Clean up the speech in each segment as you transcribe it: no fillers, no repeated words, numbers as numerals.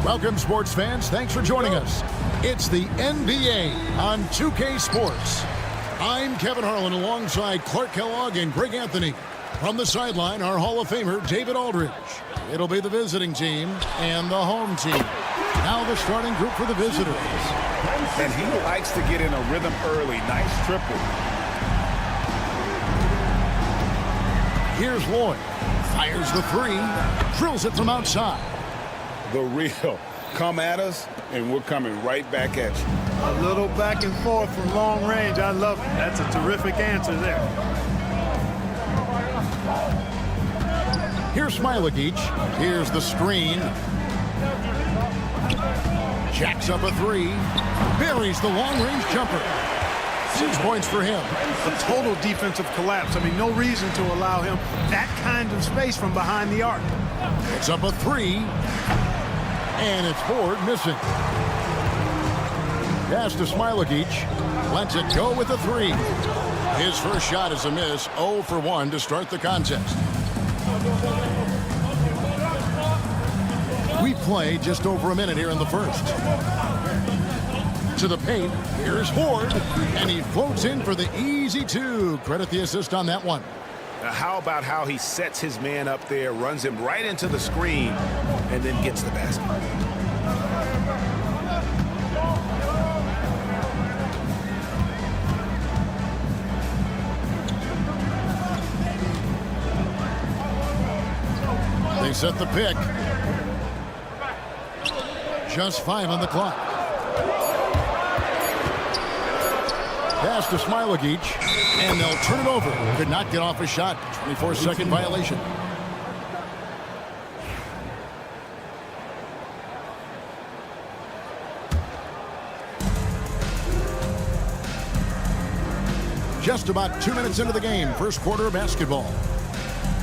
Welcome, sports fans. Thanks for joining us. It's the NBA on 2K Sports. I'm Kevin Harlan alongside Clark Kellogg and Greg Anthony. From the sideline, our Hall of Famer, David Aldridge. It'll be the visiting team and the home team. Now the starting group for the visitors. And he likes to get in a rhythm early. Nice triple. Here's Lloyd. Fires the three. Drills it from outside. The real. Come at us, and we're coming right back at you. A little back and forth from long range. I love it. That's a terrific answer there. Here's Smilagic. Here's the screen. Jacks up a three. Buries the long-range jumper. 6 points for him. A total defensive collapse. I mean, no reason to allow him that kind of space from behind the arc. It's up a three. And it's Ford missing. Pass to Smilagic. Lets it go with a three. His first shot is a miss. 0 for 1 to start the contest. We play just over a minute here in the first. To the paint. Here's Ford. And he floats in for the easy two. Credit the assist on that one. Now, how about how he sets his man up there, runs him right into the screen, and then gets the basket. They set the pick. Just 5 on the clock. Pass to Smilagic, and they'll turn it over. Could not get off a shot. 24-second violation. Just about 2 minutes into the game. First quarter of basketball.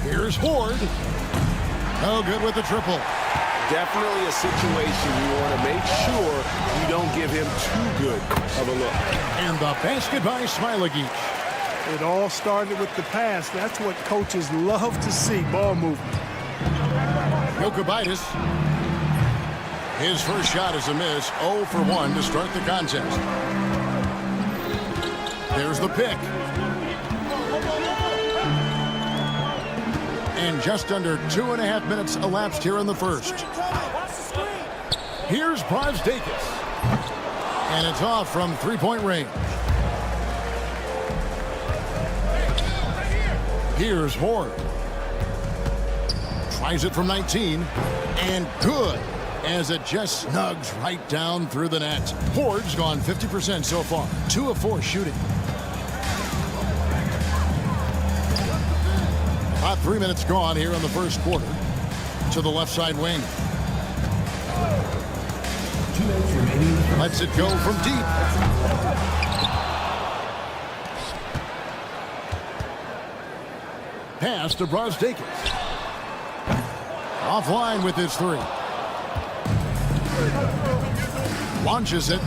Here's Ford. No good with the triple. Definitely a situation you want to make sure you don't give him too good of a look. And the basket by Smilagic. It all started with the pass. That's what coaches love to see, ball movement. Jokic. His first shot is a miss. 0 for 1 to start the contest. There's the pick. And just under 2.5 minutes elapsed here in the first. Here's Brazdeikis. And it's off from three-point range. Here's Ford. Tries it from 19. And good, as it just snugs right down through the net. Ford's gone 50% so far. 2 of 4 shooting. About 3 minutes gone here in the first quarter. To the left side wing. Lets it go from deep. Pass to Brazdeikis. Offline with his three. Launches it.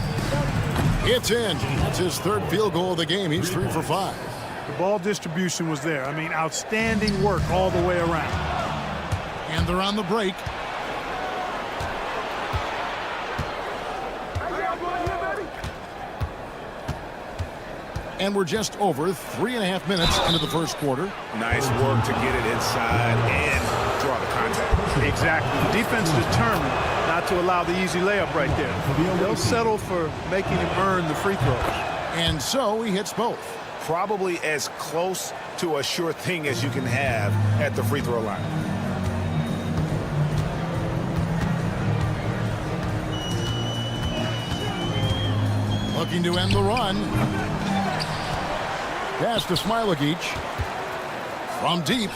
It's in. It's his third field goal of the game. He's 3 for 5. The ball distribution was there. I mean, outstanding work all the way around. And they're on the break. And we're just over 3.5 minutes into the first quarter. Nice work to get it inside and draw the contact. Exactly. The defense determined not to allow the easy layup right there. They'll settle for making him earn the free throws. And so he hits both. Probably as close to a sure thing as you can have at the free throw line. Looking to end the run. Pass to Smilagic. From deep.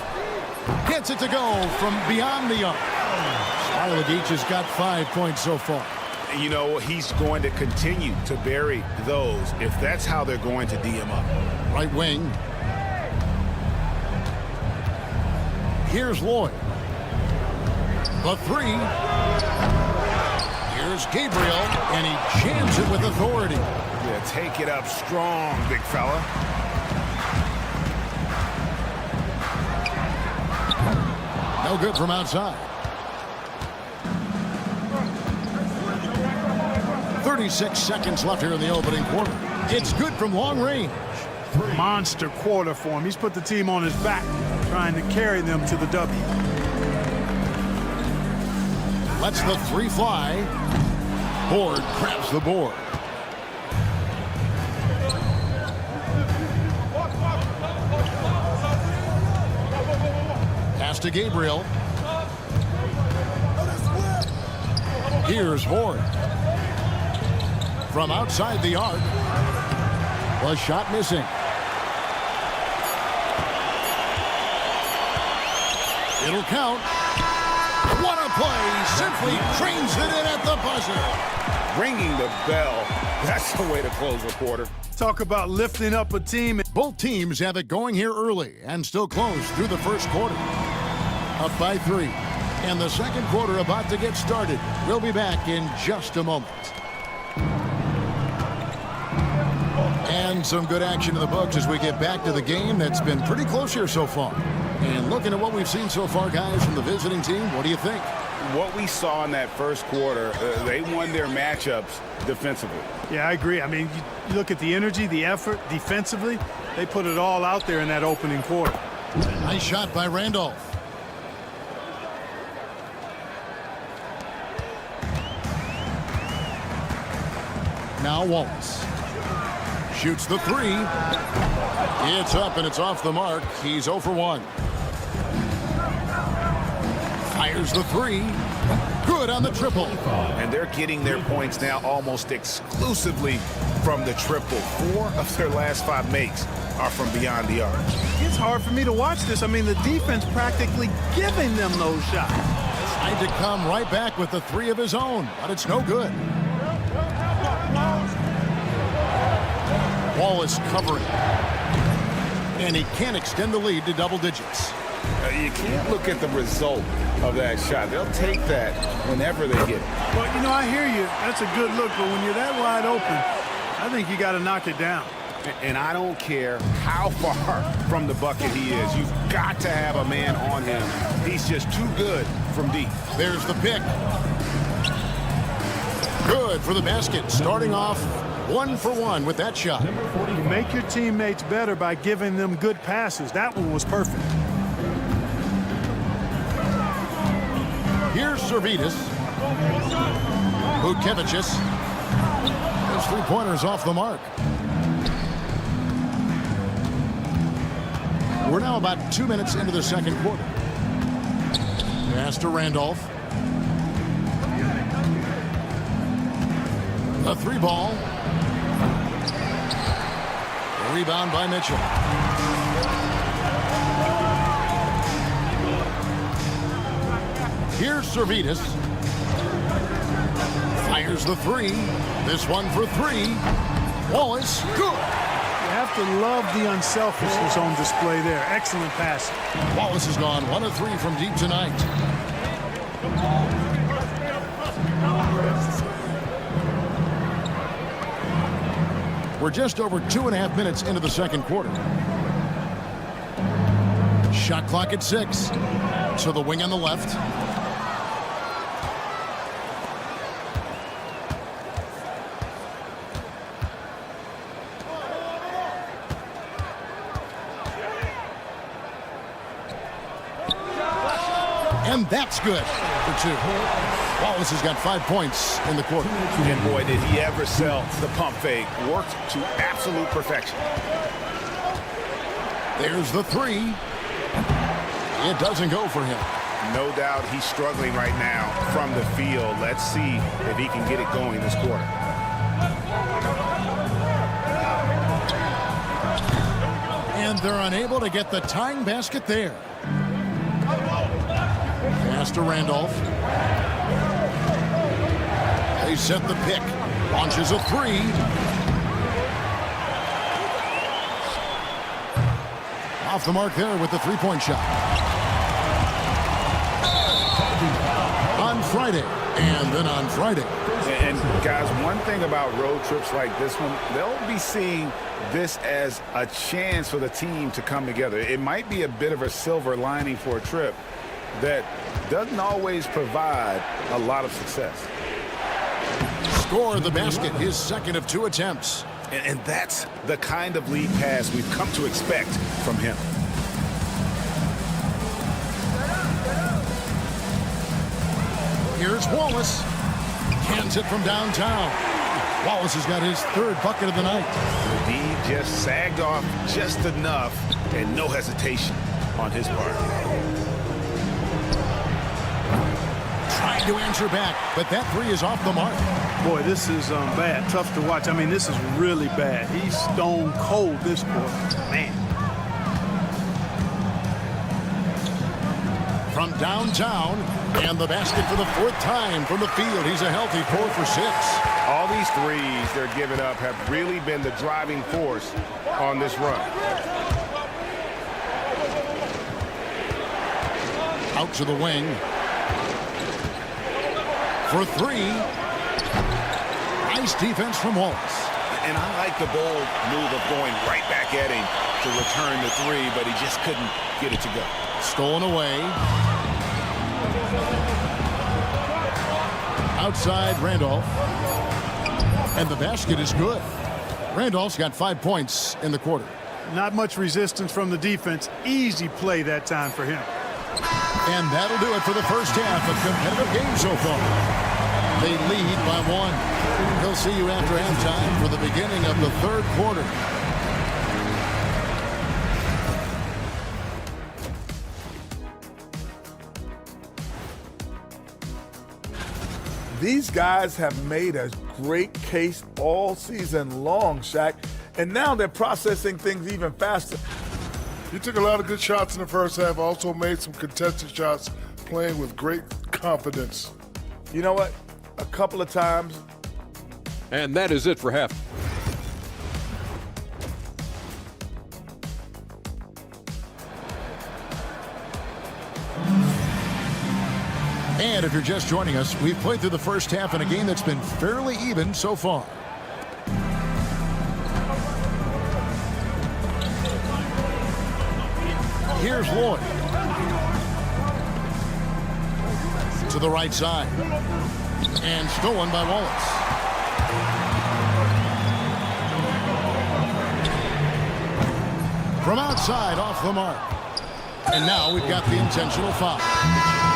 Gets it to go from beyond the arc. Smilagic has got 5 points so far. You know, he's going to continue to bury those if that's how they're going to D him up. Right wing. Here's Lloyd. The three. Here's Gabriel, and he jams it with authority. Yeah, take it up strong, big fella. No good from outside. 36 seconds left here in the opening quarter. It's good from long range. Monster quarter for him. He's put the team on his back, trying to carry them to the W. Lets the three fly. Board grabs the board. Pass to Gabriel. Here's Board. From outside the arc. Was shot missing. It'll count. What a play. Simply trains it in at the buzzer. Ringing the bell. That's the way to close a quarter. Talk about lifting up a team. Both teams have it going here early and still close through the first quarter. Up by 3. And the second quarter about to get started. We'll be back in just a moment. And some good action in the books as we get back to the game that's been pretty close here so far. And looking at what we've seen so far, guys, from the visiting team, what do you think? What we saw in that first quarter, they won their matchups defensively. Yeah, I agree. I mean, you look at the energy, the effort defensively, they put it all out there in that opening quarter. Nice shot by Randolph. Now Wallace. Shoots the 3. It's up and it's off the mark. He's 0 for 1. Fires the 3. Good on the triple. And they're getting their points now almost exclusively from the triple. 4 of their last 5 makes are from beyond the arc. It's hard for me to watch this. I mean, the defense practically giving them those shots. Tried to come right back with the 3 of his own, but it's no good. Wallace covering. And he can't extend the lead to double digits. You can't look at the result of that shot. They'll take that whenever they get it. Well, you know, I hear you. That's a good look, but when you're that wide open, I think you got to knock it down. And I don't care how far from the bucket he is. You've got to have a man on him. He's just too good from deep. There's the pick. Good for the basket. Starting off 1 for 1 with that shot. You make your teammates better by giving them good passes. That one was perfect. Here's Servetus. Bukevicius. Those 3-pointers off the mark. We're now about 2 minutes into the second quarter. Pass to Randolph. A 3-ball. Rebound by Mitchell. Here's Servetus. Fires the 3. This one for 3. Wallace, good. You have to love the unselfishness on display there. Excellent pass. Wallace has gone 1 of 3 from deep tonight. We're just over 2.5 minutes into the second quarter. Shot clock at 6. So the wing on the left. And that's good for 2. Wallace has got 5 points in the quarter. And boy, did he ever sell the pump fake. Worked to absolute perfection. There's the 3. It doesn't go for him. No doubt he's struggling right now from the field. Let's see if he can get it going this quarter. And they're unable to get the tying basket there. Pass to Randolph. They set the pick. Launches a 3. Off the mark there with the 3-point shot. On Friday, and then on Friday. And guys, one thing about road trips like this one, they'll be seeing this as a chance for the team to come together. It might be a bit of a silver lining for a trip that doesn't always provide a lot of success. score the basket, his second of 2 attempts. And that's the kind of lead pass we've come to expect from him. Here's Wallace. Cans it from downtown. Wallace has got his 3rd bucket of the night. The D just sagged off just enough, and no hesitation on his part. Trying to answer back, but that 3 is off the mark. Boy, this is bad. Tough to watch. I mean, this is really bad. He's stone cold this quarter. Man. From downtown, and the basket for the 4th time from the field. He's a healthy 4 for 6. All these threes they're giving up have really been the driving force on this run. Out to the wing. For 3. Nice defense from Wallace. And I like the bold move of going right back at him to return the 3, but he just couldn't get it to go. Stolen away. Outside Randolph. And the basket is good. Randolph's got 5 points in the quarter. Not much resistance from the defense. Easy play that time for him. And that'll do it for the first half of competitive game so far. They lead by 1. We'll see you after halftime for the beginning of the 3rd quarter. These guys have made a great case all season long, Shaq, and now they're processing things even faster. He took a lot of good shots in the first half, also made some contested shots, playing with great confidence. You know what? A couple of times. And that is it for half. And if you're just joining us, we've played through the first half in a game that's been fairly even so far. Here's Lloyd. To the right side. And stolen by Wallace. From outside, off the mark. And now we've got the intentional foul.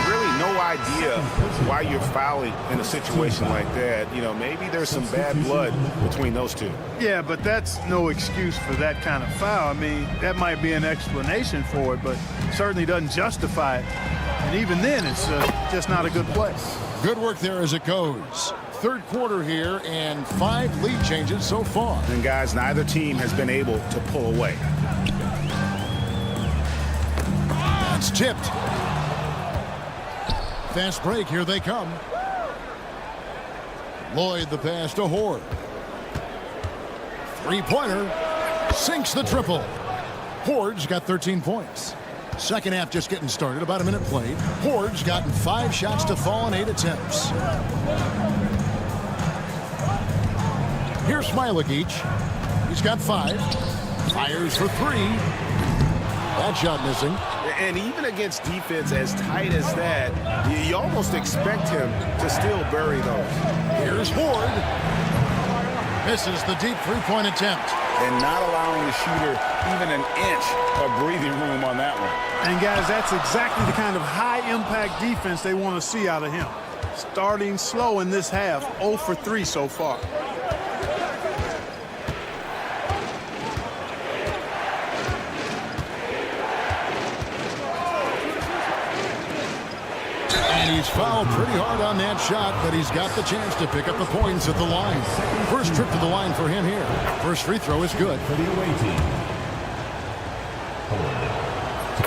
Really no idea why you're fouling in a situation like that. You know, maybe there's some bad blood between those two. Yeah, but that's no excuse for that kind of foul. I mean, that might be an explanation for it, but certainly doesn't justify it. And even then, it's just not a good play. Good work there as it goes. 3rd quarter here and 5 lead changes so far. And guys, neither team has been able to pull away. That's tipped. Fast break, here they come. Lloyd the pass to Hoard. 3-pointer. Sinks the triple. Hoard's got 13 points. Second half just getting started, about a minute played. Hoard's gotten 5 shots to fall in 8 attempts. Here's Smilagich. He's got 5. Fires for 3. That shot missing. And even against defense as tight as that, you almost expect him to still bury those. Here's Hoard. Misses the deep 3-point attempt. And not allowing the shooter even an inch of breathing room on that one. And guys, that's exactly the kind of high-impact defense they want to see out of him. Starting slow in this half, 0 for 3 so far. And he's fouled pretty hard on that shot, but he's got the chance to pick up the points at the line. First trip to the line for him here. First free throw is good. For the away team.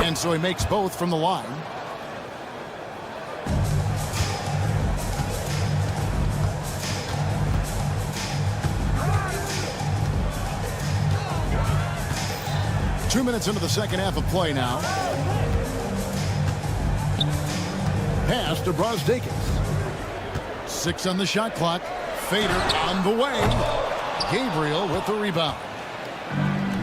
And so he makes both from the line. Two minutes into the second half of play now. Pass to Brosdakis. 6 on the shot clock. Fader on the way. Gabriel with the rebound.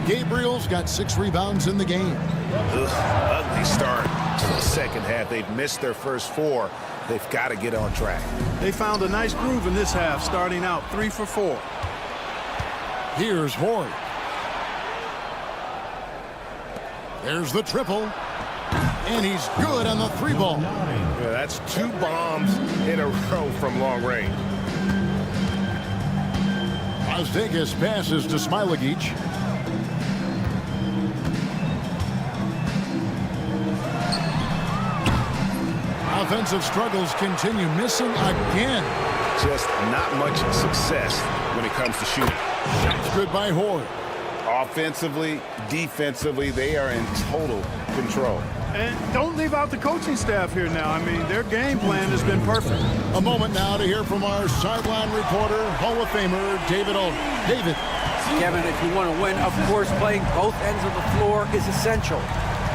Gabriel's got 6 rebounds in the game. Ugly start to the second half. They've missed their first 4. They've got to get on track. They found a nice groove in this half, starting out 3 for 4. Here's Horde. There's the triple. And he's good on the 3-ball. Yeah, that's 2 bombs in a row from long range. Zalgiris passes to Smailagic. Offensive struggles continue, missing again. Just not much success when it comes to shooting. Shots good by Horde. Offensively, defensively, they are in total control. And don't leave out the coaching staff here now. I mean, their game plan has been perfect. A moment now to hear from our sideline reporter, Hall of Famer David Olden. David. Kevin, if you want to win, of course, playing both ends of the floor is essential.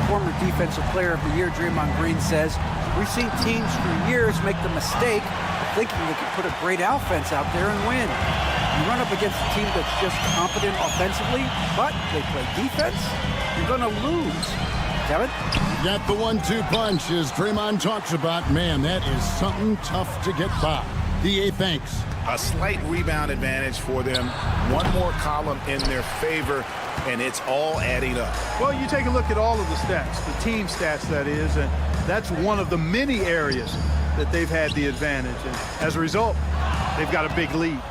Former Defensive Player of the Year, Draymond Green, says, we've seen teams for years make the mistake of thinking they could put a great offense out there and win. You run up against a team that's just competent offensively, but they play defense, you're going to lose. Kevin? Got the 1-2 punch, as Draymond talks about. Man, that is something tough to get by. DA thanks. A slight rebound advantage for them. One more column in their favor, and it's all adding up. Well, you take a look at all of the stats, the team stats, that is, and that's one of the many areas that they've had the advantage. And as a result, they've got a big lead.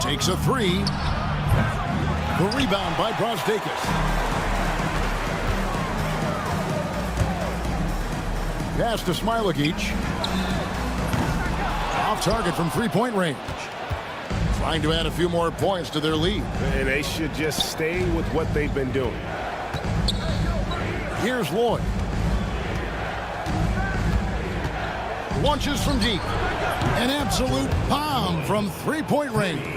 Takes a 3. The rebound by Brosdakis. Pass to Smailagic. Off target from 3-point range. Trying to add a few more points to their lead. And they should just stay with what they've been doing. Here's Lloyd. Launches from deep. An absolute bomb from 3-point range.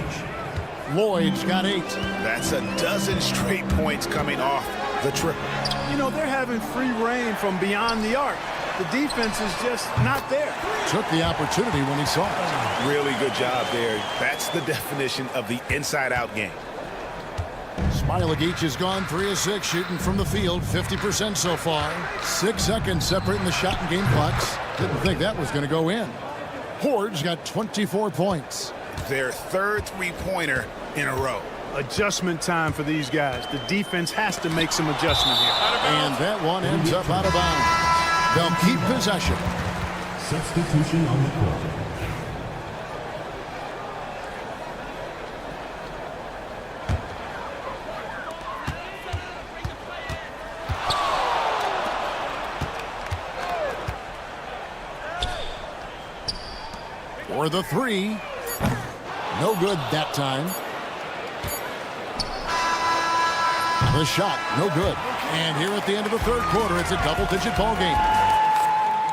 Lloyd's got 8. That's a dozen straight points coming off the triple. You know, they're having free reign from beyond the arc. The defense is just not there. Took the opportunity when he saw it. Really good job there. That's the definition of the inside-out game. Smailagic has gone 3 of 6 shooting from the field, 50% so far. 6 seconds separating the shot and game clocks. Didn't think that was going to go in. Horde's got 24 points. Their 3rd 3-pointer in a row. Adjustment time for these guys. The defense has to make some adjustment here. And that one ends up out of bounds. They'll keep possession. Substitution on the court. For the 3. No good that time. The shot, no good. And here at the end of the 3rd quarter, it's a double-digit ball game.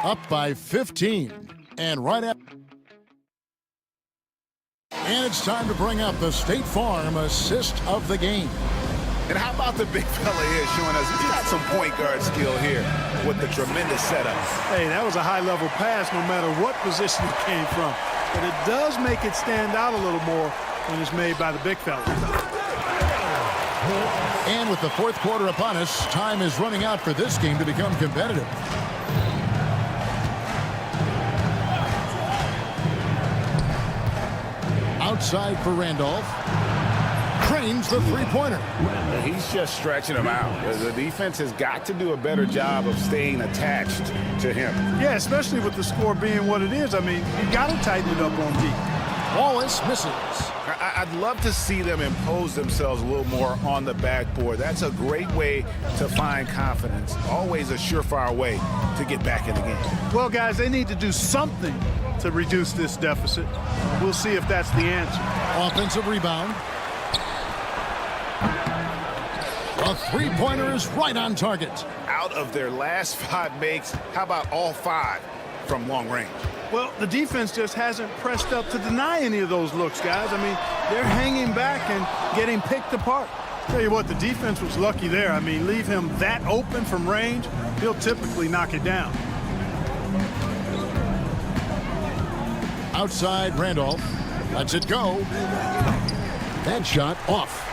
Up by 15. And right at... And it's time to bring up the State Farm assist of the game. And how about the big fella here showing us he's got some point guard skill here with the tremendous setup. Hey, that was a high-level pass no matter what position it came from. But it does make it stand out a little more when it's made by the big fella. And with the 4th quarter upon us, time is running out for this game to become competitive. Outside for Randolph. Cranes the 3-pointer. He's just stretching him out. The defense has got to do a better job of staying attached to him. Yeah, especially with the score being what it is. I mean, you got to tighten it up on deep. Wallace misses. I'd love to see them impose themselves a little more on the backboard. That's a great way to find confidence. Always a surefire way to get back in the game. Well, guys, they need to do something to reduce this deficit. We'll see if that's the answer. Offensive rebound. A 3-pointer is right on target. Out of their last 5 makes, how about all 5 from long range? Well, the defense just hasn't pressed up to deny any of those looks, guys. I mean, they're hanging back and getting picked apart. Tell you what, the defense was lucky there. I mean, leave him that open from range, he'll typically knock it down. Outside Randolph. Lets it go. That shot off.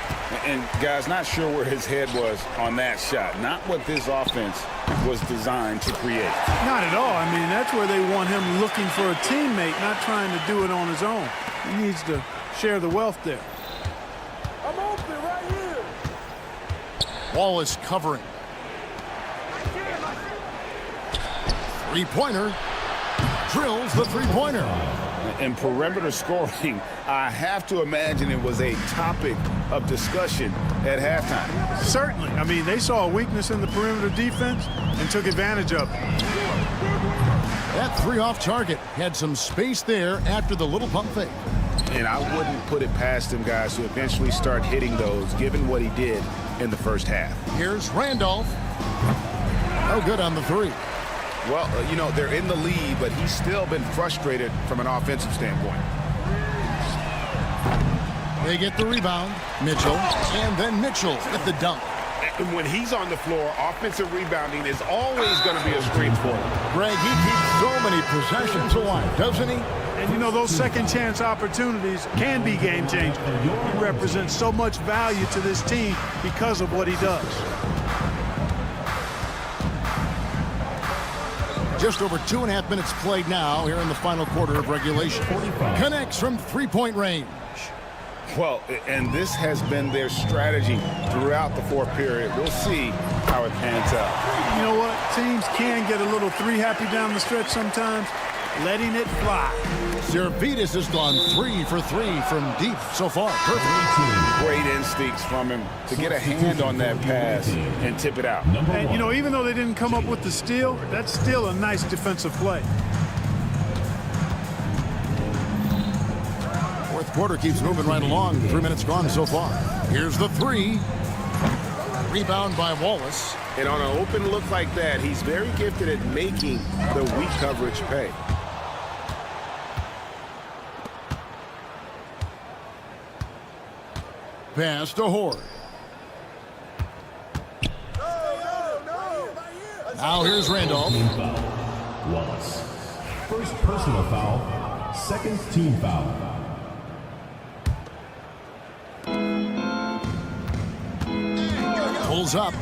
And guys, not sure where his head was on that shot. Not what this offense was designed to create. Not at all. I mean, that's where they want him looking for a teammate, not trying to do it on his own. He needs to share the wealth there. I'm open right here. Wallace covering. Three-pointer. Drills the three-pointer. In perimeter scoring, I have to imagine it was a topic of discussion at halftime. Certainly. I mean, they saw a weakness in the perimeter defense and took advantage of it. That three off target. Had some space there after the little pump fake. And I wouldn't put it past him, guys, to eventually start hitting those, given what he did in the first half. Here's Randolph. No good on the three. Well, you know, they're in the lead, but he's still been frustrated from an offensive standpoint. They get the rebound. Mitchell. And then Mitchell with the dunk. And when he's on the floor, offensive rebounding is always going to be a strength for him. Greg, he keeps so many possessions alive, doesn't he? And, you know, those second-chance opportunities can be game-changing. He represents so much value to this team because of what he does. Just over 2.5 minutes played now here in the final quarter of regulation. Connects from three-point range. Well, and this has been their strategy throughout the fourth period. We'll see how it pans out. You know what? Teams can get a little three-happy down the stretch sometimes, letting it fly. Zalgiris has gone 3 for 3 from deep so far. Perfect. Great instincts from him to get a hand on that pass and tip it out. And, you know, even though they didn't come up with the steal, that's still a nice defensive play. Fourth quarter keeps moving right along. 3 minutes gone so far. Here's the three. Rebound by Wallace. And on an open look like that, he's very gifted at making the weak coverage pay. Pass to Horde. Now here's Randolph. Wallace. First personal foul. Second team foul. Pulls up.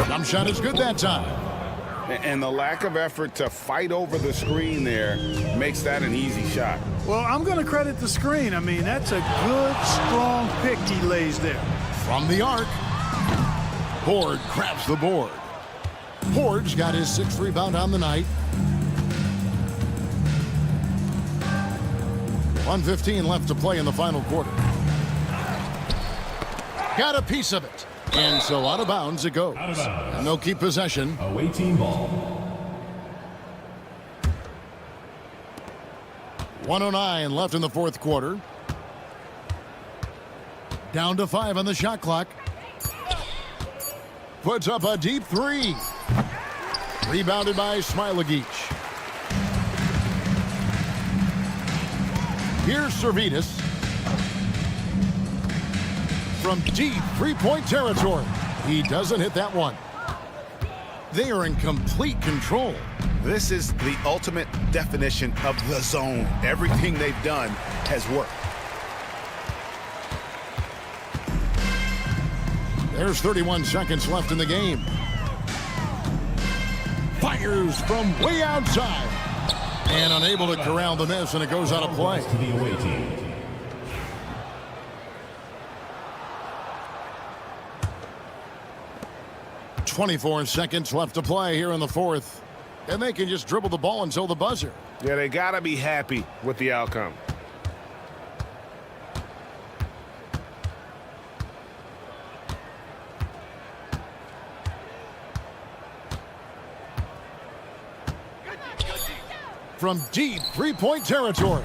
Jump shot is good that time. And the lack of effort to fight over the screen there makes that an easy shot. Well, I'm going to credit the screen. I mean, that's a good, strong pick he lays there. From the arc. Horde grabs the board. Horde's got his 6th rebound on the night. 1:15 left to play in the final quarter. Got a piece of it. And so out of bounds it goes. And they'll keep possession. Away team ball. 1:09 left in the fourth quarter. Down to 5 on the shot clock. Puts up a deep three. Rebounded by Smilagic. Here's Zalgiris. From deep three-point territory. He doesn't hit that one. They are in complete control. This is the ultimate definition of the zone. Everything they've done has worked. There's 31 seconds left in the game. Fires from way outside. And unable to corral the miss, and it goes out of play. To the away team. .24 seconds left to play here in the fourth. And they can just dribble the ball until the buzzer. Yeah, they got to be happy with the outcome. From deep three-point territory.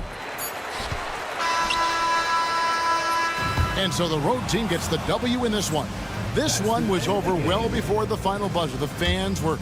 And so the road team gets the W in this one. This one was over well before the final buzzer. The fans were...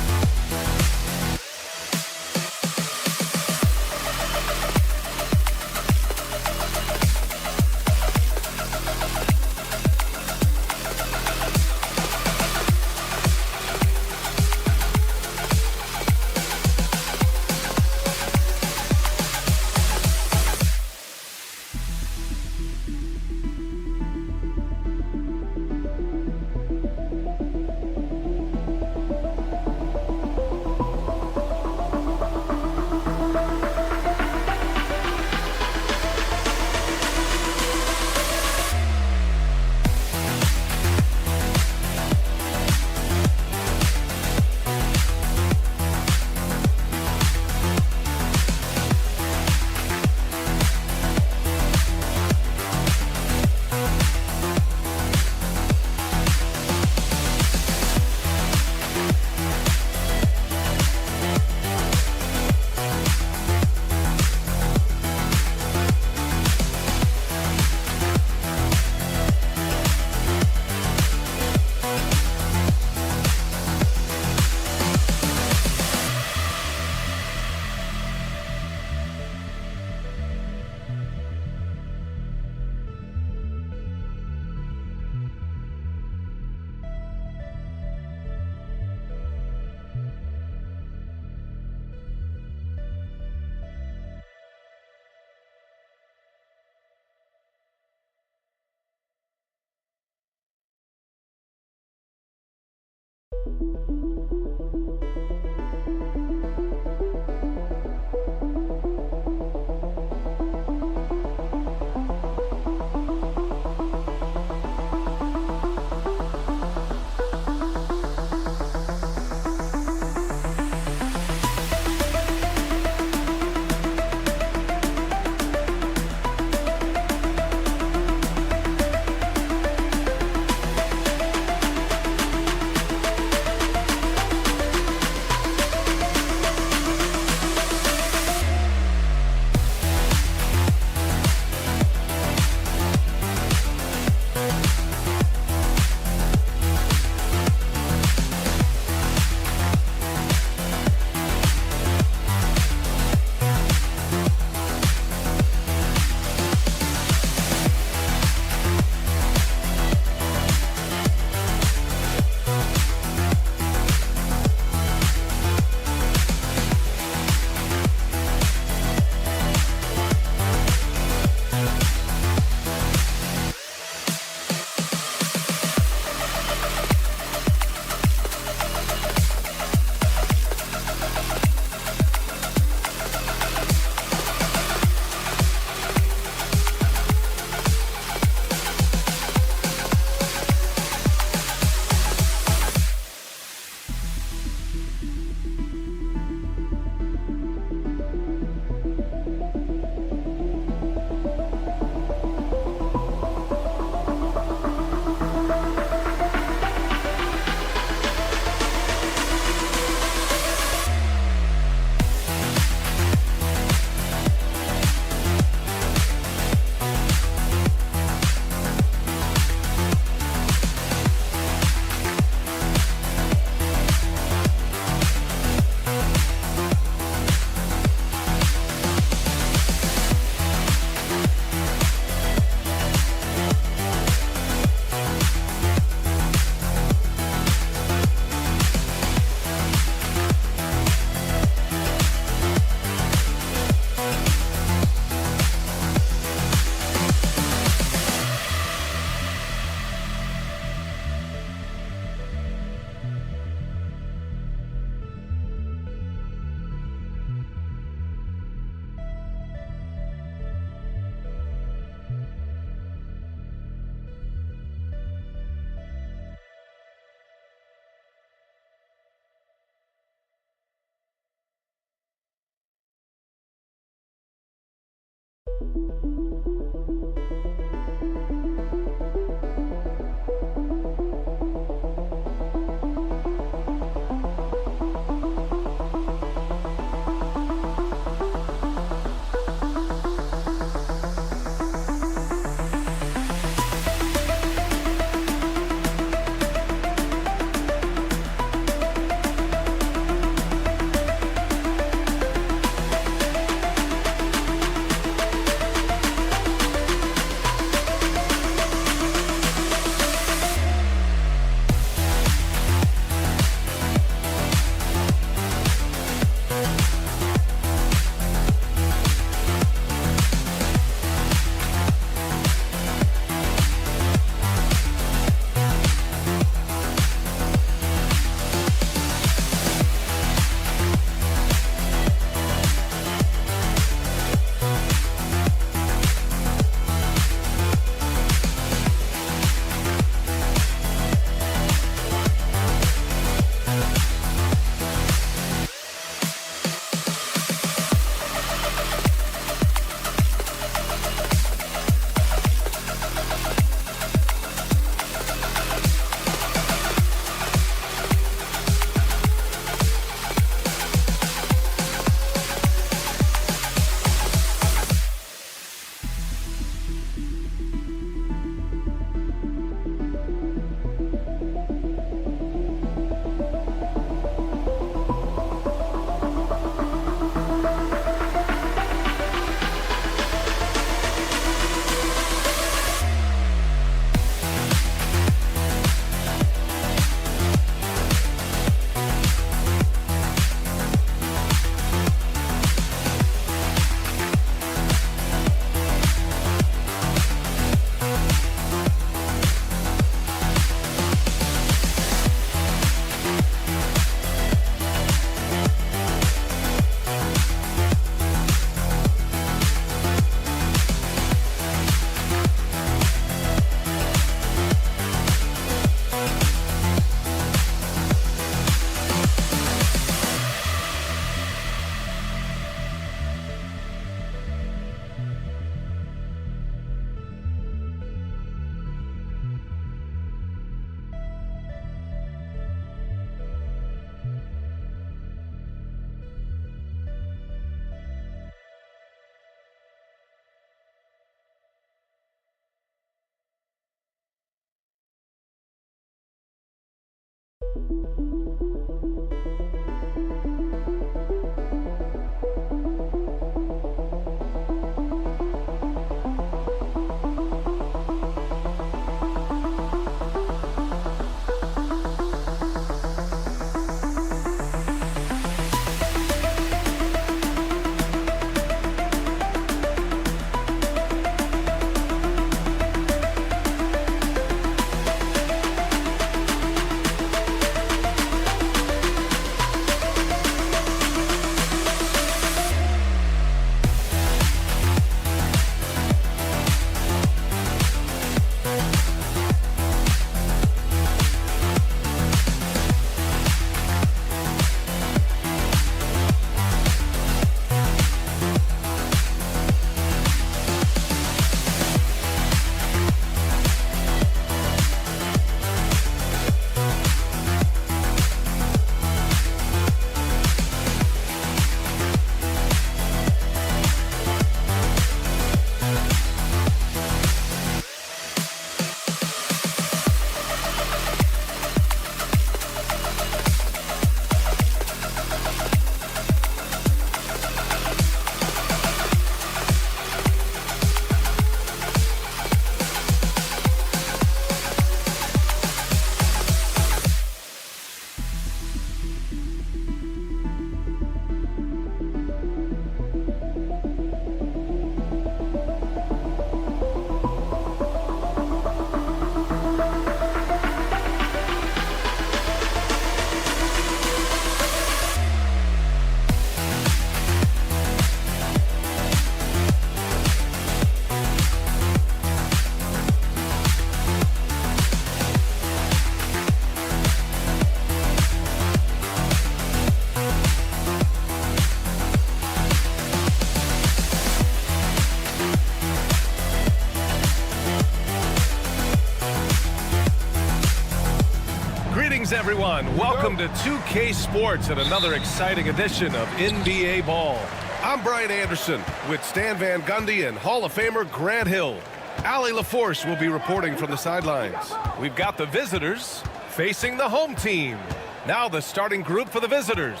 Greetings, everyone. Welcome to 2K Sports and another exciting edition of NBA Ball. I'm Brian Anderson with Stan Van Gundy and Hall of Famer Grant Hill. Allie LaForce will be reporting from the sidelines. We've got the visitors facing the home team. Now the starting group for the visitors.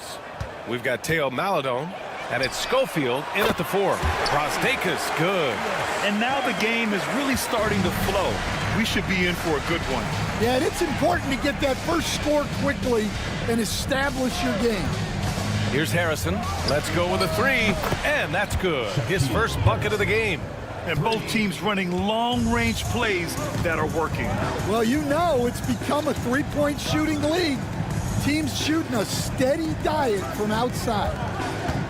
We've got Teo Maledon, and it's Schofield in at the 4. Brosdakis, good. And now the game is really starting to flow. We should be in for a good one. Yeah, and it's important to get that first score quickly and establish your game. Here's Harrison. Let's go with a 3, and that's good. His first bucket of the game. And both teams running long-range plays that are working. Well, you know it's become a three-point shooting league. Teams shooting a steady diet from outside.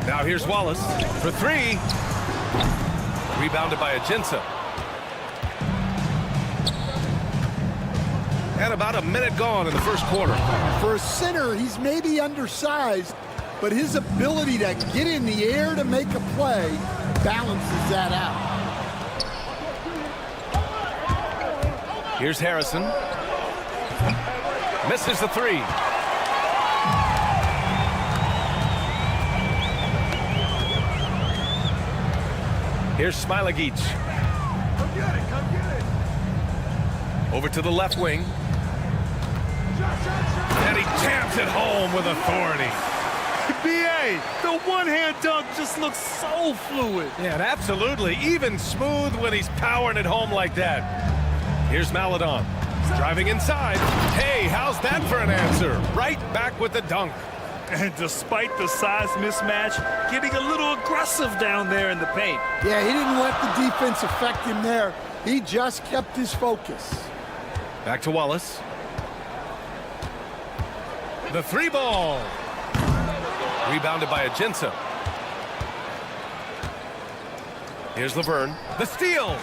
Now here's Wallace for 3. Rebounded by Ajinça. And about a minute gone in the first quarter. For a center, he's maybe undersized, but his ability to get in the air to make a play balances that out. Here's Harrison. Misses the 3. Here's Smilagic. Come get it, come get it. Over to the left wing. And he jams it home with authority. BA, the one-hand dunk just looks so fluid. Yeah, and absolutely. Even smooth when he's powering it home like that. Here's Maledon. Driving inside. Hey, how's that for an answer? Right back with the dunk. And despite the size mismatch, getting a little aggressive down there in the paint. Yeah, he didn't let the defense affect him there. He just kept his focus. Back to Wallace. The 3 ball. Rebounded by Ajinça. Here's Laverne. The steal.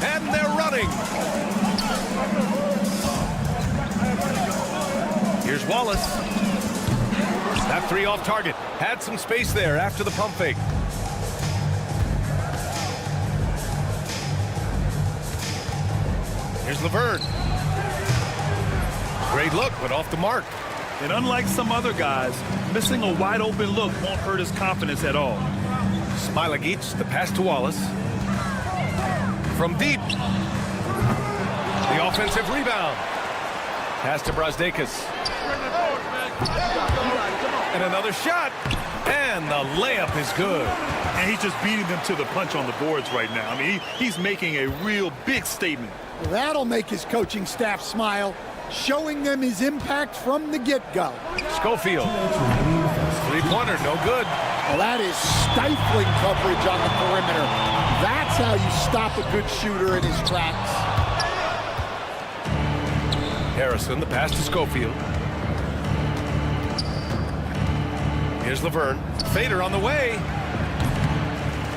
And they're running. Here's Wallace. That 3 off target. Had some space there after the pump fake. Here's Laverne. Great look, but off the mark. And unlike some other guys, missing a wide open look won't hurt his confidence at all. Smilagic, the pass to Wallace. From deep. The offensive rebound. Pass to Brasdeikis. And another shot. And the layup is good. And he's just beating them to the punch on the boards right now. I mean, he's making a real big statement. Well, that'll make his coaching staff smile, showing them his impact from the get-go. Schofield. Three-pointer, no good. Well, that is stifling coverage on the perimeter. That's how you stop a good shooter in his tracks. Harrison, the pass to Schofield. Here's Laverne. Fader on the way.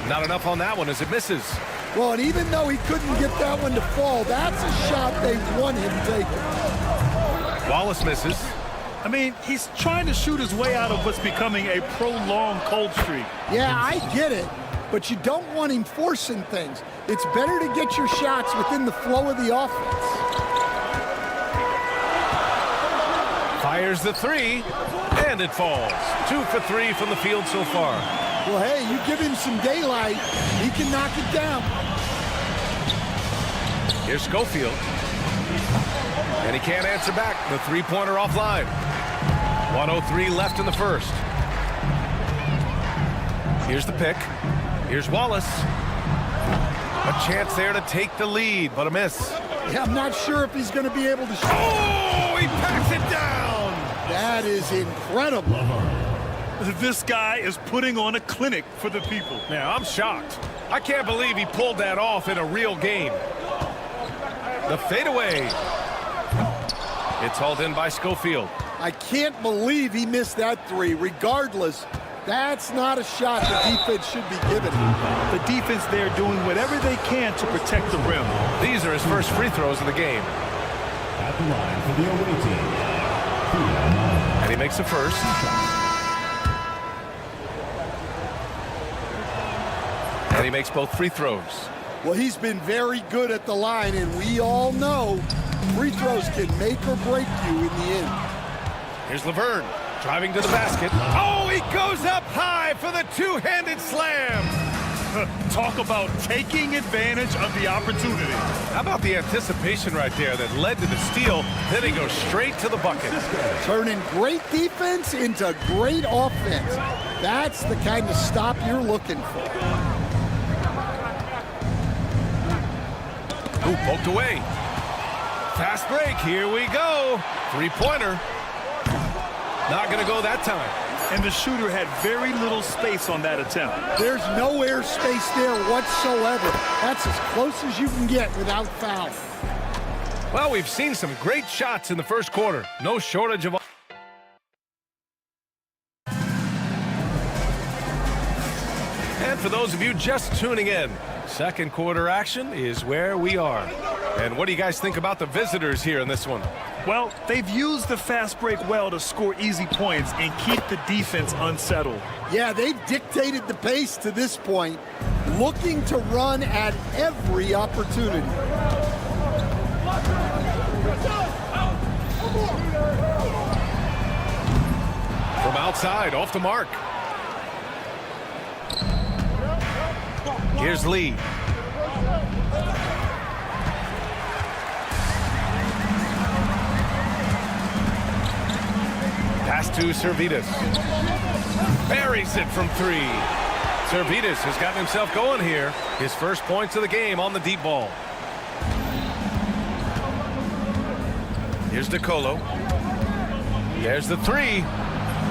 Not enough on that one as it misses. Well, and even though he couldn't get that one to fall, that's a shot they want him taking. Wallace misses. I mean, he's trying to shoot his way out of what's becoming a prolonged cold streak. Yeah, I get it, but you don't want him forcing things. It's better to get your shots within the flow of the offense. Fires the three, and it falls. 2 for 3 from the field so far. Well, hey, you give him some daylight, he can knock it down. Here's Schofield. And he can't answer back. The three-pointer offline. 1:03 left in the first. Here's the pick. Here's Wallace. A chance there to take the lead, but a miss. Yeah, I'm not sure if he's going to be able to shoot. Oh, he packs it down. That is incredible. This guy is putting on a clinic for the people. Yeah, I'm shocked. I can't believe he pulled that off in a real game. The fadeaway. It's hauled in by Schofield. I can't believe he missed that three. Regardless, that's not a shot the defense should be giving him. The defense there doing whatever they can to protect the rim. These are his first free throws of the game. At the line for the away team. And he makes the first. And he makes both free throws. Well, he's been very good at the line, and we all know free throws can make or break you in the end. Here's Laverne driving to the basket. Oh, he goes up high for the two-handed slam. Talk about taking advantage of the opportunity. How about the anticipation right there that led to the steal? Then he goes straight to the bucket. Turning great defense into great offense. That's the kind of stop you're looking for. Ooh, poked away. Fast break, here we go. Three-pointer. Not gonna go that time. And the shooter had very little space on that attempt. There's no air space there whatsoever. That's as close as you can get without foul. Well, we've seen some great shots in the first quarter. No shortage of... And for those of you just tuning in, second quarter action is where we are. And what do you guys think about the visitors here in this one? Well, they've used the fast break well to score easy points and keep the defense unsettled. Yeah, they've dictated the pace to this point, looking to run at every opportunity. From outside, off the mark. Here's Lee. Pass to Servetus. Buries it from three. Servetus has gotten himself going here. His first points of the game on the deep ball. Here's DeColo. There's the three.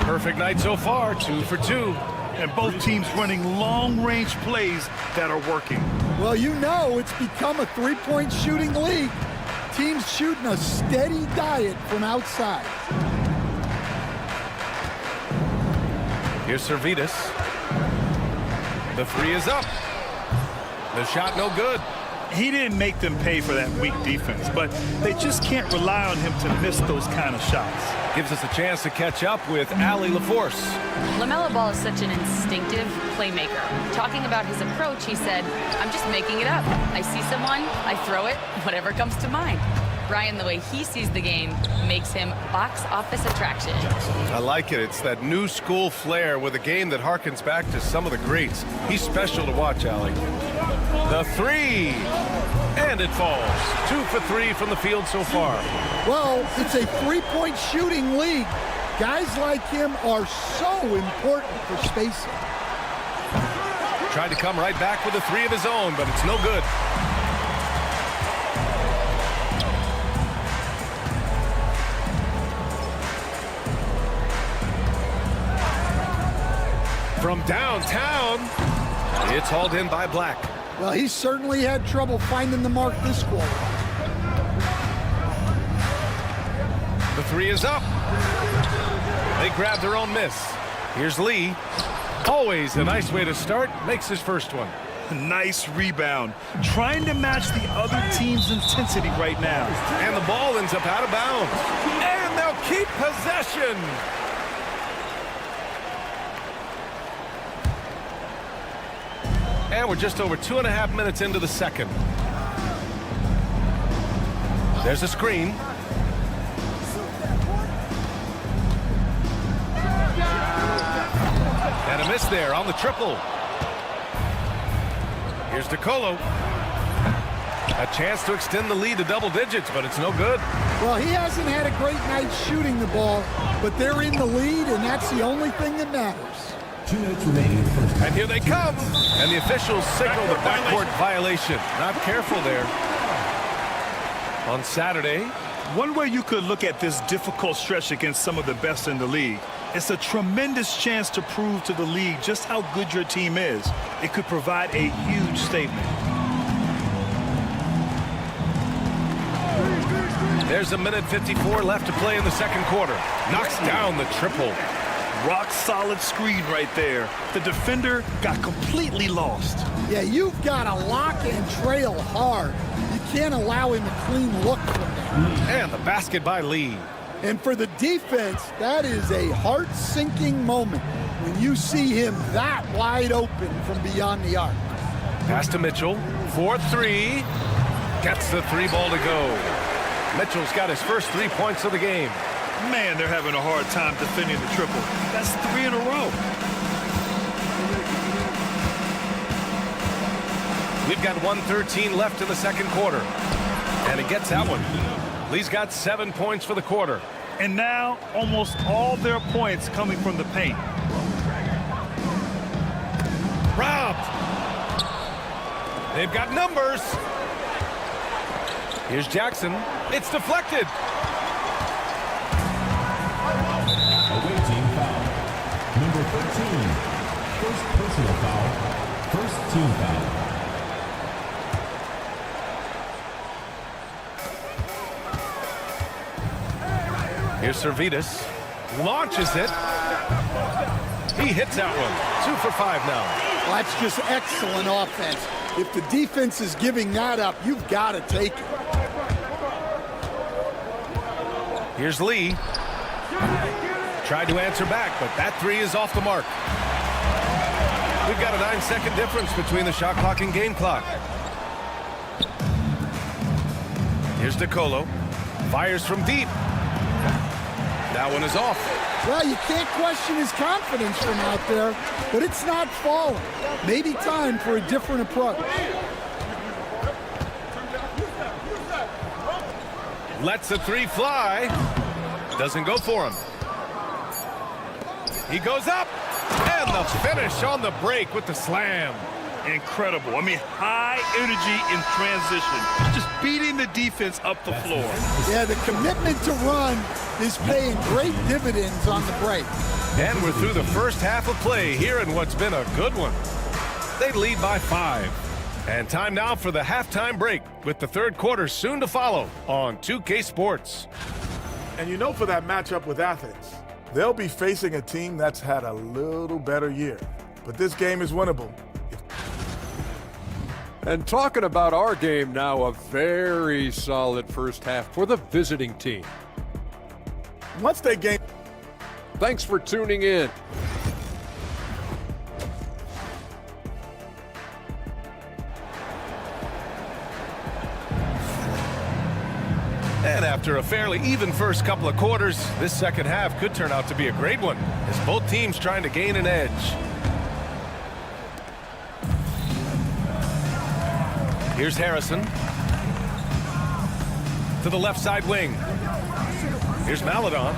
Perfect night so far, 2 for 2. And both teams running long-range plays that are working. Well, you know it's become a three-point shooting league. Teams shooting a steady diet from outside. Here's Servetus. The three is up. The shot no good. He didn't make them pay for that weak defense, but they just can't rely on him to miss those kind of shots. Gives us a chance to catch up with Allie LaForce. LaMelo Ball is such an instinctive playmaker. Talking about his approach, he said, I'm just making it up. I see someone, I throw it, whatever comes to mind. Brian, the way he sees the game makes him box office attraction. I like it. It's that new school flair with a game that harkens back to some of the greats. He's special to watch, Allie. The three, and it falls. 2 for 3 from the field so far. Well, it's a three-point shooting league. Guys like him are so important for spacing. Tried to come right back with a three of his own, but it's no good. From downtown, it's hauled in by Black. Well, he certainly had trouble finding the mark this quarter. The three is up. They grab their own miss. Here's Lee. Always a nice way to start. Makes his first one. Nice rebound. Trying to match the other team's intensity right now. And the ball ends up out of bounds. And they'll keep possession. And we're just over 2.5 minutes into the second. There's a screen. And a miss there on the triple. Here's DeColo. A chance to extend the lead to double digits, but it's no good. Well, he hasn't had a great night shooting the ball, but they're in the lead, and that's the only thing that matters. 2 minutes remaining. And here they come. And the officials signal the backcourt violation. Not careful there. On Saturday. One way you could look at this difficult stretch against some of the best in the league, it's a tremendous chance to prove to the league just how good your team is. It could provide a huge statement. There's a minute 54 left to play in the second quarter. Knocks down the triple. Rock solid screen right there. The defender got completely lost. Yeah, you've got to lock and trail hard. You can't allow him a clean look from there. And the basket by Lee. And for the defense, that is a heart-sinking moment when you see him that wide open from beyond the arc. Pass to Mitchell. 4-3. Gets the three ball to go. Mitchell's got his first 3 points of the game. Man, they're having a hard time defending the triple. That's 3 in a row. We've got 1:13 left in the second quarter. And he gets that one. Lee's got 7 points for the quarter. And now, almost all their points coming from the paint. Robbed. They've got numbers. Here's Jackson. It's deflected. Away team foul. Number 13. First personal foul. First team foul. Here's Servetus. Launches it. He hits that one. 2 for 5 now. Well, that's just excellent offense. If the defense is giving that up, you've got to take it. Here's Lee. Tried to answer back, but that three is off the mark. We've got a 9-second difference between the shot clock and game clock. Here's DeColo. Fires from deep. That one is off. Well, you can't question his confidence from out there, but it's not falling. Maybe time for a different approach. Lets the three fly. Doesn't go for him. He goes up. And the finish on the break with the slam. Incredible. I mean, high energy in transition. Just beating the defense up the floor. Yeah, the commitment to run is paying great dividends on the break. And we're through the first half of play here in what's been a good one. They lead by 5. And time now for the halftime break with the third quarter soon to follow on 2K Sports. And you know, for that matchup with Athens, they'll be facing a team that's had a little better year. But this game is winnable. And talking about our game now, a very solid first half for the visiting team. Once they gain. Thanks for tuning in. And after a fairly even first couple of quarters, this second half could turn out to be a great one, as both teams trying to gain an edge. Here's Harrison. To the left side wing. Here's Maledon.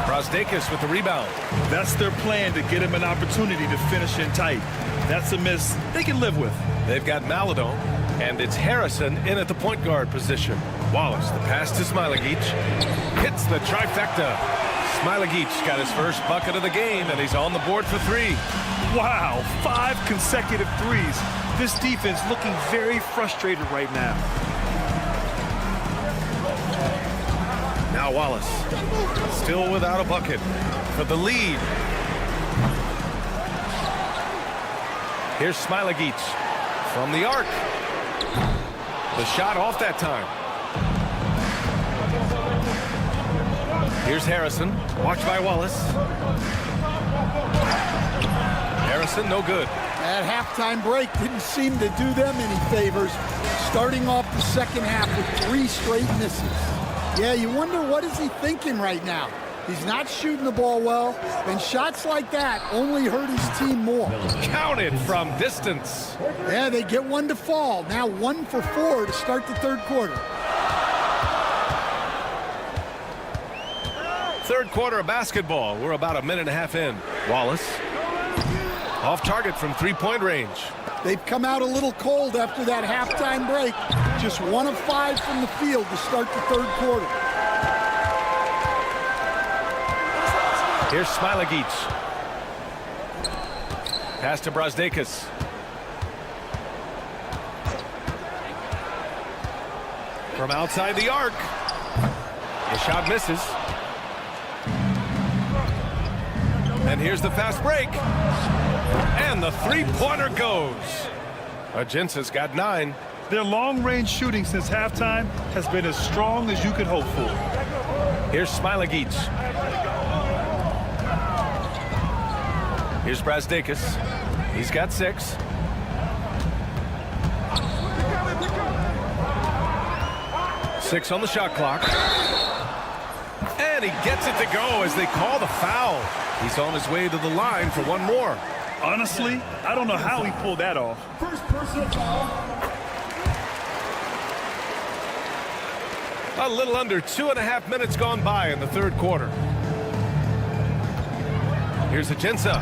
Brasdeikis with the rebound. That's their plan, to get him an opportunity to finish in tight. That's a miss they can live with. They've got Maledon, and it's Harrison in at the point guard position. Wallace, the pass to Smilagic. Hits the trifecta. Smilagic got his first bucket of the game, and he's on the board for 3. Wow, 5 consecutive threes. This defense looking very frustrated right now. Now Wallace, still without a bucket for the lead. Here's Smilagic from the arc. The shot off that time. Here's Harrison, watched by Wallace. Harrison, no good. That halftime break didn't seem to do them any favors, starting off the second half with 3 straight misses. Yeah, you wonder what is he thinking right now. He's not shooting the ball well, and shots like that only hurt his team more. Counted from distance. Yeah, they get one to fall. Now 1 for 4 to start the third quarter. Third quarter of basketball. We're about a minute and a half in. Wallace off target from 3-point range. They've come out a little cold after that halftime break. Just 1 of 5 from the field to start the third quarter. Here's Smilagic. Pass to Brasdeikis. From outside the arc. The shot misses. And here's the fast break. And the 3-pointer goes. Agensa's got 9. Their long-range shooting since halftime has been as strong as you could hope for. Here's Smilagic. Here's Brasdeikis. He's got 6. Six on the shot clock. And he gets it to go as they call the foul. He's on his way to the line for 1 more. Honestly, I don't know how he pulled that off. First personal foul. A little under 2.5 minutes gone by in the third quarter. Here's Agensa.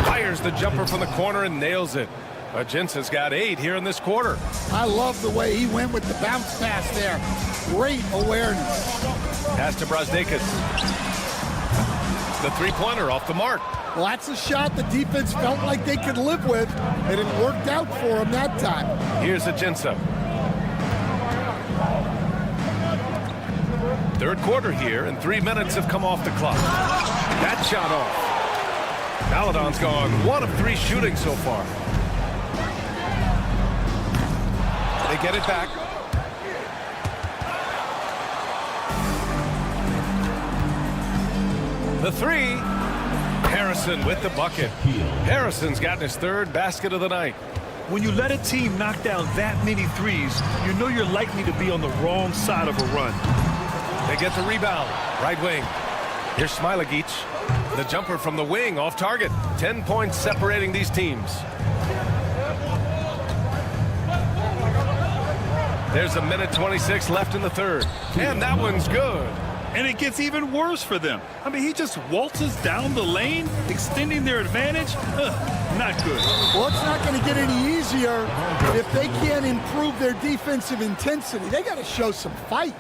Fires the jumper from the corner and nails it. Agensa's got 8 here in this quarter. I love the way he went with the bounce pass there. Great awareness. Pass to Brasdeikis. The 3-pointer off the mark. Well, that's a shot the defense felt like they could live with, and it worked out for him that time. Here's Agensa. Third quarter here, and 3 minutes have come off the clock. That shot off. Maledon's gone 1 of 3 shooting so far. They get it back. The 3. Harrison with the bucket. Harrison's gotten his 3rd basket of the night. When you let a team knock down that many threes, you know you're likely to be on the wrong side of a run. They get the rebound. Right wing. Here's Smilagic. The jumper from the wing off target. 10 points separating these teams. There's a minute 26 left in the third. And that one's good. And it gets even worse for them. I mean, he just waltzes down the lane, extending their advantage. Not good. Well, it's not going to get any easier if they can't improve their defensive intensity. They got to show some fight.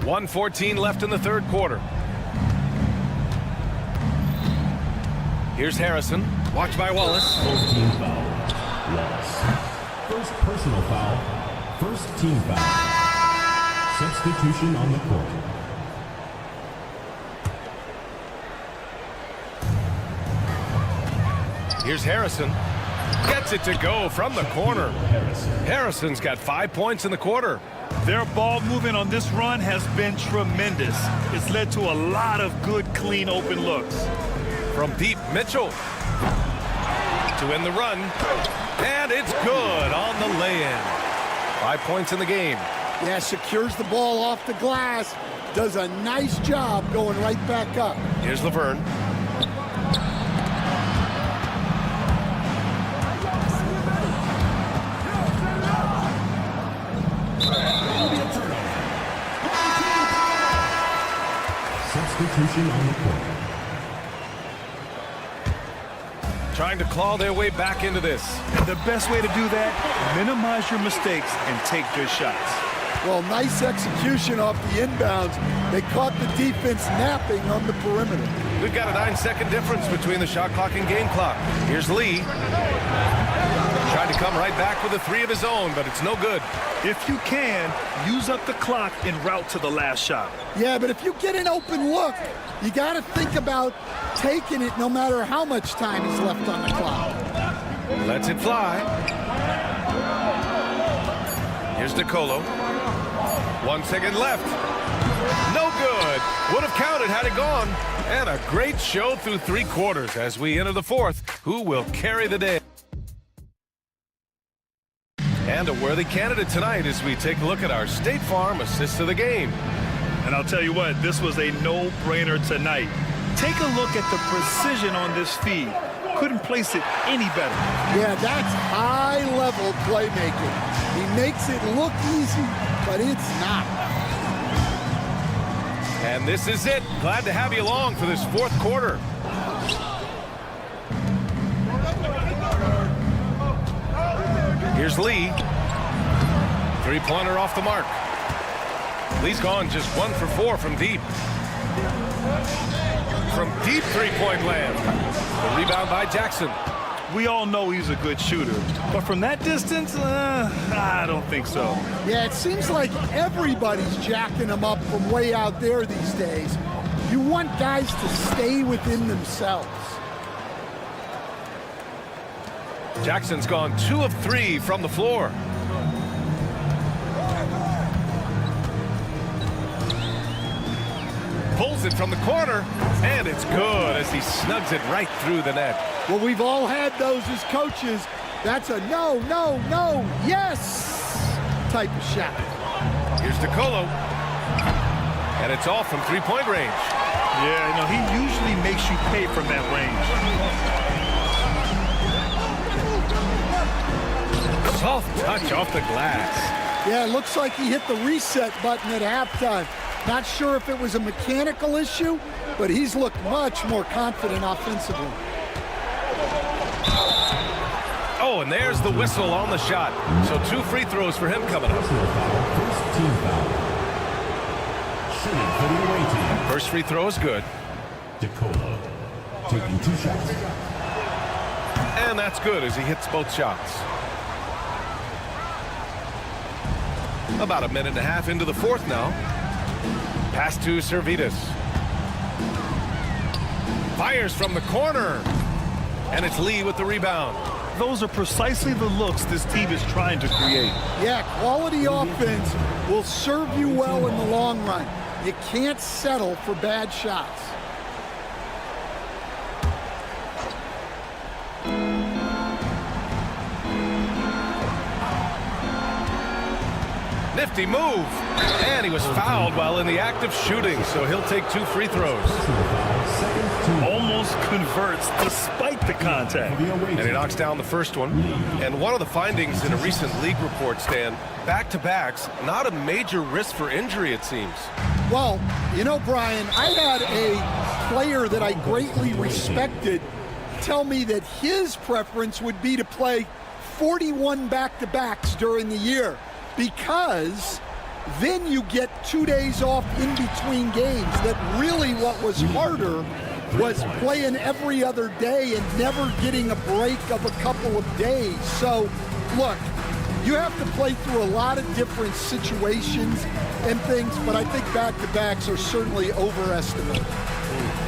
.114 left in the third quarter. Here's Harrison. Watched by Wallace. First team foul. Wallace. First personal foul. First team foul. Substitution on the court. Here's Harrison. Gets it to go from the corner. Harrison's got 5 points in the quarter. Their ball movement on this run has been tremendous. It's led to a lot of good, clean, open looks. From deep, Mitchell. To end the run. And it's good on the lay-in. 5 points in the game. Yeah, secures the ball off the glass. Does a nice job going right back up. Here's Laverne. Substitution on the court. Trying to claw their way back into this. And the best way to do that, minimize your mistakes and take good shots. Well, nice execution off the inbounds. They caught the defense napping on the perimeter. We've got a 9-second difference between the shot clock and game clock. Here's Lee. Tried to come right back with a 3 of his own, but it's no good. If you can, use up the clock en route to the last shot. Yeah, but if you get an open look, you got to think about taking it no matter how much time is left on the clock. Lets it fly. Here's DeColo. 1 second left. No good. Would have counted had it gone. And a great show through 3 quarters as we enter the 4th. Who will carry the day? And a worthy candidate tonight as we take a look at our State Farm assist of the game. And I'll tell you what, this was a no-brainer tonight. Take a look at the precision on this feed. Couldn't place it any better. Yeah, that's high-level playmaking. He makes it look easy, but it's not. And this is it. Glad to have you along for this 4th quarter. Here's Lee. 3-pointer off the mark. Lee's gone just 1 for 4 from deep. From deep 3-point land. The rebound by Jackson. We all know he's a good shooter, but from that distance, I don't think so. Yeah, it seems like everybody's jacking him up from way out there these days. You want guys to stay within themselves. Jackson's gone 2 of 3 from the floor. Pulls it from the corner, and it's good as he snugs it right through the net. Well, we've all had those as coaches. That's a no, no, no, yes type of shot. Here's DeColo. And it's off from 3-point range. Yeah, you know, he usually makes you pay from that range. Soft touch off the glass. Yeah, it looks like he hit the reset button at halftime. Not sure if it was a mechanical issue, but he's looked much more confident offensively. Oh, and there's the whistle on the shot. So 2 free throws for him coming up. First team foul. Shooting for the away team. First free throw is good. DeColo taking 2 shots. And that's good as he hits both shots. About a minute and a half into the 4th now. Pass to Servetus. Fires from the corner. And it's Lee with the rebound. Those are precisely the looks this team is trying to create. Yeah, quality offense will serve you well in the long run. You can't settle for bad shots. Nifty move. And he was fouled while in the act of shooting, so he'll take 2 free throws. Almost converts despite the contact. And he knocks down the first one. And one of the findings in a recent league report, Stan, back-to-backs, not a major risk for injury, it seems. Well, you know, Brian, I had a player that I greatly respected tell me that his preference would be to play 41 back-to-backs during the year, because then you get 2 days off in between games. That really what was harder was playing every other day and never getting a break of a couple of days. So, look, you have to play through a lot of different situations and things, but I think back-to-backs are certainly overestimated.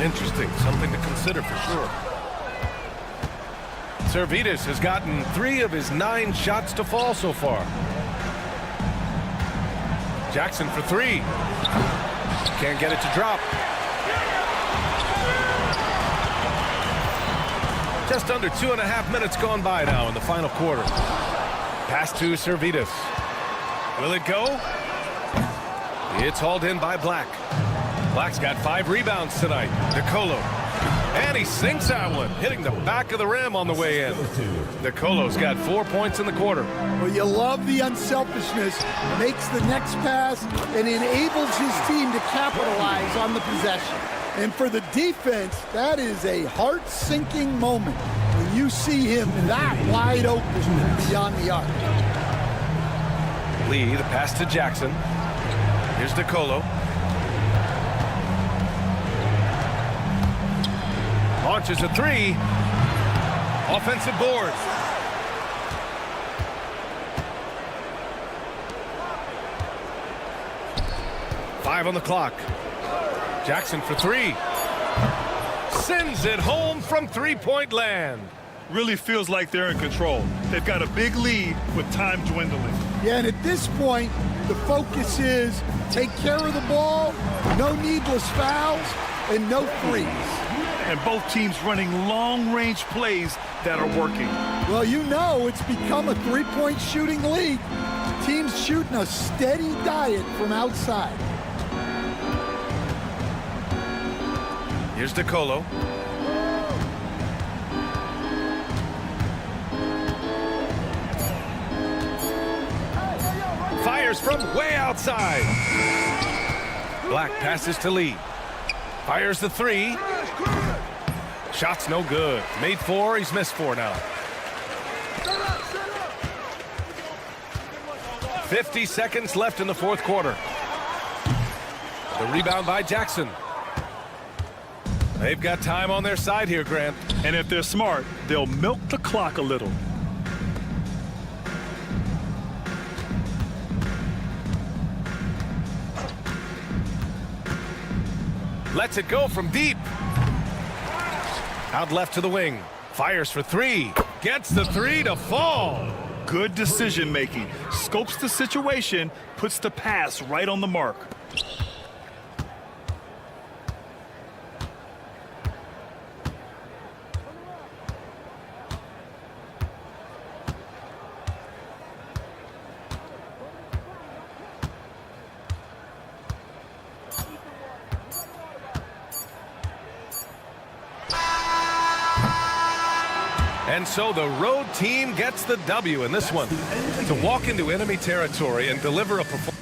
Interesting. Something to consider for sure. Servetus has gotten 3 of his 9 shots to fall so far. Jackson for 3. Can't get it to drop. Just under 2.5 minutes gone by now in the final quarter. Pass to Servetus. Will it go? It's hauled in by Black. Black's got 5 rebounds tonight. Nicolo. And he sinks that one, hitting the back of the rim on the way in. Nicolo's got 4 points in the quarter. Well, you love the unselfishness. Makes the next pass and enables his team to capitalize on the possession. And for the defense, that is a heart-sinking moment when you see him that wide open beyond the arc. Lee, the pass to Jackson. Here's Nicolo. Launches a 3. Offensive board. Five on the clock. Jackson for 3. Sends it home from three-point land. Really feels like they're in control. They've got a big lead with time dwindling. Yeah, and at this point, the focus is take care of the ball, no needless fouls, and no threes. And both teams running long-range plays that are working. Well, you know it's become a three-point shooting league. Teams shooting a steady diet from outside. Here's Nicolo. Fires from way outside. Black passes to Lee. Fires the 3. Shot's no good. Made 4, he's missed 4 now. 50 seconds left in the fourth quarter. The rebound by Jackson. They've got time on their side here, Grant. And if they're smart, they'll milk the clock a little. Lets it go from deep. Out left to the wing. Fires for 3. Gets the 3 to fall. Good decision making. Scopes the situation, puts the pass right on the mark. And so the road team gets the W in this one. To walk into enemy territory and deliver a performance.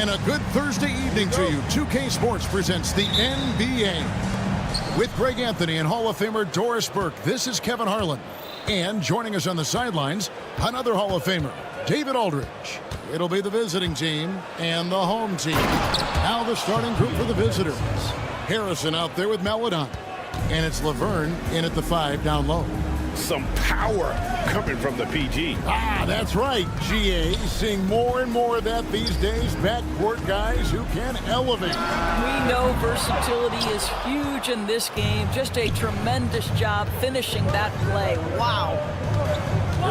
And a good Thursday evening to you. 2K Sports presents the NBA. With Greg Anthony and Hall of Famer Doris Burke, this is Kevin Harlan. And joining us on the sidelines, another Hall of Famer, David Aldridge. It'll be the visiting team and the home team. Now the starting group for the visitors. Harrison out there with Maladon. And it's Laverne in at the 5 down low. Some power coming from the PG. Ah, that's right, GA. Seeing more and more of that these days. Backcourt guys who can elevate. We know versatility is huge in this game. Just a tremendous job finishing that play. Wow.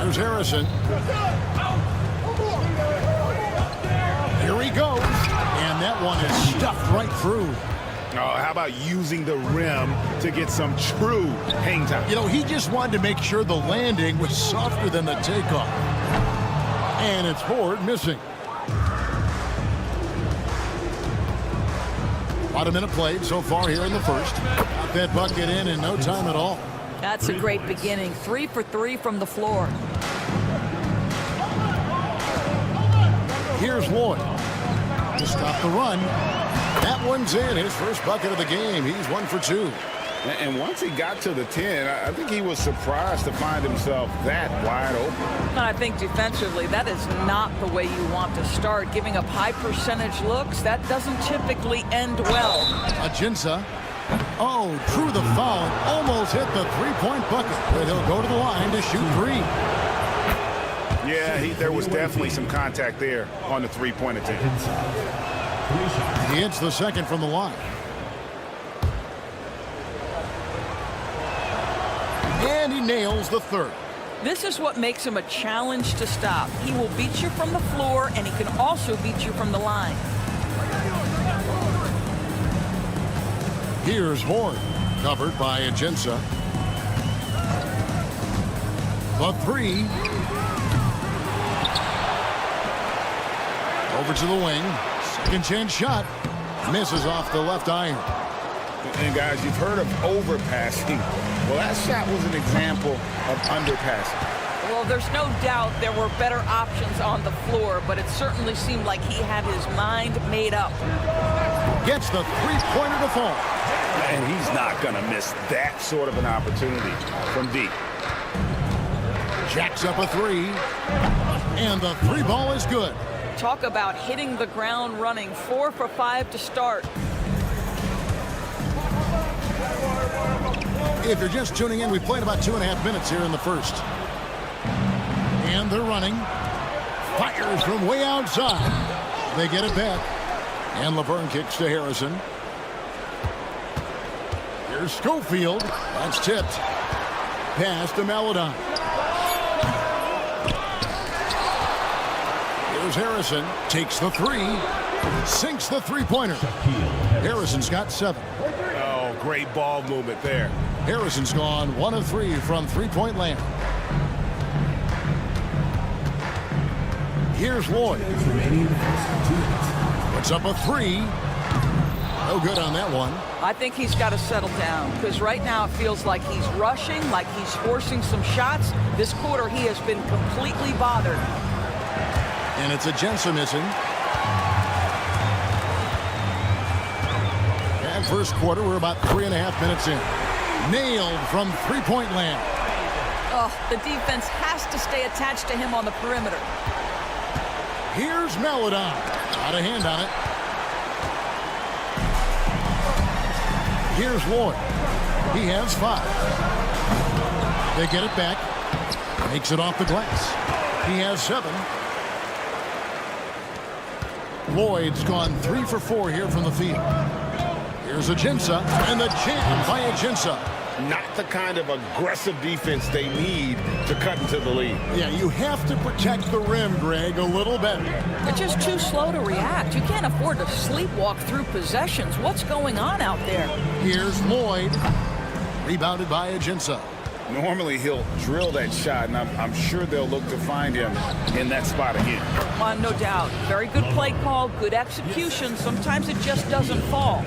Here's Harrison. Here he goes. And that one is stuffed right through. Oh, how about using the rim to get some true hang time? You know, he just wanted to make sure the landing was softer than the takeoff. And it's Ford missing. About a minute played so far here in the first. Got that bucket in no time at all. That's a great beginning. 3 for 3 from the floor. Here's Lloyd. To stop the run. That one's in. His first bucket of the game. He's 1 for 2. And once he got to the 10, I think he was surprised to find himself that wide open. I think defensively, that is not the way you want to start. Giving up high percentage looks, that doesn't typically end well. Ajinça. Oh, drew the foul. Almost hit the three-point bucket. But he'll go to the line to shoot 3. Yeah, there was definitely some contact there on the three-point attempt. He hits the second from the line. And he nails the third. This is what makes him a challenge to stop. He will beat you from the floor, and he can also beat you from the line. Here's Horn, covered by Ajinça. The 3. Over to the wing. Second chance shot. Misses off the left iron. And guys, you've heard of overpassing. Well, that shot was an example of underpassing. Well, there's no doubt there were better options on the floor, but it certainly seemed like he had his mind made up. Gets the three-pointer to fall. And he's not going to miss that sort of an opportunity from deep. Jacks up a 3. And the 3 ball is good. Talk about hitting the ground running. 4 for 5 to start. If you're just tuning in, we played about 2.5 minutes here in the first. And they're running. Fires from way outside. They get it back. And Laverne kicks to Harrison. Here's Schofield. That's tipped. Pass to Maladon. Here's Harrison. Takes the 3. Sinks the three-pointer. Harrison's got 7. Oh, great ball movement there. Harrison's gone 1 of 3 from three-point land. Here's Lloyd. Puts up a 3. No good on that one. I think he's got to settle down because right now it feels like he's rushing, like he's forcing some shots. This quarter he has been completely bothered. And it's Ajinça missing. And first quarter, we're about 3.5 minutes in. Nailed from three-point land. Oh, the defense has to stay attached to him on the perimeter. Here's Maladon. Got a hand on it. Here's Lloyd. He has 5. They get it back. Makes it off the glass. He has 7. Lloyd's gone 3 for 4 here from the field. Here's Ajinça, and the jam by Ajinça. Not the kind of aggressive defense they need to cut into the lead. Yeah, you have to protect the rim, Greg, a little better. They're just too slow to react. You can't afford to sleepwalk through possessions. What's going on out there? Here's Lloyd. Rebounded by Ajinça. Normally he'll drill that shot, and I'm sure they'll look to find him in that spot again. No doubt. Very good play call, good execution. Sometimes it just doesn't fall.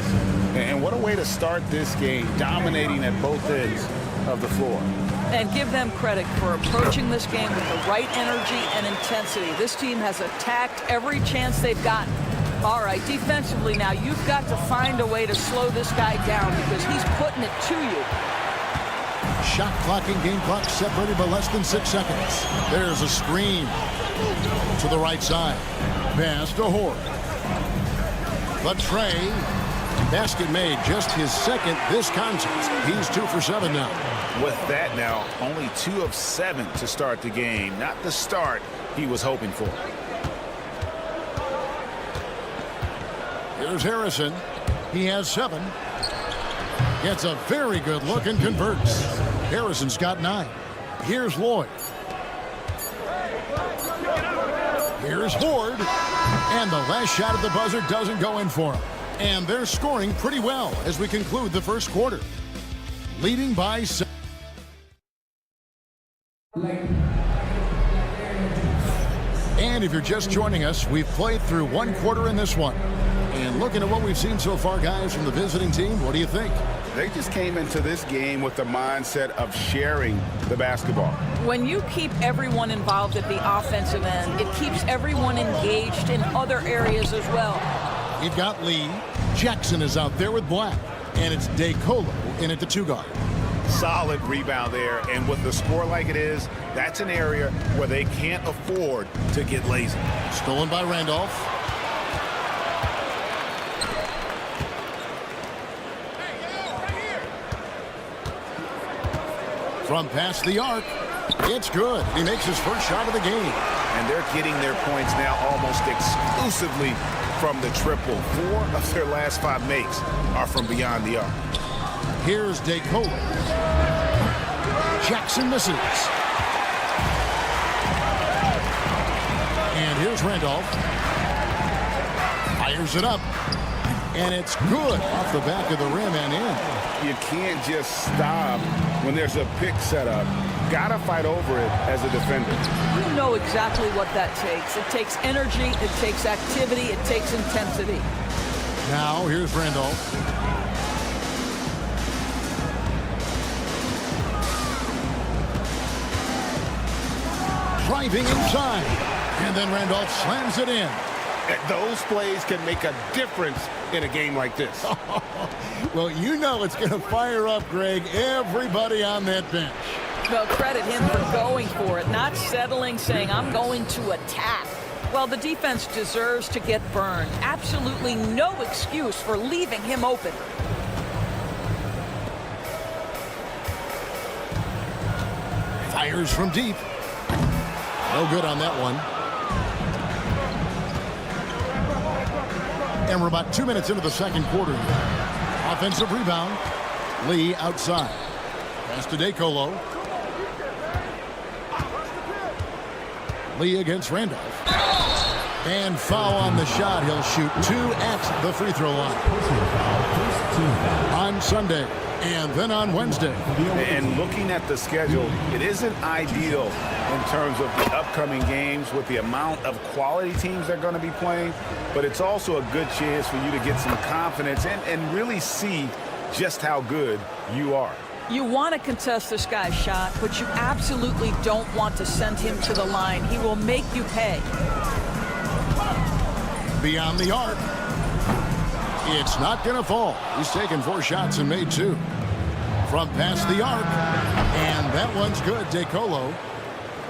And what a way to start this game, dominating at both ends of the floor. And give them credit for approaching this game with the right energy and intensity. This team has attacked every chance they've gotten. All right, defensively now, you've got to find a way to slow this guy down because he's putting it to you. Shot clock and game clock separated by less than 6 seconds. There's a screen to the right side. Pass to Horde. The tray. Basket made, just his second this contest. He's 2 for 7 now. With that now, only 2 of 7 to start the game. Not the start he was hoping for. Here's Harrison. He has 7. Gets a very good look and converts. Harrison's got 9. Here's Lloyd. Here's Horde. And the last shot at the buzzer doesn't go in for him. And they're scoring pretty well as we conclude the first quarter. Leading by 7. And if you're just joining us, we've played through 1 quarter in this one. And looking at what we've seen so far, guys, from the visiting team, what do you think? They just came into this game with the mindset of sharing the basketball. When you keep everyone involved at the offensive end, it keeps everyone engaged in other areas as well. You've got Lee. Jackson is out there with Black. And it's DeColo in at the 2 guard. Solid rebound there. And with the score like it is, that's an area where they can't afford to get lazy. Stolen by Randolph. From past the arc, it's good. He makes his first shot of the game. And they're getting their points now almost exclusively from the triple. 4 of their last 5 makes are from beyond the arc. Here's DeColo. Jackson misses. And here's Randolph. Fires it up. And it's good off the back of the rim and in. You can't just stop when there's a pick set up. Gotta fight over it as a defender. You know exactly what that takes. It takes energy, it takes activity, it takes intensity. Now here's Randolph. Driving inside. And then Randolph slams it in. Those plays can make a difference in a game like this. Well, you know it's going to fire up, Greg, everybody on that bench. Well, credit him for going for it, not settling, saying, I'm going to attack. Well, the defense deserves to get burned. Absolutely no excuse for leaving him open. Fires from deep. No good on that one. And we're about 2 minutes into the second quarter. Offensive rebound. Lee outside. Pass to DeColo. Lee against Randolph. And foul on the shot. He'll shoot 2 at the free throw line. On Sunday. And then on Wednesday. And looking at the schedule, it isn't ideal in terms of the upcoming games with the amount of quality teams they're going to be playing. But it's also a good chance for you to get some confidence and really see just how good you are. You want to contest this guy's shot, but you absolutely don't want to send him to the line. He will make you pay. Beyond the arc. It's not going to fall. He's taken 4 shots and made 2. From past the arc. And that one's good. DeColo.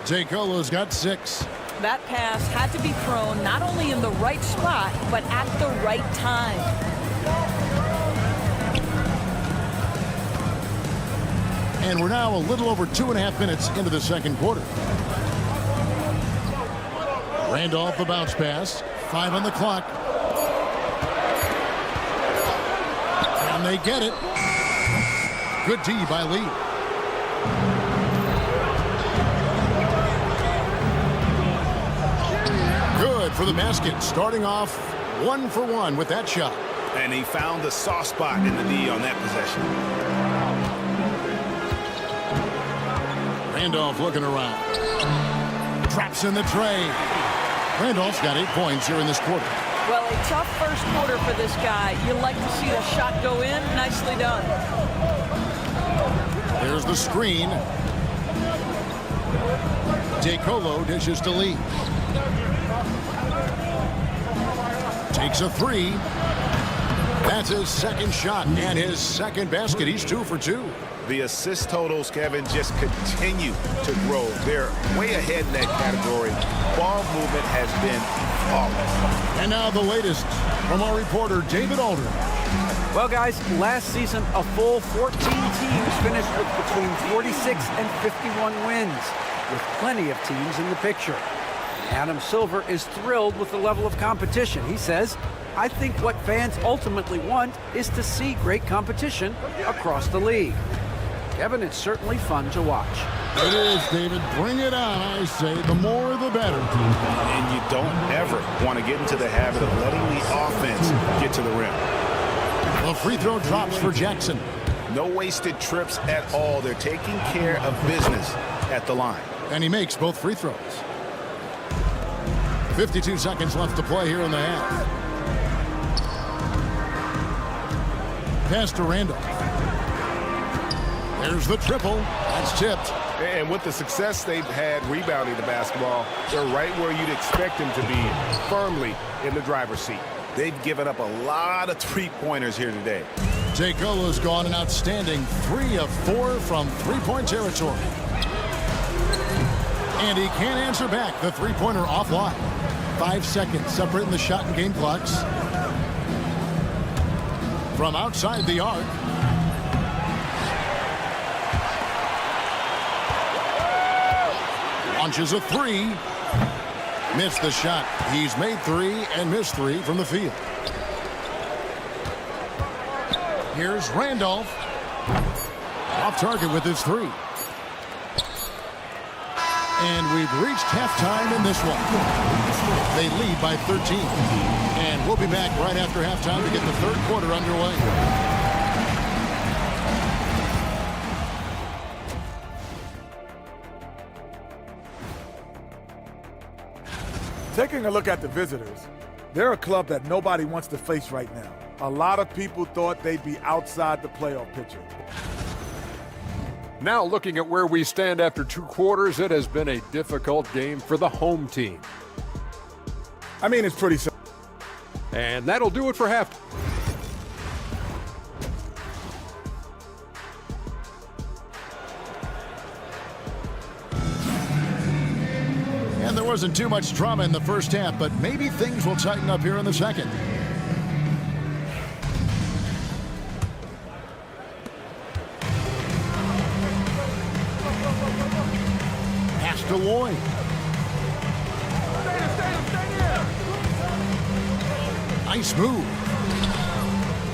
DeColo's got 6. That pass had to be thrown not only in the right spot, but at the right time. And we're now a little over 2.5 minutes into the second quarter. Randolph, the bounce pass. 5 on the clock. And they get it. Good D by Lee. Good for the basket. Starting off 1 for 1 with that shot. And he found the soft spot in the D on that possession. Randolph looking around. Traps in the tray. Randolph's got 8 points here in this quarter. Well, a tough first quarter for this guy. You like to see the shot go in. Nicely done. There's the screen. DeColo dishes to Lee. Takes a 3. That's his second shot and his second basket. He's 2 for 2. The assist totals, Kevin, just continue to grow. They're way ahead in that category. Ball movement has been flawless. And now the latest from our reporter, David Aldridge. Well, guys, last season, a full 14 teams finished with between 46 and 51 wins, with plenty of teams in the picture. Adam Silver is thrilled with the level of competition. He says, I think what fans ultimately want is to see great competition across the league. Kevin, it's certainly fun to watch. It is, David. Bring it on, I say. The more, the better. And you don't ever want to get into the habit of letting the offense get to the rim. The free throw drops for Jackson. No wasted trips at all. They're taking care of business at the line. And he makes both free throws. 52 seconds left to play here in the half. Pass to Randolph. There's the triple. That's tipped. And with the success they've had rebounding the basketball, they're right where you'd expect them to be, firmly in the driver's seat. They've given up a lot of three-pointers here today. Jay Colo's gone an outstanding 3 of 4 from three-point territory. And he can't answer back. The three-pointer offline. 5 seconds separating the shot and game clocks. From outside the arc. Launches a 3. Missed the shot. He's made 3 and missed 3 from the field. Here's Randolph. Off target with his 3. And we've reached halftime in this one. They lead by 13. And we'll be back right after halftime to get the third quarter underway. Taking a look at the visitors, they're a club that nobody wants to face right now. A lot of people thought they'd be outside the playoff picture. Now looking at where we stand after 2 quarters, it has been a difficult game for the home team. I mean, it's pretty simple. And that'll do it for half. And there wasn't too much drama in the first half, but maybe things will tighten up here in the second. Pass to Lloyd. Nice move.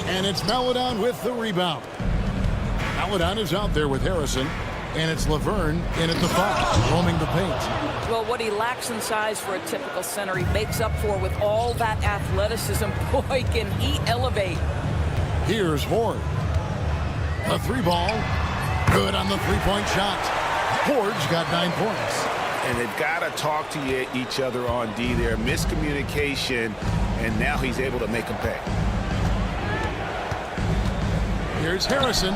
And it's Maladon with the rebound. Maladon is out there with Harrison. And it's Laverne in at the 5, roaming the paint. Well, what he lacks in size for a typical center, he makes up for with all that athleticism. Boy, can he elevate. Here's Horde. The 3 ball. Good on the 3-point shot. Horde's got 9 points. And they've got to talk to each other on D there. Miscommunication, and now he's able to make them pay. Here's Harrison.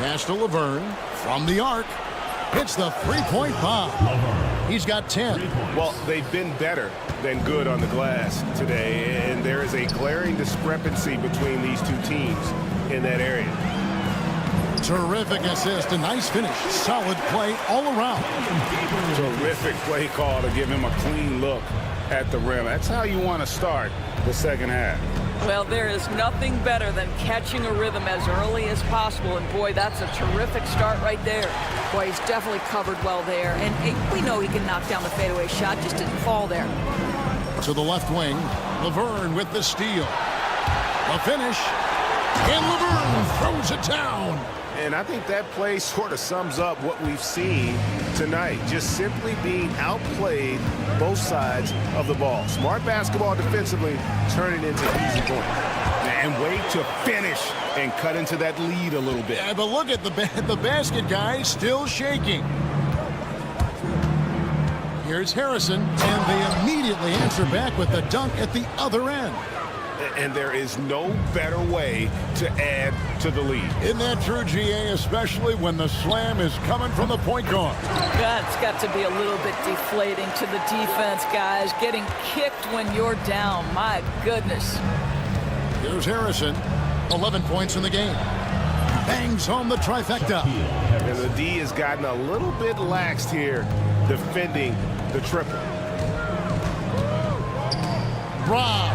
Pass to Laverne from the arc. Hits the 3-point bomb. He's got 10. Well, they've been better than good on the glass today, and there is a glaring discrepancy between these two teams in that area. Terrific assist, a nice finish. Solid play all around. Terrific play call to give him a clean look at the rim. That's how you want to start the second half. Well, there is nothing better than catching a rhythm as early as possible. And, boy, that's a terrific start right there. Boy, he's definitely covered well there. And we know he can knock down the fadeaway shot. Just didn't fall there. To the left wing, Laverne with the steal. The finish. And Laverne throws it down. And I think that play sort of sums up what we've seen tonight. Just simply being outplayed both sides of the ball. Smart basketball defensively, turning into easy points. And wait to finish and cut into that lead a little bit. Yeah, but look at the basket guy still shaking. Here's Harrison, and they immediately answer back with the dunk at the other end. And there is no better way to add to the lead. Isn't that true, GA, especially when the slam is coming from the point guard? That's got to be a little bit deflating to the defense, guys. Getting kicked when you're down. My goodness. Here's Harrison, 11 points in the game. bangs home the trifecta. And the D has gotten a little bit laxed here defending the triple. Rob.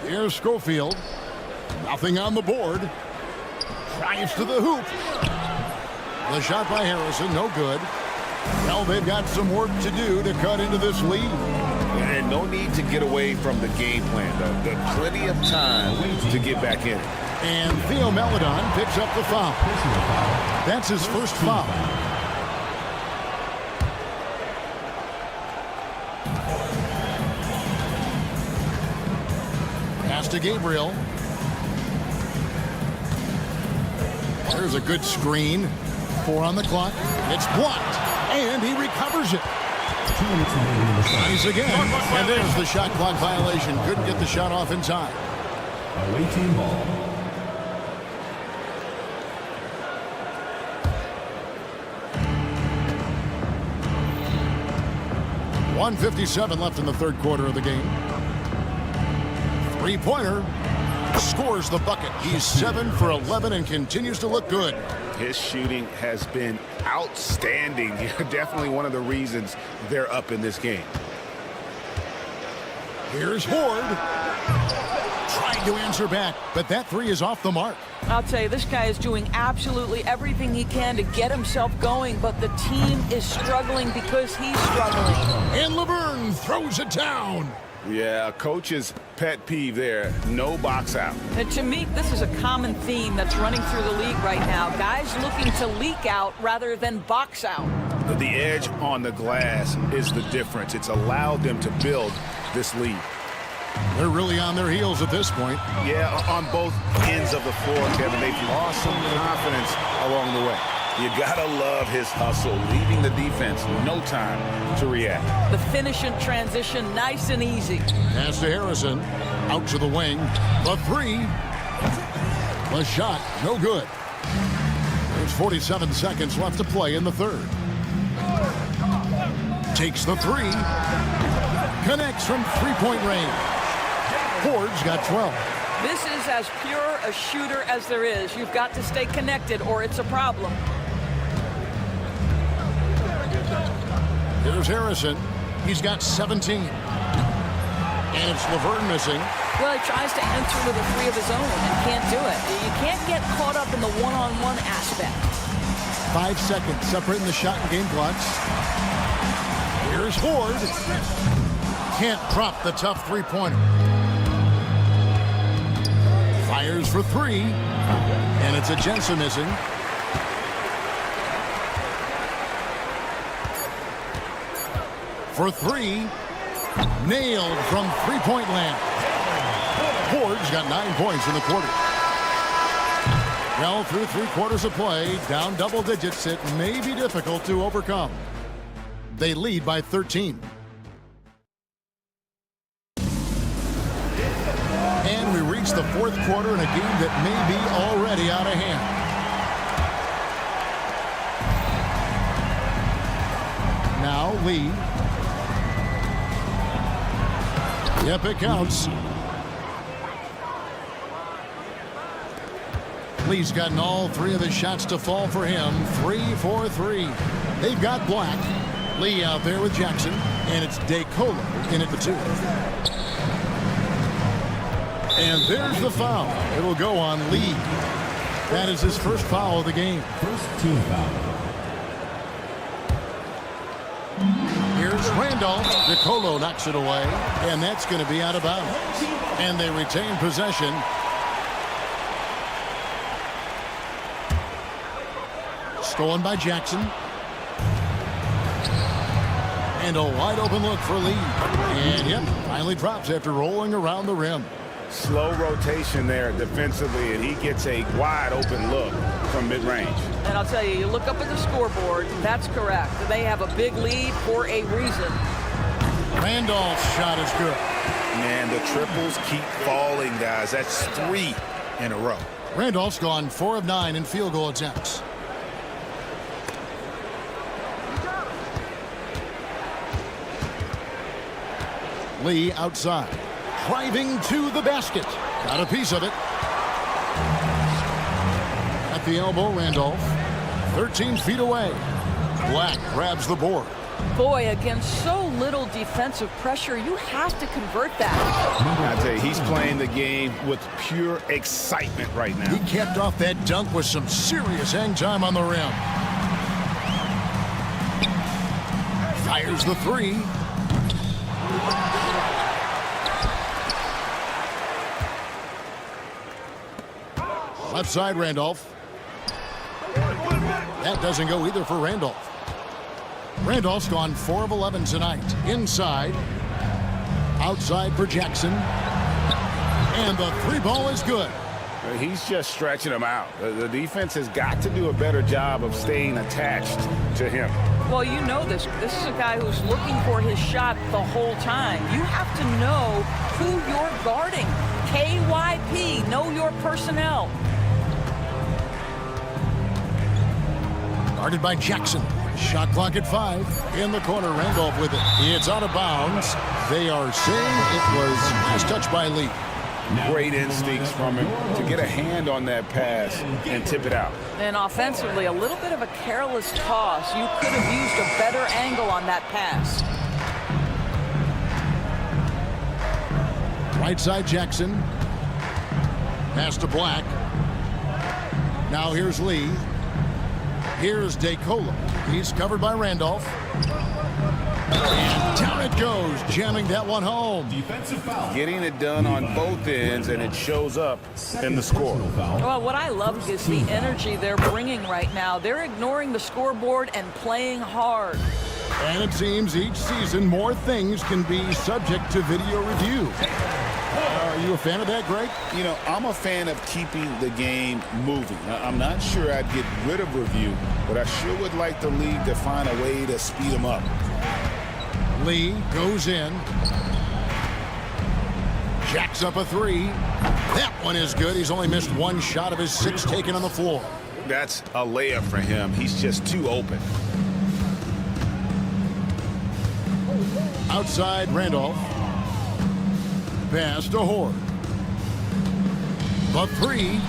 Here's Schofield. Nothing on the board. Drives to the hoop. The shot by Harrison, no good. Well, they've got some work to do to cut into this lead. And no need to get away from the game plan, though. There's plenty of time to get back in. And Theo Meladon picks up the foul. That's his first foul. Pass to Gabriel. There's a good screen. 4 on the clock. It's blocked. And he recovers it. Nice again. And there's the shot clock violation. Couldn't get the shot off in time. Away team ball. .157 left in the third quarter of the game. Three-pointer. Scores the bucket. He's 7 for 11 and continues to look good. His shooting has been outstanding. Definitely one of the reasons they're up in this game. Here's Horde. Trying to answer back, but that three is off the mark. I'll tell you, this guy is doing absolutely everything he can to get himself going, but the team is struggling because he's struggling. And Laverne throws it down. Yeah, a coach's pet peeve there. No box out. And to me, this is a common theme that's running through the league right now. Guys looking to leak out rather than box out. The edge on the glass is the difference. It's allowed them to build this lead. They're really on their heels at this point. Yeah, on both ends of the floor, Kevin. They've lost some confidence along the way. You gotta love his hustle, leaving the defense no time to react. The finish and transition, nice and easy. Pass to Harrison, out to the wing. The three. The shot, no good. There's 47 seconds left to play in the third. Takes the three. Connects from three-point range. Horde's got 12. This is as pure a shooter as there is. You've got to stay connected or it's a problem. Here's Harrison. He's got 17. And it's Laverne missing. Well, he tries to enter with a three of his own and can't do it. You can't get caught up in the one-on-one aspect. 5 seconds separating the shot and game clocks. Here's Horde. Can't drop the tough three-pointer. Fires for three. And it's a Jensen missing. For three. Nailed from three-point land. Horde's got 9 points in the quarter. Well, through 3 quarters of play, down double digits, it may be difficult to overcome. They lead by 13. And we reach the fourth quarter in a game that may be already out of hand. Now Lee. Yep, it counts. Lee's gotten all 3 of his shots to fall for him. 3 for 3. They've got Black. Lee out there with Jackson. And it's DeColo in at the 2. And there's the foul. It'll go on Lee. That is his first foul of the game. First team foul. Here's Randolph. DeColo knocks it away. And that's going to be out of bounds. And they retain possession. Stolen by Jackson. And a wide open look for Lee. And yep, finally drops after rolling around the rim. Slow rotation there defensively, and he gets a wide open look from mid-range. And I'll tell you, you look up at the scoreboard, that's correct. They have a big lead for a reason. Randolph's shot is good. Man, the triples keep falling, guys. That's 3 in a row. Randolph's gone 4 of 9 in field goal attempts. Lee outside. Driving to the basket. Got a piece of it. At the elbow, Randolph. 13 feet away. Black grabs the board. Boy, against so little defensive pressure, you have to convert that. I tell you, he's playing the game with pure excitement right now. He capped off that dunk with some serious hang time on the rim. Fires the three. Left side, Randolph. That doesn't go either for Randolph. Randolph's gone 4 of 11 tonight. Inside. Outside for Jackson. And the three ball is good. He's just stretching him out. The defense has got to do a better job of staying attached to him. Well, you know this. This is a guy who's looking for his shot the whole time. You have to know who you're guarding. KYP, know your personnel. Guarded by Jackson. Shot clock at 5. In the corner, Randolph with it. It's out of bounds. They are saying it was nice touch by Lee. Great instincts from him to get a hand on that pass and tip it out. And offensively, a little bit of a careless toss. You could have used a better angle on that pass. Right side, Jackson. Pass to Black. Now here's Lee. Here's DeColo. He's covered by Randolph. And down it goes, jamming that one home. Defensive foul. Getting it done on both ends, and it shows up in the score. Well, what I love is the energy they're bringing right now. They're ignoring the scoreboard and playing hard. And it seems each season more things can be subject to video review. Are you a fan of that, Greg? You know, I'm a fan of keeping the game moving. I'm not sure I'd get rid of review, but I sure would like the league to find a way to speed them up. Lee goes in. Jacks up a three. That one is good. He's only missed one shot of his 6 taken on the floor. That's a layup for him. He's just too open. Outside, Randolph. Pass to Horde. The three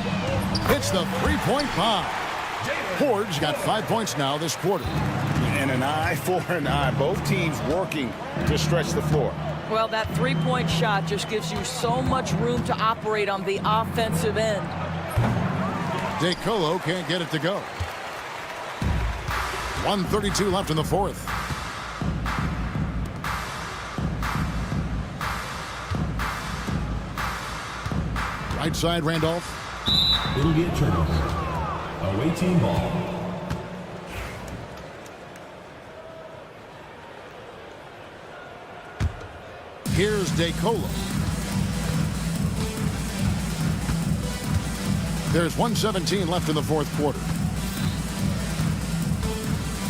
hits the three-point bomb. Horde's got 5 points now this quarter. And an eye for an eye. Both teams working to stretch the floor. Well, that three-point shot just gives you so much room to operate on the offensive end. DeColo can't get it to go. 1:32 left in the fourth. Right side, Randolph. It'll be a turnover. Away team ball. Here's DeColo. There's 1:17 left in the fourth quarter.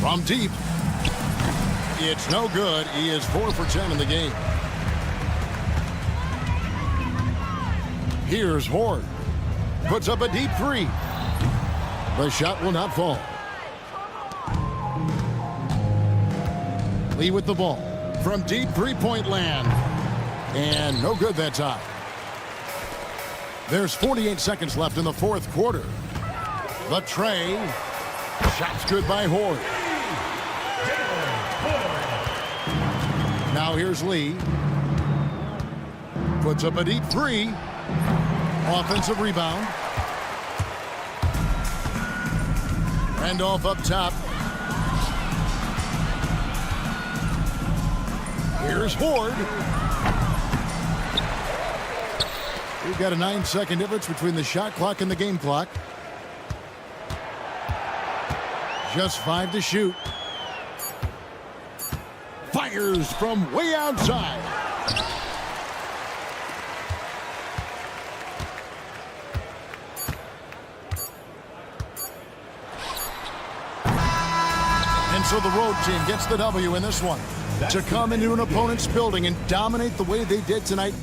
From deep. It's no good. He is 4 for 10 in the game. Here's Horde. Puts up a deep three. The shot will not fall. Lee with the ball. From deep three-point land. And no good that time. There's 48 seconds left in the fourth quarter. The tray. Shot's good by Horde. Now here's Lee. Puts up a deep three. Offensive rebound. Randolph up top. Here's Horde. We've got a 9-second difference between the shot clock and the game clock. Just 5 to shoot. Fires from way outside. And so the road team gets the W in this one. To come into an opponent's building and dominate the way they did tonight.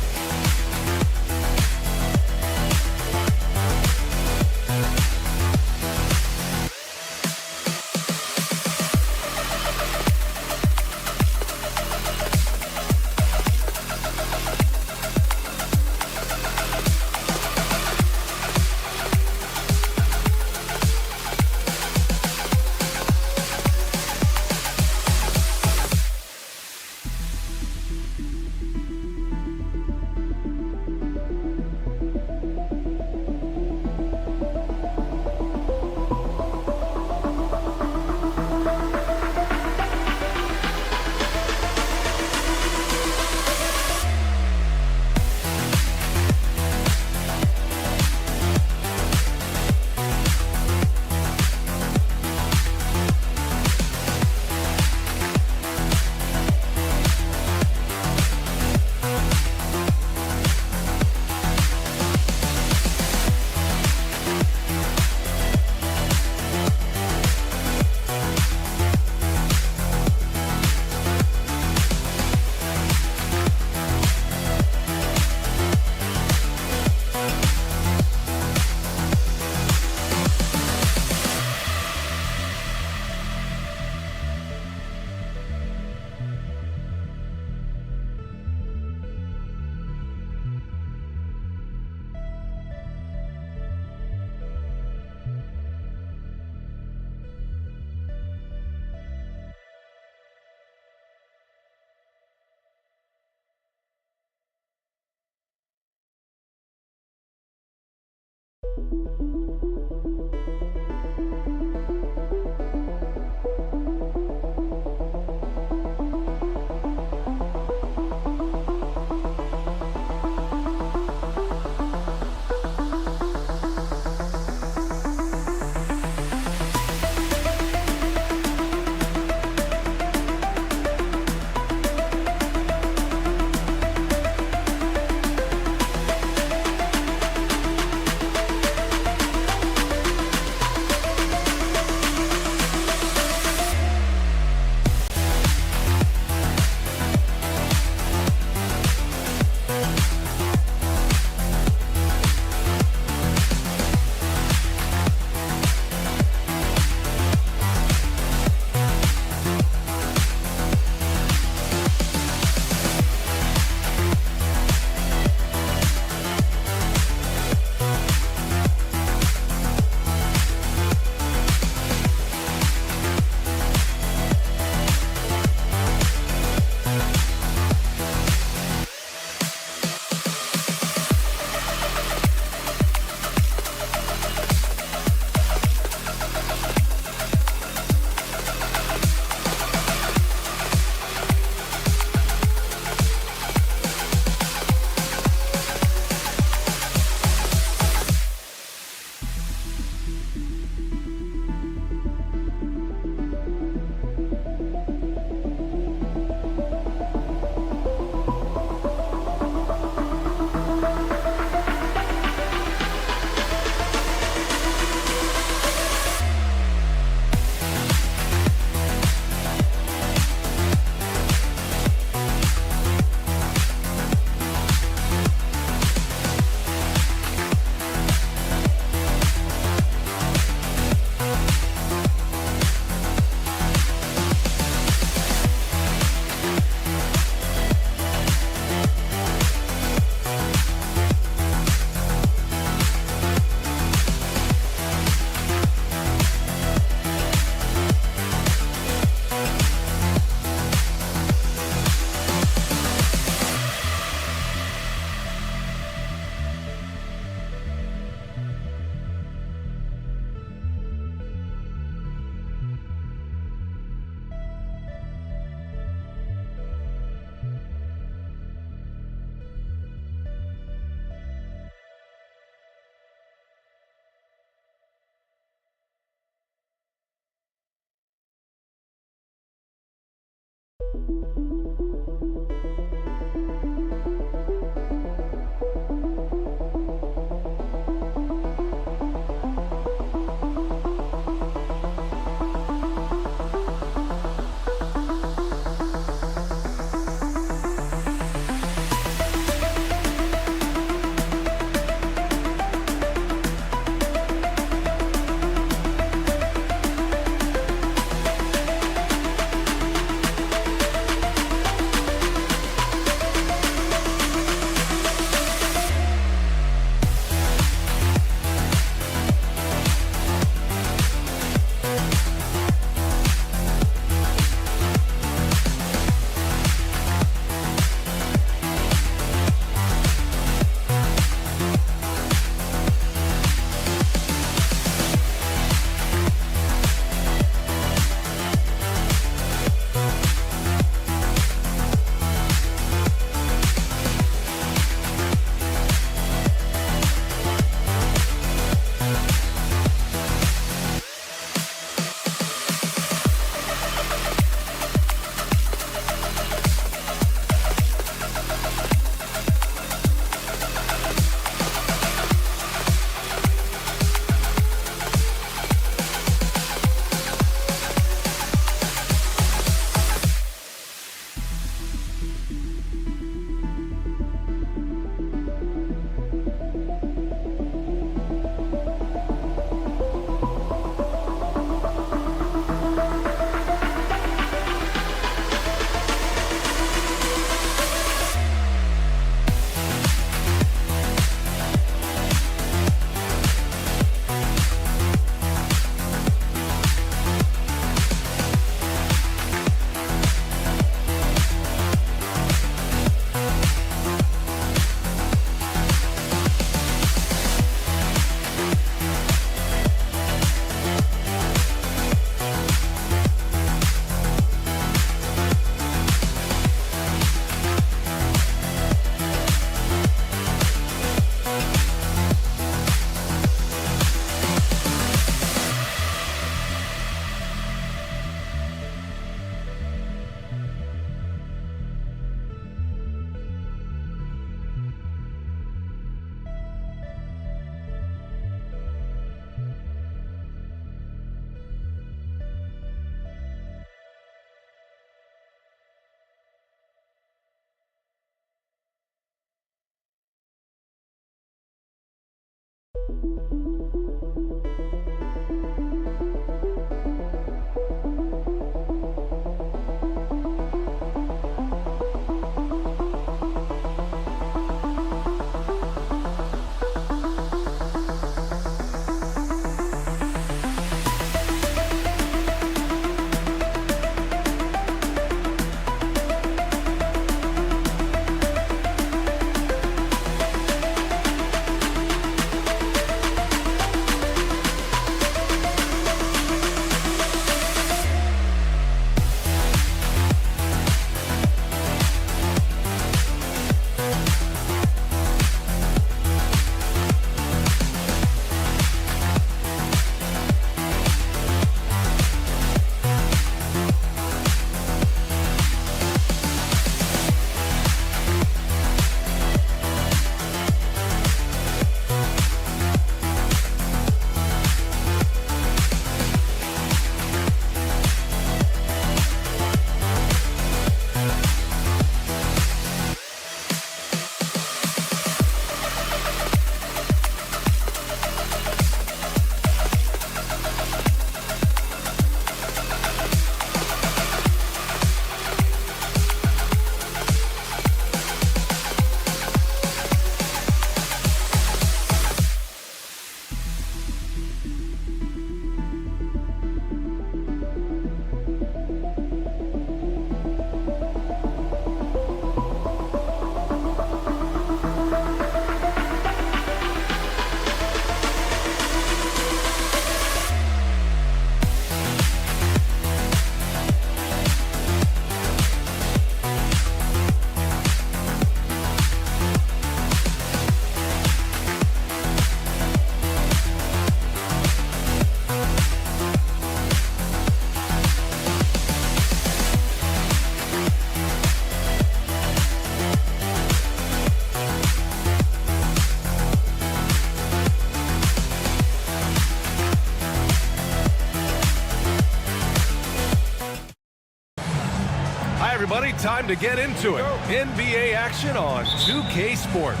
everybody. Time to get into it. NBA action on 2K Sports.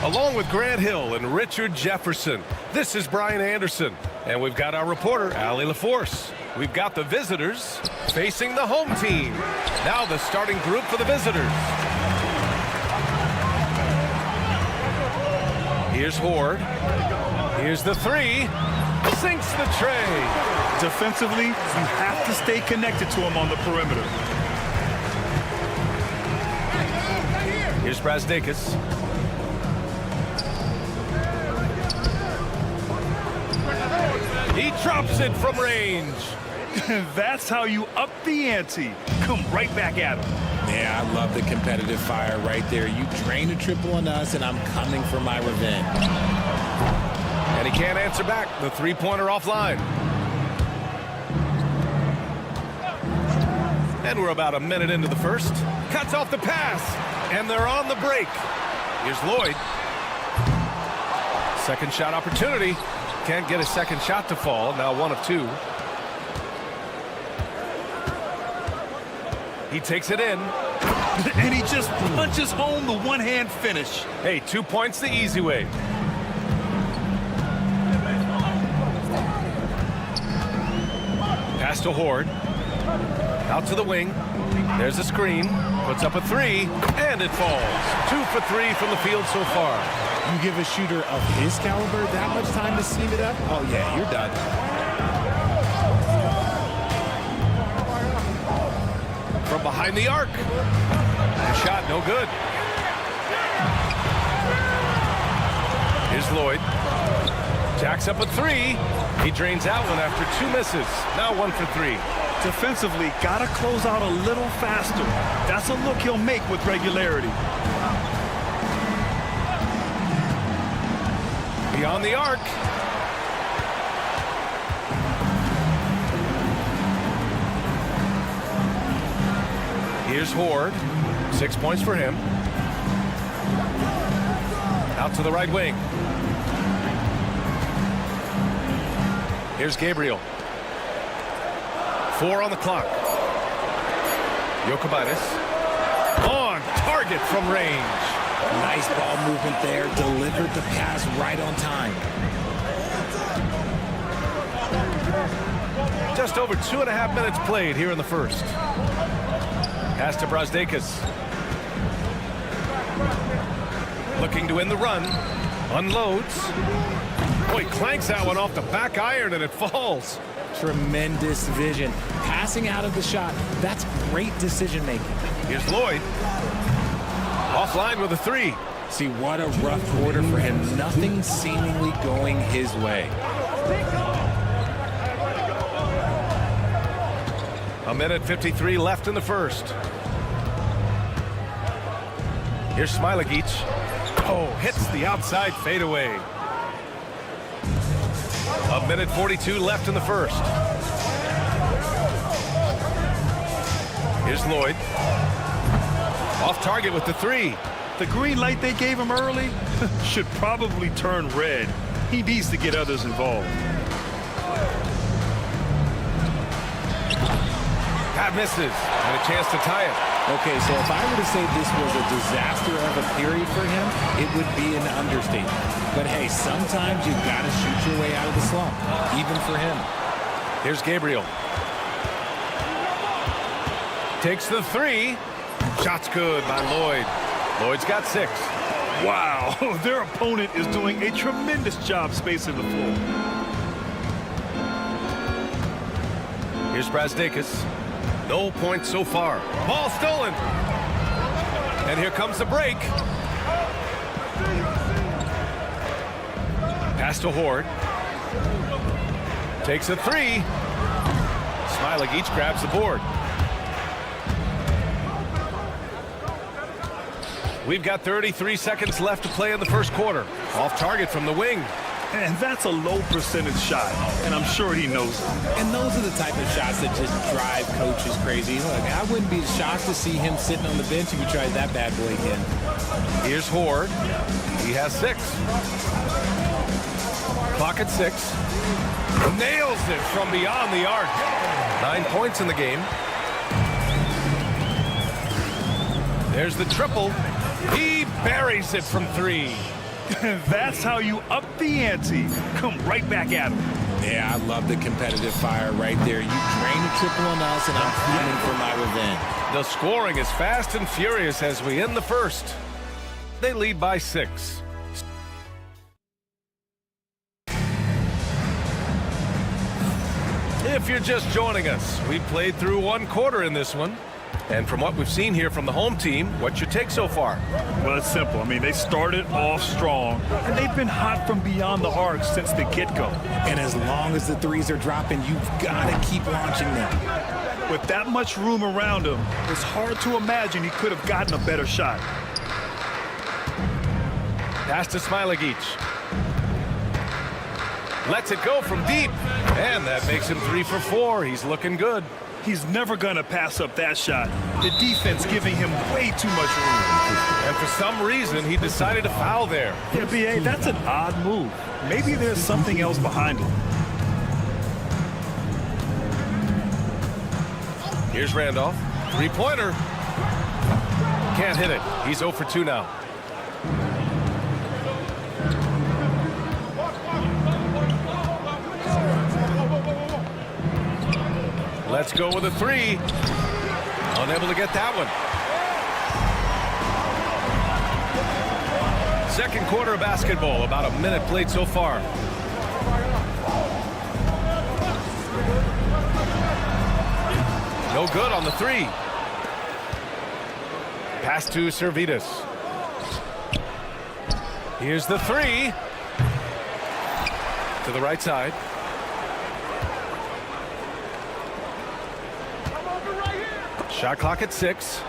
Along with Grant Hill and Richard Jefferson, this is Brian Anderson. And we've got our reporter, Allie LaForce. We've got the visitors facing the home team. Now the starting group for the visitors. Here's Horde. Here's the three. Sinks the tray. Defensively, you have to stay connected to him on the perimeter. Here's Brazdakis. He drops it from range. That's how you up the ante. Come right back at him. Yeah, I love the competitive fire right there. You drain a triple on us, and I'm coming for my revenge. And he can't answer back. The three-pointer offline. And we're about a minute into the first. Cuts off the pass. And they're on the break. Here's Lloyd. Second shot opportunity. Can't get a second shot to fall. Now one of two. He takes it in. And he just punches home the one-hand finish. Hey, 2 points the easy way. Pass to Horde. Out to the wing. There's a screen. Puts up a three. And it falls. 2 for 3 from the field so far. You give a shooter of his caliber that much time to steam it up? Oh, yeah, you're done. From behind the arc. And shot no good. Here's Lloyd. Jacks up a three. He drains out one after 2 misses. Now 1 for 3. Defensively, gotta close out a little faster. That's a look he'll make with regularity. Beyond the arc. Here's Horde. 6 points for him. Out to the right wing. Here's Gabriel. 4 on the clock. Jokubaitis. On target from range. Nice ball movement there. Delivered the pass right on time. Just over 2.5 minutes played here in the first. Pass to Brazdeikis. Looking to win the run. Unloads. Boy, clanks that one off the back iron and it falls. Tremendous vision. Passing out of the shot. That's great decision making. Here's Lloyd. Offline with a 3. See, what a rough quarter for him. Nothing seemingly going his way. A minute 53 left in the first. Here's Smilagic. Oh, hits the outside fadeaway. A minute 42 left in the first. Here's Lloyd. Off target with the 3. The green light they gave him early should probably turn red. He needs to get others involved. That misses. And a chance to tie it. Okay, so if I were to say this was a disaster of a period for him, it would be an understatement. But hey, sometimes you've got to shoot your way out of the slump, even for him. Here's Gabriel. Takes the 3. Shot's good by Lloyd. Lloyd's got 6. Wow, their opponent is doing a tremendous job spacing the floor. Here's Brazdeikis. No points so far. Ball stolen. And here comes the break. Pass to Horde. Takes a 3. Smilagic grabs the board. We've got 33 seconds left to play in the first quarter. Off target from the wing. And that's a low percentage shot, and I'm sure he knows it. And those are the type of shots that just drive coaches crazy. Look, I wouldn't be shocked to see him sitting on the bench if he tried that bad boy again. Here's Horde. He has 6. Clock at 6. Nails it from beyond the arc. 9 points in the game. There's the triple. He buries it from 3. That's how you up the ante. Come right back at him. Yeah, I love the competitive fire right there. You drain a triple on us, and I'm coming for my revenge. The scoring is fast and furious as we end the first. They lead by 6. If you're just joining us, we played through 1 quarter in this one. And from what we've seen here from the home team, what's your take so far? Well, it's simple. I mean, they started off strong, and they've been hot from beyond the arc since the get-go. And as long as the threes are dropping, you've got to keep launching them. With that much room around him, it's hard to imagine he could have gotten a better shot. Pass to Smilagic. Lets it go from deep. And that makes him 3 for 4. He's looking good. He's never going to pass up that shot. The defense giving him way too much room. And for some reason, he decided to foul there. Yeah, B.A., that's an odd move. Maybe there's something else behind it. Here's Randolph. 3-pointer. Can't hit it. He's 0 for 2 now. Let's go with a 3. Unable to get that one. Second quarter of basketball. About a minute played so far. No good on the 3. Pass to Servetus. Here's the 3. To the right side. Shot clock at 6.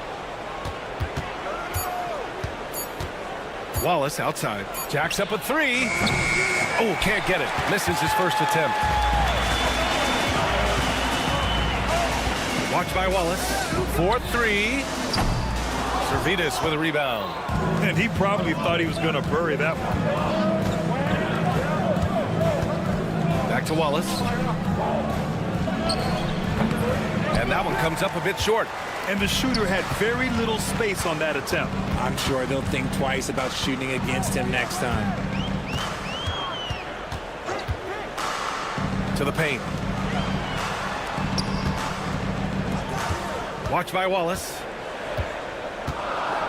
Wallace outside. Jacks up a 3. Oh, can't get it. Misses his first attempt. Watch by Wallace. 4-3. Servetus with a rebound. And he probably thought he was going to bury that one. Back to Wallace. And that one comes up a bit short. and the shooter had very little space on that attempt. I'm sure they'll think twice about shooting against him next time. To the paint. Watch by Wallace.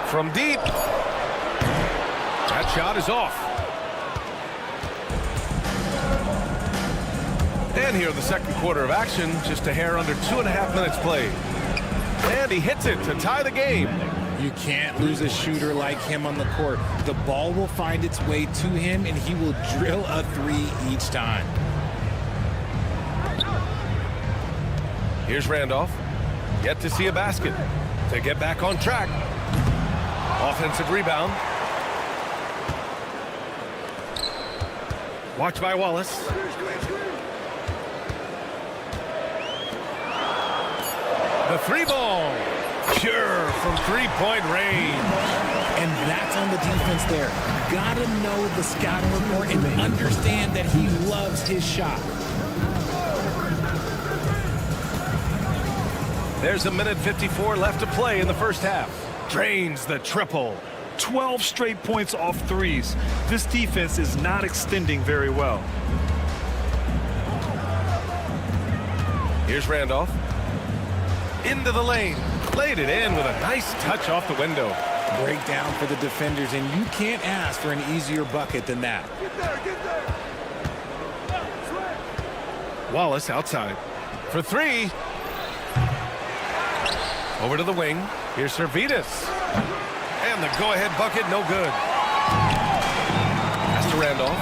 From deep. That shot is off. And here in the second quarter of action, just a hair under 2.5 minutes played. And he hits it to tie the game. You can't lose a shooter like him on the court. The ball will find its way to him, and he will drill a three each time. Here's Randolph. Yet to see a basket. To get back on track. Offensive rebound. Watch by Wallace. The three ball. Pure from three-point range. And that's on the defense there. Gotta know the scouting report and understand that he loves his shot. There's a minute 54 left to play in the first half. Drains the triple. 12 straight points off threes. This defense is not extending very well. Here's Randolph. Into the lane. Laid it in with a nice touch off the window. Breakdown for the defenders, and you can't ask for an easier bucket than that. Wallace outside. For three. Over to the wing. Here's Servetus. And the go-ahead bucket, no good. Pass to Randolph.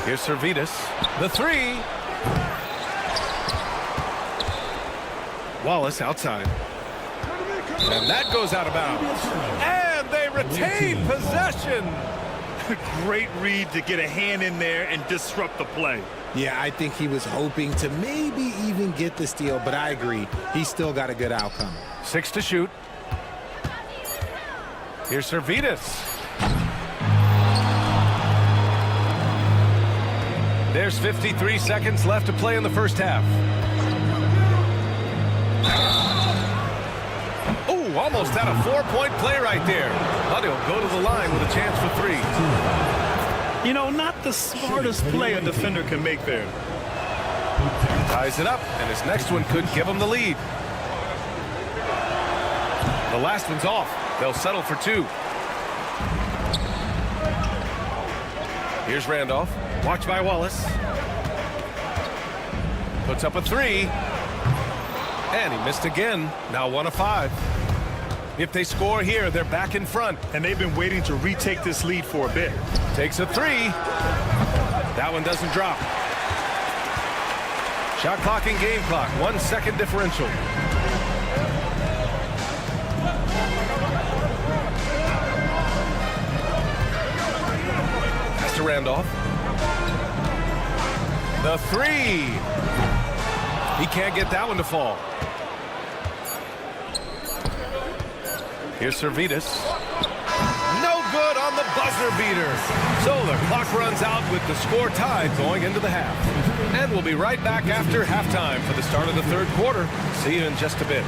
Here's Servetus. The three. Wallace outside. And that goes out of bounds. And they retain possession. Great read to get a hand in there and disrupt the play. Yeah, I think he was hoping to maybe even get the steal, but I agree. He still got a good outcome. 6 to shoot. Here's Servetus. There's 53 seconds left to play in the first half. Oh, almost had a 4-point play right there. But he'll go to the line with a chance for three. You know, not the smartest play a defender can make there. Ties it up, and his next one could give him the lead. The last one's off. They'll settle for two. Here's Randolph. Watch by Wallace. Puts up a three. And he missed again. Now 1 of 5. If they score here, they're back in front. And they've been waiting to retake this lead for a bit. Takes a three. That one doesn't drop. Shot clock and game clock. 1 second differential. Pass to Randolph. The three. He can't get that one to fall. Here's Servetus. No good on the buzzer beater. So the clock runs out with the score tied going into the half. And we'll be right back after halftime for the start of the third quarter. See you in just a bit.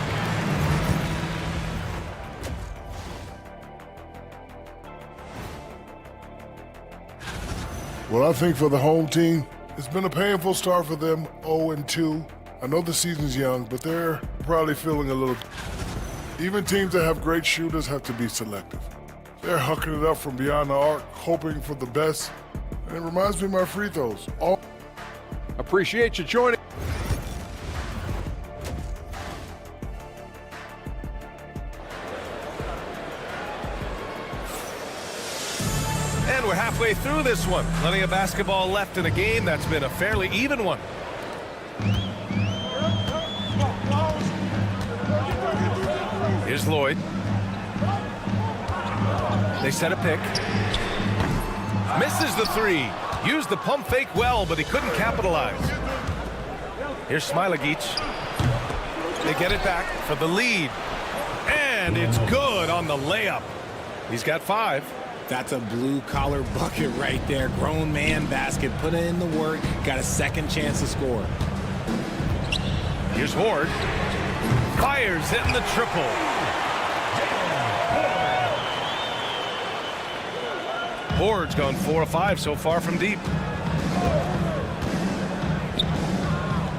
Well, I think for the home team, it's been a painful start for them, 0-2. I know the season's young, but they're probably feeling a little... Even teams that have great shooters have to be selective. They're hucking it up from beyond the arc, hoping for the best. And it reminds me of my free throws. Appreciate you joining. And we're halfway through this one. Plenty of basketball left in a game that's been a fairly even one. Here's Lloyd. They set a pick. Misses the three. Used the pump fake well, but he couldn't capitalize. Here's Smilagic. They get it back for the lead. And it's good on the layup. He's got 5. That's a blue-collar bucket right there. Grown man basket. Put in the work. Got a second chance to score. Here's Horde. Fires in the triple. Horde's gone 4 of 5 so far from deep.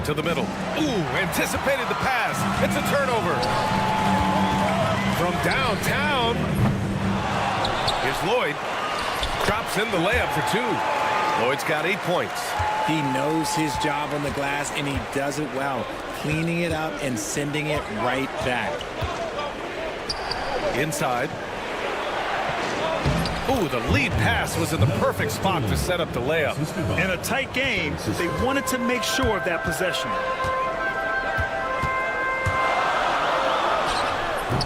To the middle. Ooh, anticipated the pass. It's a turnover. From downtown. Here's Lloyd. Drops in the layup for 2. Lloyd's got 8 points. He knows his job on the glass, and he does it well, cleaning it up and sending it right back. Inside. Ooh, the lead pass was in the perfect spot to set up the layup. In a tight game, they wanted to make sure of that possession.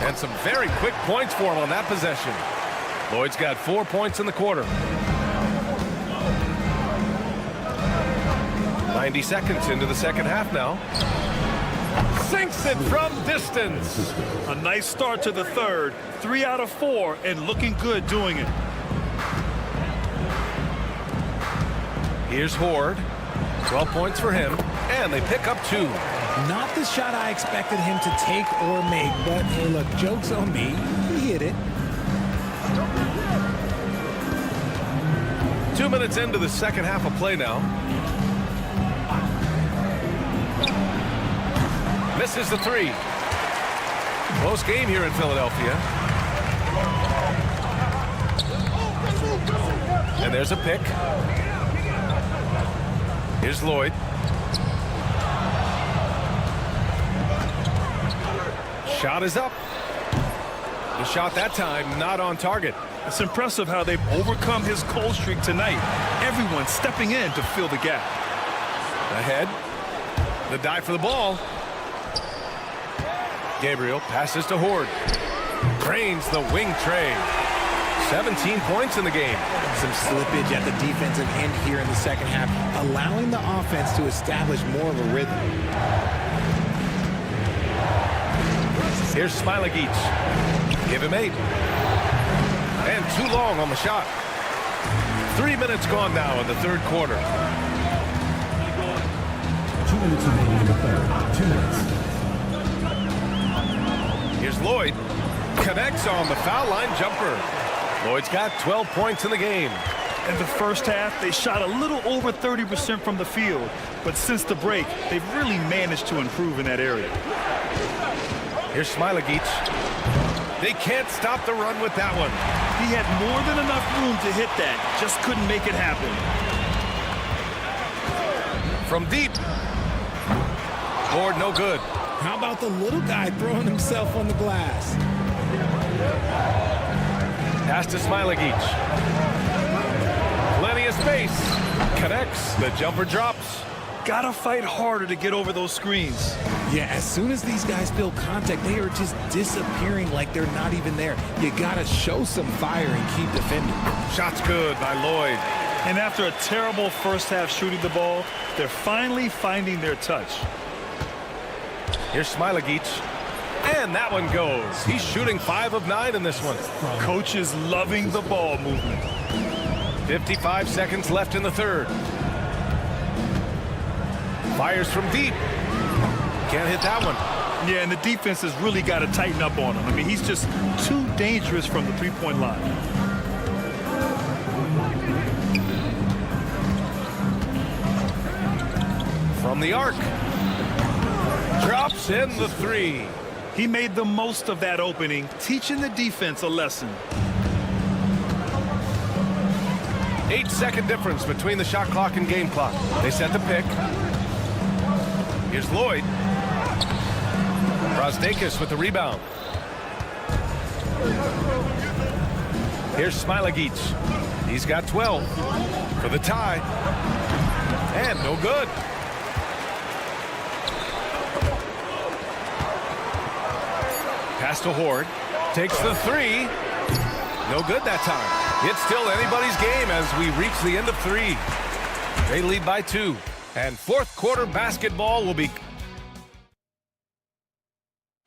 And some very quick points for him on that possession. Lloyd's got 4 points in the quarter. 90 seconds into the second half now. Sinks it from distance. A nice start to the third. 3 out of 4 and looking good doing it. Here's Horde. 12 points for him. And they pick up 2. Not the shot I expected him to take or make, but hey, look, joke's on me. He hit it. 2 minutes into the second half of play now. Misses the 3. Close game here in Philadelphia. And there's a pick. Here's Lloyd. Shot is up. The shot that time not on target. It's impressive how they've overcome his cold streak tonight. Everyone stepping in to fill the gap. Ahead. The dive for the ball. Gabriel passes to Horde. Drains the wing tray. 17 points in the game. Some slippage at the defensive end here in the second half, allowing the offense to establish more of a rhythm. Here's Smilagic. Give him 8. And too long on the shot. 3 minutes gone now in the third quarter. 2 minutes remaining in the third. 2 minutes. Here's Lloyd. Connects on the foul line jumper. Lloyd's got 12 points in the game. In the first half, they shot a little over 30% from the field. But since the break, they've really managed to improve in that area. Here's Smilagic. They can't stop the run with that one. He had more than enough room to hit that. Just couldn't make it happen. From deep. Board no good. How about the little guy throwing himself on the glass? Pass to Smilagic. Plenty of space. Connects. The jumper drops. Gotta fight harder to get over those screens. Yeah, as soon as these guys feel contact, they are just disappearing like they're not even there. You gotta show some fire and keep defending. Shot's good by Lloyd. And after a terrible first half shooting the ball, they're finally finding their touch. Here's Smilagic. And that one goes. He's shooting 5 of 9 in this one. Coach is loving the ball movement. 55 seconds left in the third. Fires from deep. Can't hit that one. Yeah, and the defense has really got to tighten up on him. I mean, he's just too dangerous from the three-point line. From the arc. Drops in the 3. He made the most of that opening, teaching the defense a lesson. 8-second difference between the shot clock and game clock. They set the pick. Here's Lloyd. Brosdakis with the rebound. Here's Smilagic. He's got 12 for the tie. And no good. Pass to Horde. Takes the 3. No good that time. It's still anybody's game as we reach the end of 3. They lead by 2. And fourth quarter basketball will be...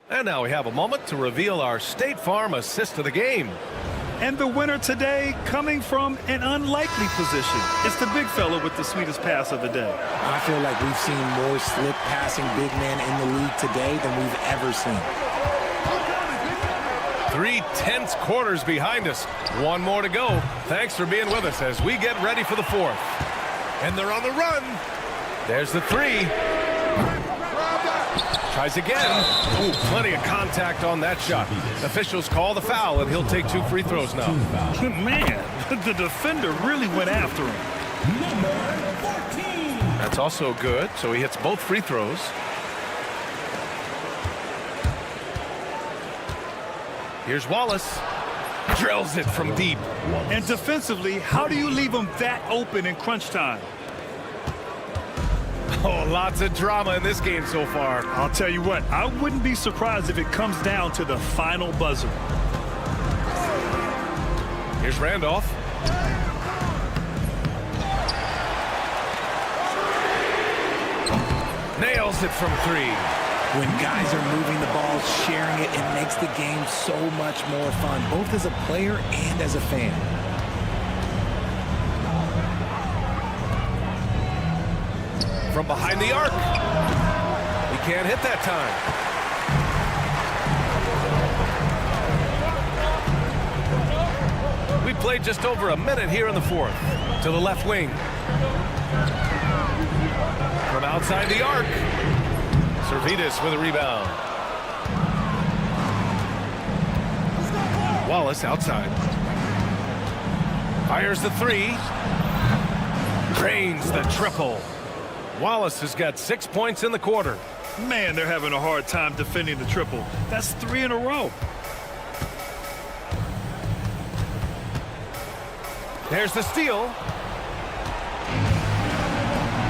And now we have a moment to reveal our State Farm assist of the game. And the winner today coming from an unlikely position. It's the big fella with the sweetest pass of the day. I feel like we've seen more slip passing big men in the league today than we've ever seen. 3 tense quarters behind us. One more to go. Thanks for being with us as we get ready for the fourth. And they're on the run. There's the three. Tries again. Ooh, plenty of contact on that shot. Officials call the foul, and he'll take 2 free throws now. Man, the defender really went after him. That's also good, so he hits both free throws. Here's Wallace. Drills it from deep. And defensively, how do you leave him that open in crunch time? Oh, lots of drama in this game so far. I'll tell you what, I wouldn't be surprised if it comes down to the final buzzer. Here's Randolph. Nails it from 3. When guys are moving the ball, sharing it, it makes the game so much more fun, both as a player and as a fan. From behind the arc. He can't hit that time. We played just over a minute here in the fourth. To the left wing. From outside the arc. Servetus with a rebound. Wallace outside. Fires the 3. Drains the triple. Wallace has got 6 points in the quarter. Man, they're having a hard time defending the triple. That's 3 in a row. There's the steal.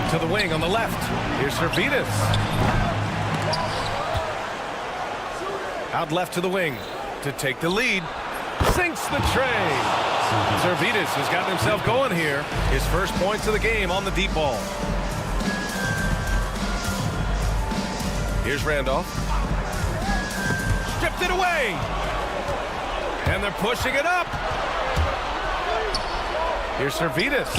To the wing on the left. Here's Servetus. Out left to the wing to take the lead. Sinks the tray. Servetus has gotten himself going here. His first points of the game on the deep ball. Here's Randolph. Stripped it away. And they're pushing it up. Here's Servetus.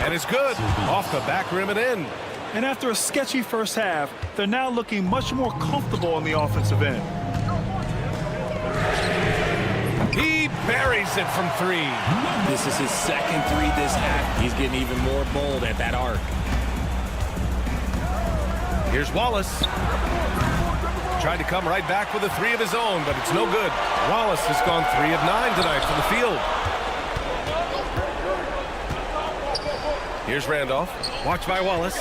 And it's good. Off the back rim and in. And after a sketchy first half, they're now looking much more comfortable on the offensive end. He buries it from 3. This is his second 3 this half. He's getting even more bold at that arc. Here's Wallace. Tried to come right back with a 3 of his own, but it's no good. Wallace has gone 3 of 9 tonight from the field. Here's Randolph. Watched by Wallace.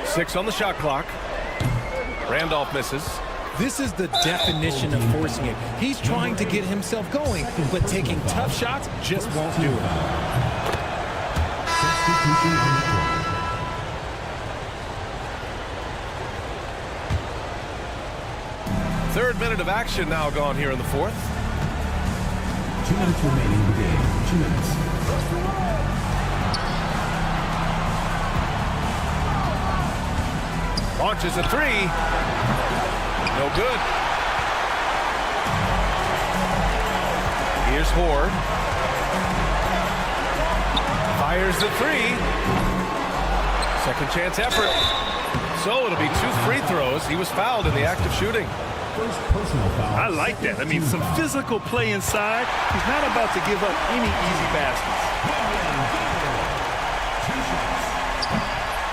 Six on the shot clock. Randolph misses. This is the definition of forcing it. He's trying to get himself going, but taking tough shots just won't do it. Third minute of action now gone here in the fourth. 2 minutes remaining in the game. 2 minutes. Launches a 3. No good. Here's Horde. Fires the 3. Second chance effort. So it'll be 2 free throws. He was fouled in the act of shooting. First personal foul. I like that. I mean, some physical play inside. He's not about to give up any easy baskets.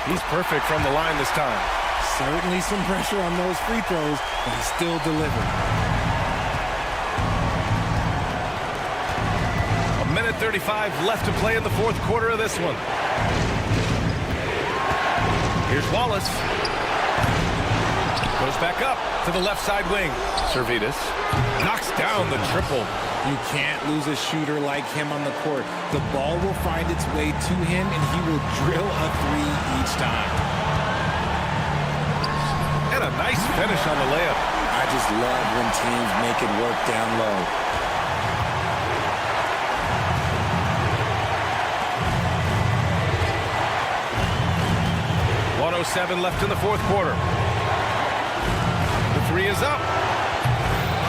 He's perfect from the line this time. Certainly some pressure on those free throws, but he still delivered. A minute 35 left to play in the fourth quarter of this one. Here's Wallace. Goes back up to the left side wing. Servetus knocks down the triple. You can't lose a shooter like him on the court. The ball will find its way to him, and he will drill a 3 each time. And a nice finish on the layup. I just love when teams make it work down low. .107 left in the fourth quarter. Three is up.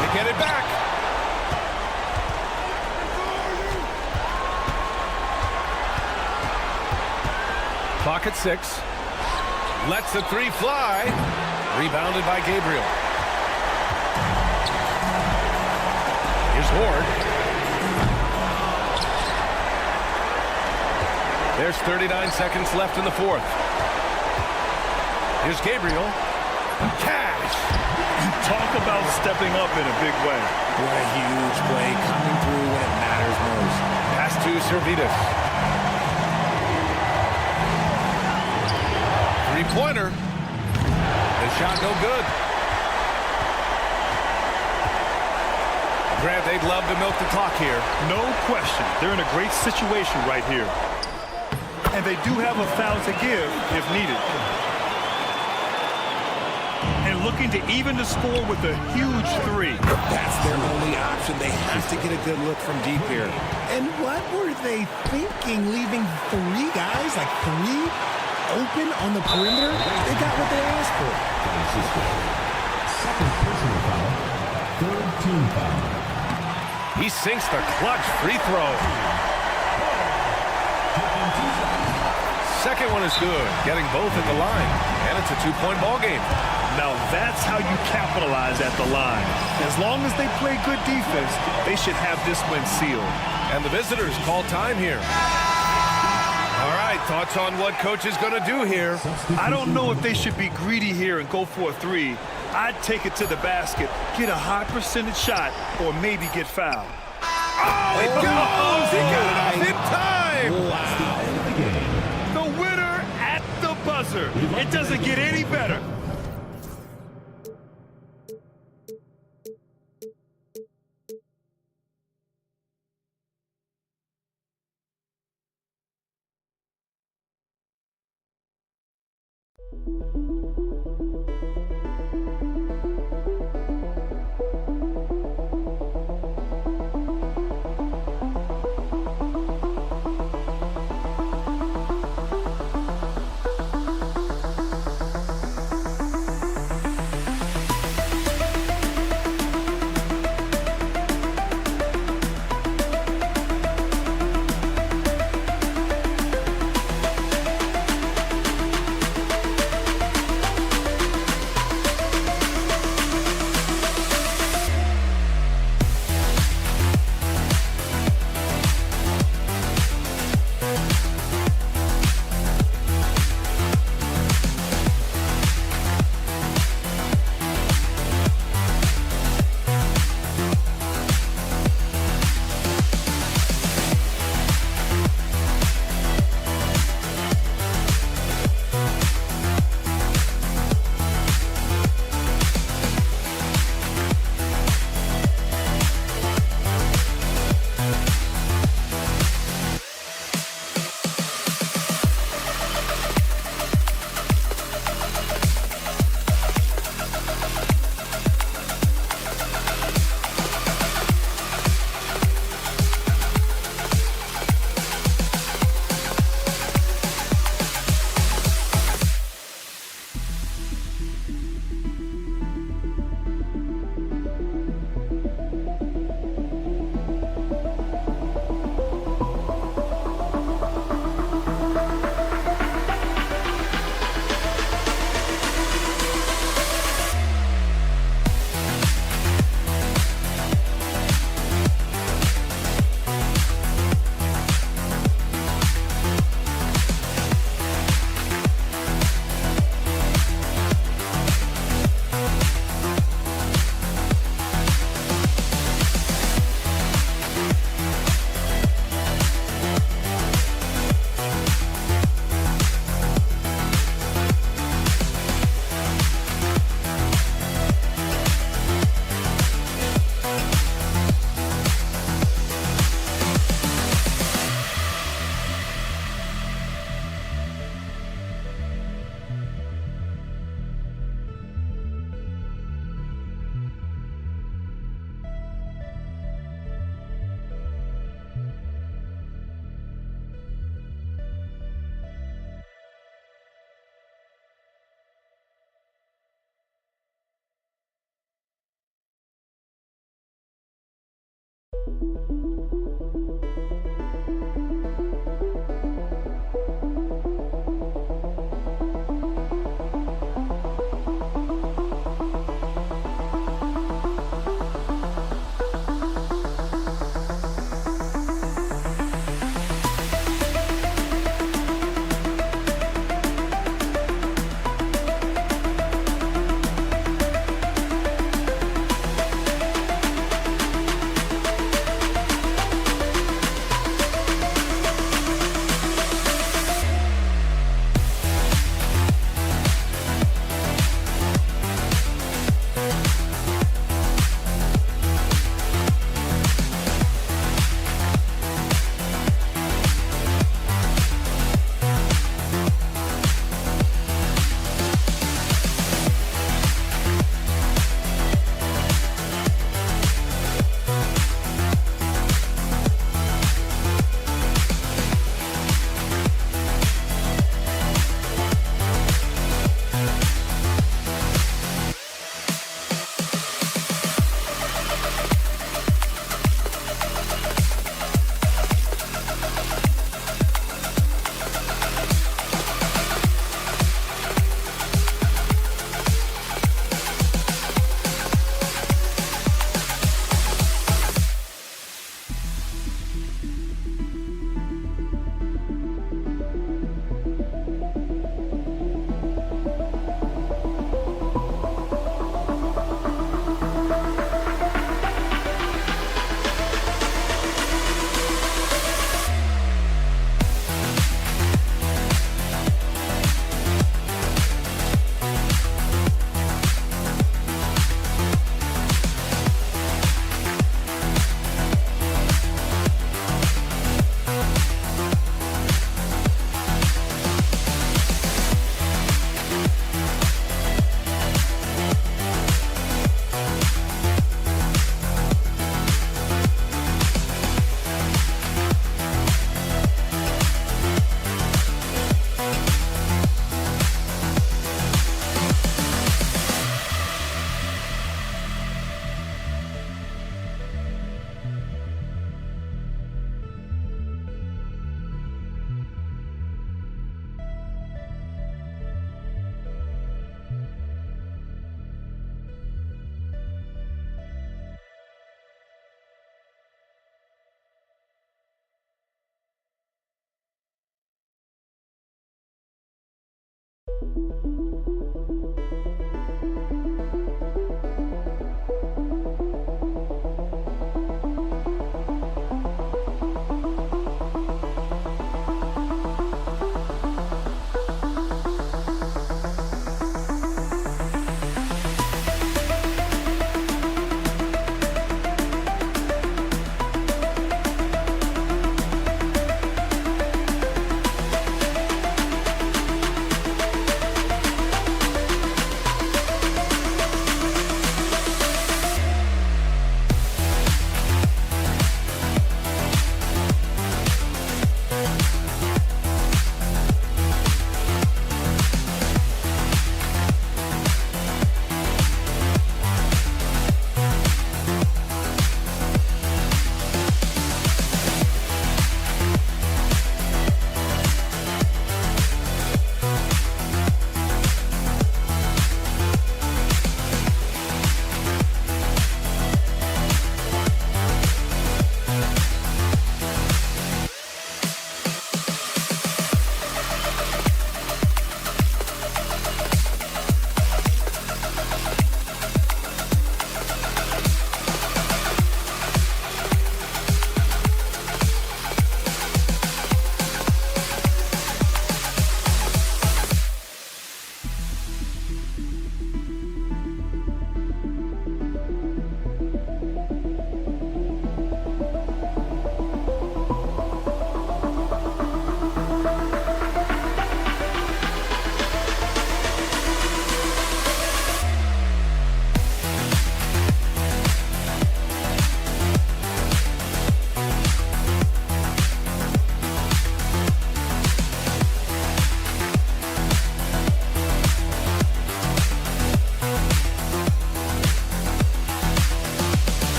They get it back. Clock at 6. Lets the three fly. Rebounded by Gabriel. Here's Ward. There's 39 seconds left in the fourth. Here's Gabriel. Cash. You talk about stepping up in a big way. What a huge play coming through when it matters most. Pass to Servetus. Three-pointer. The shot no good. Grant, they'd love to milk the clock here. No question. They're in a great situation right here. And they do have a foul to give if needed. And looking to even the score with a huge three. That's their only option. They have to get a good look from deep here. And what were they thinking, leaving three guys, like three, open on the perimeter? They got what they asked for. Second personal foul. Third team foul. He sinks the clutch free throw. Second one is good, getting both at the line. And it's a two-point ball game. Now that's how you capitalize at the line. As long as they play good defense, they should have this win sealed. And the visitors call time here. All right, thoughts on what coach is going to do here? I don't know if they should be greedy here and go for a three. I'd take it to the basket, get a high percentage shot, or maybe get fouled. Oh, it goes! He got it off in time! Wow. The winner at the buzzer. It doesn't get any better.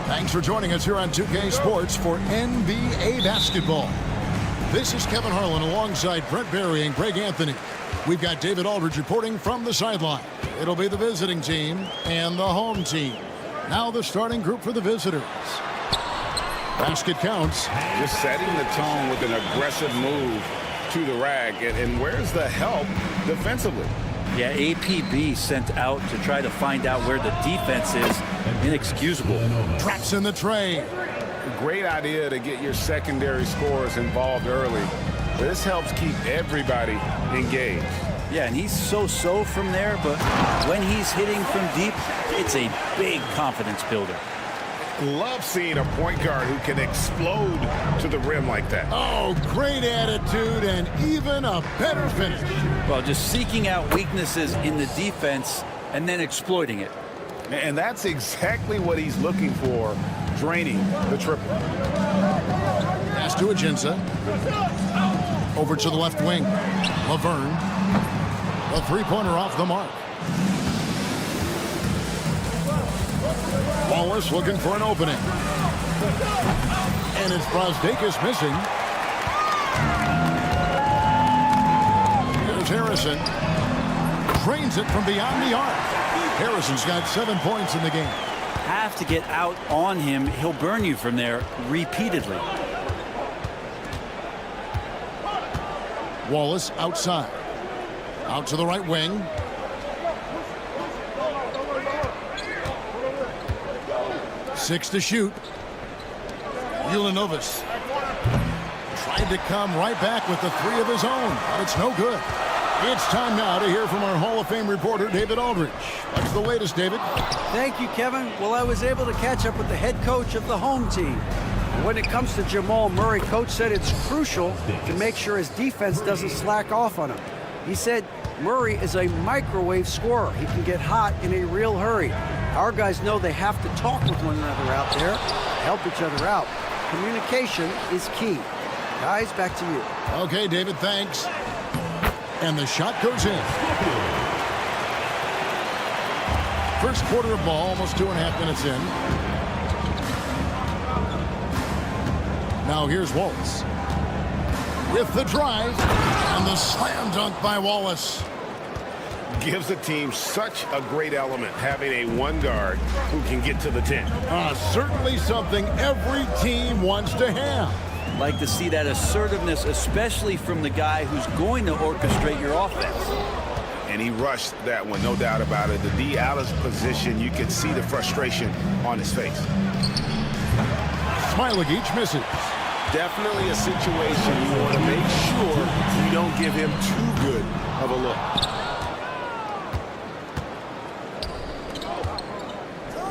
Thanks for joining us here on 2K Sports for NBA basketball. This is Kevin Harlan alongside Brent Barry and Greg Anthony. We've got David Aldridge reporting from the sideline. It'll be the visiting team and the home team. Now the starting group for the visitors. Basket counts. Just setting the tone with an aggressive move to the rack. And where's the help defensively? Yeah, APB sent out to try to find out where the defense is. Inexcusable. Traps in the tray. Great idea to get your secondary scorers involved early. This helps keep everybody engaged. Yeah, and he's so-so from there, but when he's hitting from deep, it's a big confidence builder. Love seeing a point guard who can explode to the rim like that. Oh, great attitude and even a better finish. Well, just seeking out weaknesses in the defense and then exploiting it. And that's exactly what he's looking for, draining the triple. Pass to Ajinza. Over to the left wing. Laverne. A three-pointer off the mark. Wallace looking for an opening. And it's Brasdeikis missing. Here's Harrison. Drains it from beyond the arc. Harrison's got 7 points in the game. Have to get out on him. He'll burn you from there repeatedly. Wallace outside. Out to the right wing. Six to shoot. Ulanovas tried to come right back with the three of his own, but it's no good. It's time now to hear from our Hall of Fame reporter, David Aldridge. What's the latest, David? Thank you, Kevin. Well, I was able to catch up with the head coach of the home team. When it comes to Jamal Murray, coach said it's crucial to make sure his defense doesn't slack off on him. He said Murray is a microwave scorer. He can get hot in a real hurry. Our guys know they have to talk with one another out there, help each other out. Communication is key. Guys, back to you. Okay, David, thanks. And the shot goes in. First quarter of ball, almost 2.5 minutes in. Now here's Wallace with the drive and the slam dunk by Wallace. Gives the team such a great element having a one guard who can get to the 10. Certainly something every team wants to have. Like to see that assertiveness, especially from the guy who's going to orchestrate your offense. And he rushed that one, no doubt about it. The D out of position, you can see the frustration on his face. Smailagic misses. Definitely a situation you want to make sure you don't give him too good of a look.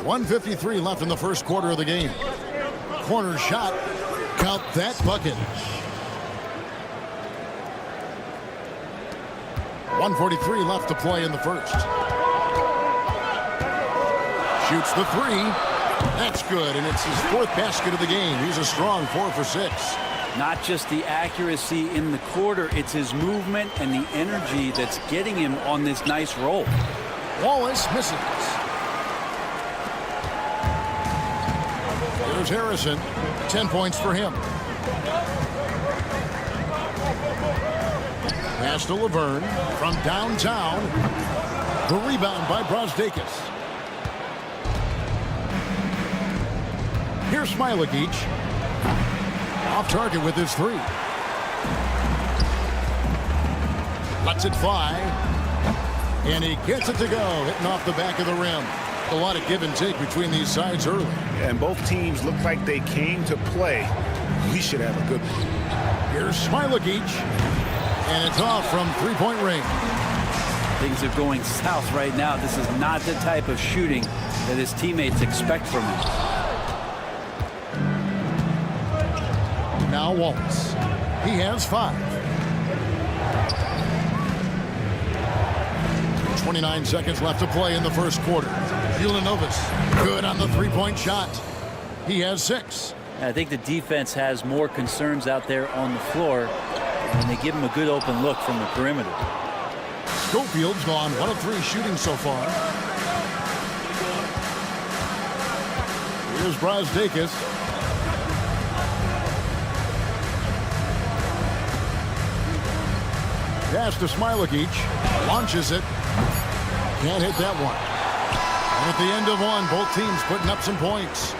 1:53 left in the first quarter of the game. Corner shot. Count that bucket. 1:43 left to play in the first. Shoots the three. That's good, and it's his 4th basket of the game. He's a strong 4 for 6. Not just the accuracy in the quarter, it's his movement and the energy that's getting him on this nice roll. Wallace misses. Here's Harrison. 10 points for him. Pass to Laverne from downtown. The rebound by Brazdeikis. Here's Smailagic. Off target with his 3. Lets it fly. And he gets it to go, hitting off the back of the rim. A lot of give and take between these sides early. And both teams look like they came to play. We should have a good one. Here's Smailagic. And it's off from three-point range. Things are going south right now. This is not the type of shooting that his teammates expect from him. Now Wallace. He has 5. 29 seconds left to play in the first quarter. Ulanovas good on the three-point shot. He has 6. I think the defense has more concerns out there on the floor, and they give him a good open look from the perimeter. Schofield's gone 1 of 3 shooting so far. Here's Brazdeikis. Pass to Smailagic. Launches it. Can't hit that one. And at the end of one, both teams putting up some points.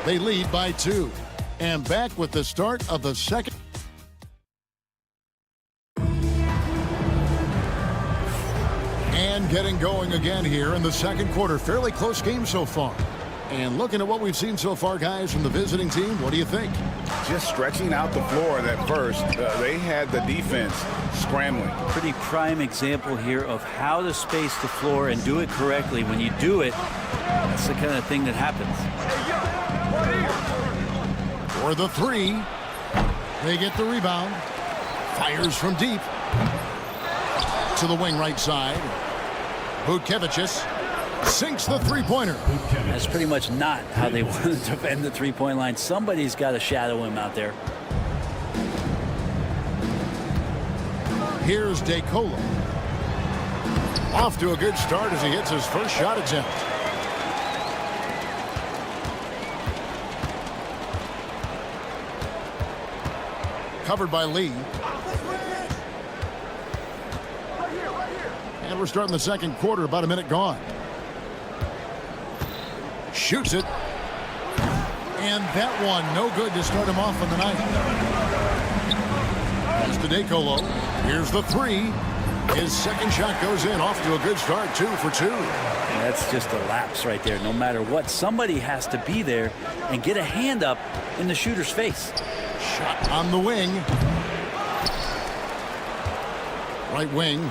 They lead by 2. And back with the start of the second. And getting going again here in the second quarter. Fairly close game so far. And looking at what we've seen so far, guys, from the visiting team, what do you think? Just stretching out the floor at first. They had the defense scrambling. Pretty prime example here of how to space the floor and do it correctly. When you do it, that's the kind of thing that happens. For the 3. They get the rebound. Fires from deep. To the wing right side. Butkevicius sinks the three-pointer. That's pretty much not how they want to defend the three-point line. Somebody's got to shadow him out there. Here's DeColo. Off to a good start as he hits his first shot attempt. Covered by Lee. And we're starting the second quarter, about a minute gone. Shoots it. And that one, no good to start him off on the night. Pass to DeColo. Here's the 3. His second shot goes in, off to a good start, 2 for 2. That's just a lapse right there. No matter what, somebody has to be there and get a hand up in the shooter's face. Shot on the wing. Right wing.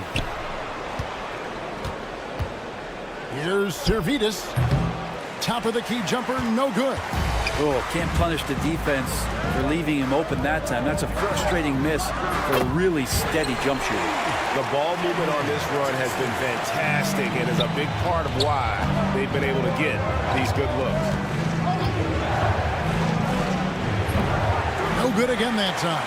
Here's Servidis. Top of the key jumper, no good. Oh, can't punish the defense for leaving him open that time. That's a frustrating miss for a really steady jump shooter. The ball movement on this run has been fantastic and is a big part of why they've been able to get these good looks. No good again that time.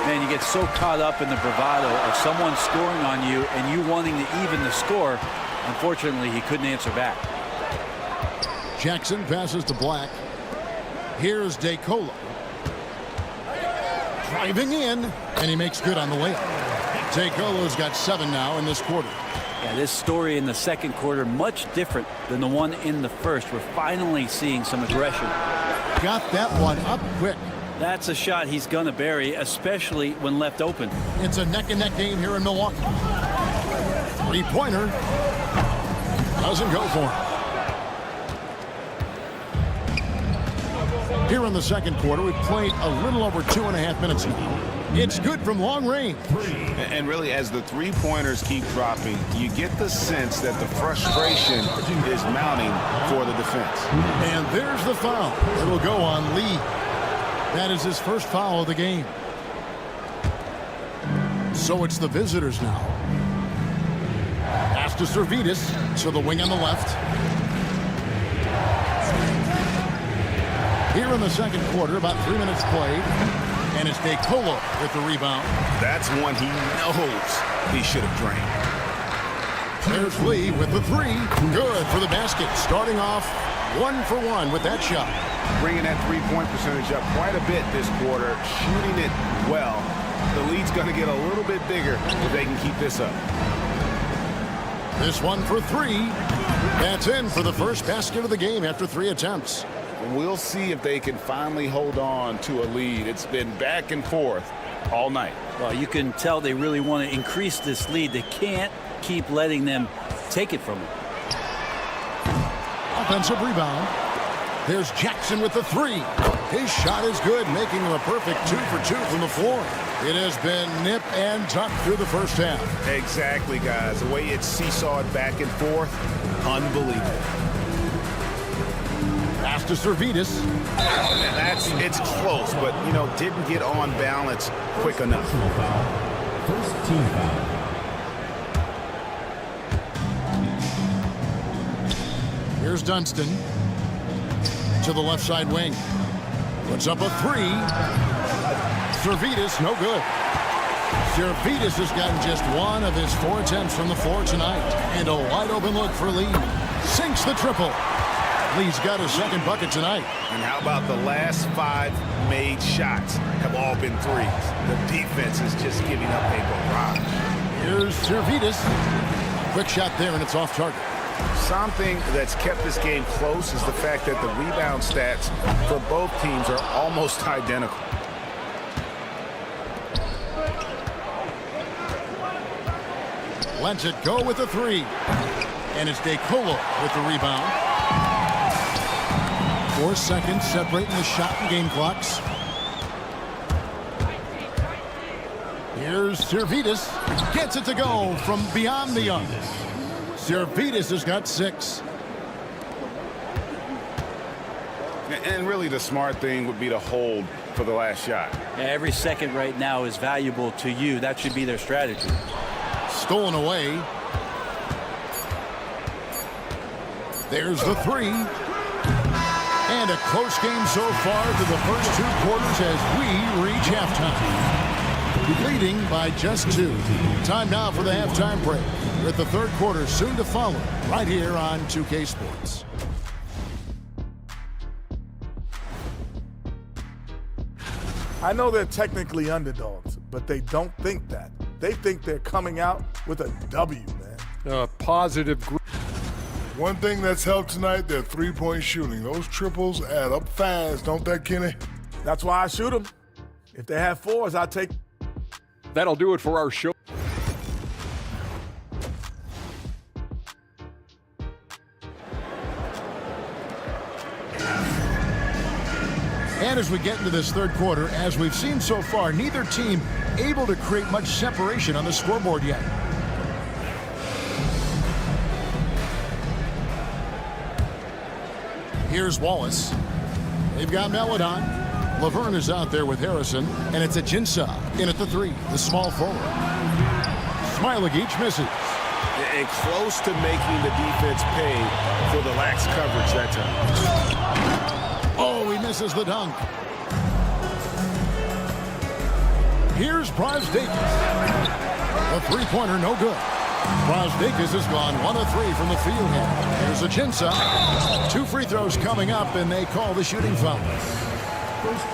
Man, you get so caught up in the bravado of someone scoring on you and you wanting to even the score. Unfortunately, he couldn't answer back. Jackson passes to Black. Here's DeColo. Driving in, and he makes good on the layup. DeColo's got 7 now in this quarter. Yeah, this story in the second quarter, much different than the one in the first. We're finally seeing some aggression. Got that one up quick. That's a shot he's going to bury, especially when left open. It's a neck-and-neck game here in Milwaukee. Three-pointer. Doesn't go for him. Here in the second quarter, we've played a little over 2.5 minutes now. It's good from long range. And really, as the three-pointers keep dropping, you get the sense that the frustration is mounting for the defense. And there's the foul. It'll go on Lee. That is his first foul of the game. So it's the visitors now. Pass to Servidis to the wing on the left. Here in the second quarter, about 3 minutes played. And it's DeColo with the rebound. That's one he knows he should have drained. There's Lee with the three. Good for the basket. Starting off 1 for 1 with that shot. Bringing that three-point percentage up quite a bit this quarter. Shooting it well. The lead's going to get a little bit bigger if they can keep this up. This one for 3. That's in for the first basket of the game after 3 attempts. We'll see if they can finally hold on to a lead. It's been back and forth all night. Well, you can tell they really want to increase this lead. They can't keep letting them take it from them. Offensive rebound. There's Jackson with the 3. His shot is good, making him a perfect 2 for 2 from the floor. It has been nip and tuck through the first half. Exactly, guys. The way it's seesawed back and forth, unbelievable. Pass to Servidis. It's close, but, didn't get on balance quick enough. First team foul. Here's Dunston to the left side wing. Puts up a 3. Servidis, no good. Servidis has gotten just 1 of his 4 attempts from the floor tonight. And a wide open look for Lee. Sinks the triple. Lee's got his second bucket tonight. And how about the last 5 made shots have all been threes? The defense is just giving up a barrage. Here's Servidis. Quick shot there, and it's off target. Something that's kept this game close is the fact that the rebound stats for both teams are almost identical. Lets it go with the 3. And it's DeColo with the rebound. 4 seconds separating the shot and game clocks. Here's Servidis. Gets it to go from beyond the arc. Servidis has got 6. And really the smart thing would be to hold for the last shot. Yeah, every second right now is valuable to you. That should be their strategy. Stolen away. There's the 3. And a close game so far to the first 2 quarters as we reach halftime. Leading by just 2. Time now for the halftime break, with the third quarter soon to follow right here on 2K Sports. I know they're technically underdogs, but they don't think that. They think they're coming out with a W, man. Positive. One thing that's helped tonight, their three-point shooting. Those triples add up fast, don't they, Kenny? That's why I shoot them. If they have 4s, I take. That'll do it for our show. And as we get into this third quarter, as we've seen so far, neither team able to create much separation on the scoreboard yet. Here's Wallace. They've got Melodon. Laverne is out there with Harrison, and it's Ajinça in at the 3, the small forward. Smilagic misses. And close to making the defense pay for the lax coverage that time. Oh, he misses the dunk. Here's Brosdakis. A three-pointer, no good. Brosdakis has gone 1 of 3 from the field here. Here's Ajinça. 2 free throws coming up, and they call the shooting foul.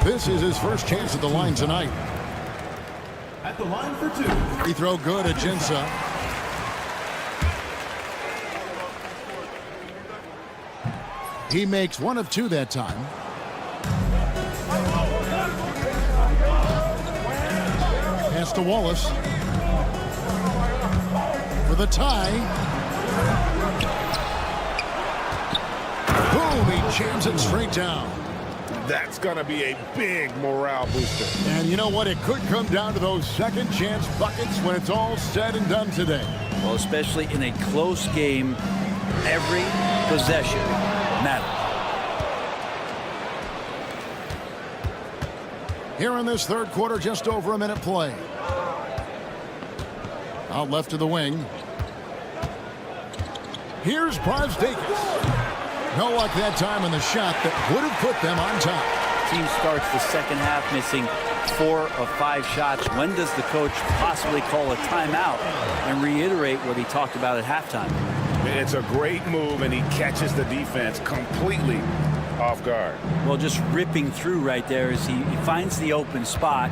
This is his first chance at the line tonight. At the line for 2. Free throw good, Ajinça. He makes 1 of 2 that time. Pass to Wallace. For the tie. Boom, he jams it straight down. That's going to be a big morale booster. And you know what? It could come down to those second chance buckets when it's all said and done today. Well, especially in a close game, every possession matters. Here in this third quarter, just over a minute play. Out left to the wing. Here's Brosdakis. No luck that time on the shot that would have put them on top. Team starts the second half missing 4 of 5 shots. When does the coach possibly call a timeout and reiterate what he talked about at halftime? It's a great move, and he catches the defense completely off guard. Well, just ripping through right there as he finds the open spot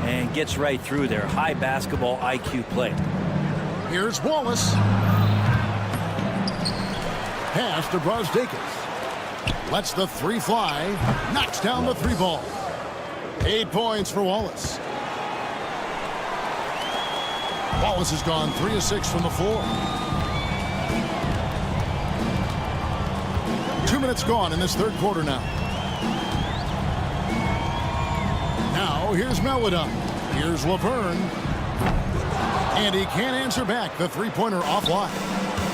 and gets right through there. High basketball IQ play. Here's Wallace. Pass to Brosdakis. Lets the 3 fly. Knocks down the 3 ball. 8 points for Wallace. Wallace has gone 3 of 6 from the floor. 2 minutes gone in this third quarter now. Now here's Melodon. Here's Laverne. And he can't answer back. The three-pointer offline.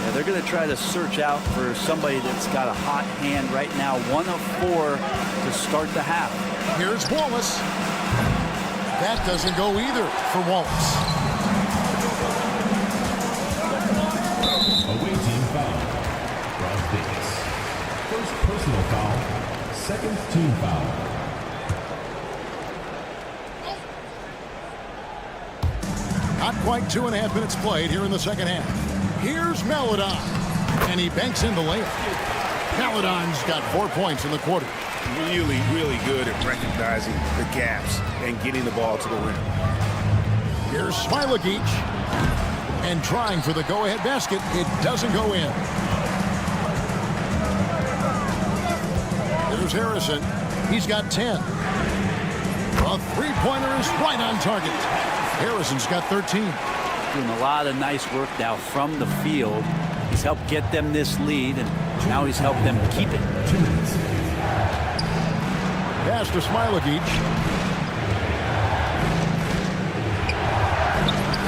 Yeah, they're going to try to search out for somebody that's got a hot hand right now. 1 of 4 to start the half. Here's Wallace. That doesn't go either for Wallace. Away team foul. Brosdakis. First personal foul. Second team foul. Not quite 2.5 minutes played here in the second half. Here's Melodon. And he banks in the layup. Melodon's got 4 points in the quarter. Really, really good at recognizing the gaps and getting the ball to the rim. Here's Smilagic. And trying for the go-ahead basket. It doesn't go in. There's Harrison. He's got 10. A three-pointer is right on target. Harrison's got 13. Doing a lot of nice work now from the field. He's helped get them this lead, and now he's helped them keep it. 2 minutes. Pass to Smilagic.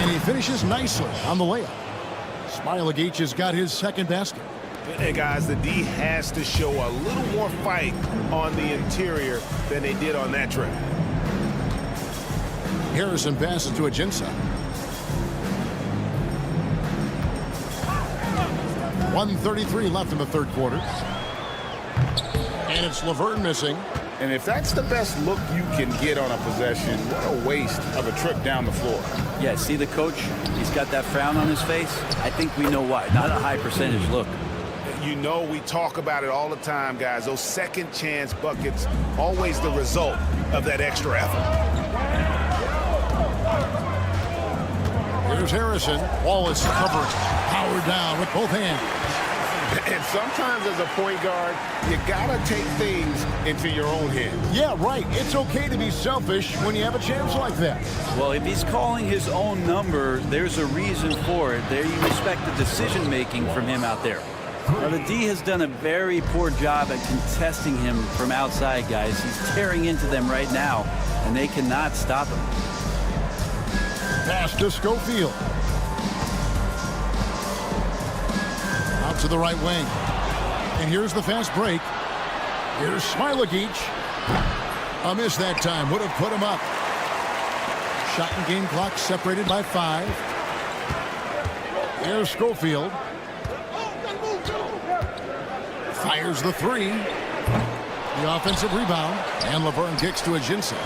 And he finishes nicely on the layup. Smilagic has got his second basket. Hey, guys, the D has to show a little more fight on the interior than they did on that trip. Harrison passes to Ajinça. 1:33 left in the third quarter. And it's Laverne missing. And if that's the best look you can get on a possession, what a waste of a trip down the floor. Yeah, see the coach? He's got that frown on his face. I think we know why. Not a high percentage look. You know, we talk about it all the time, guys. Those second chance buckets, always the result of that extra effort. Here's Harrison. Wallace covering. Power down with both hands. And sometimes as a point guard, you gotta take things into your own hands. Yeah, right. It's okay to be selfish when you have a chance like that. Well, if he's calling his own number, there's a reason for it. There you respect the decision-making from him out there. Now, the D has done a very poor job at contesting him from outside, guys. He's tearing into them right now, and they cannot stop him. Pass to Schofield. Out to the right wing. And here's the fast break. Here's Smilagic. A miss that time would have put him up. Shot and game clock separated by 5. Here's Schofield. Fires the 3. The offensive rebound. And Laverne kicks to Ajinça.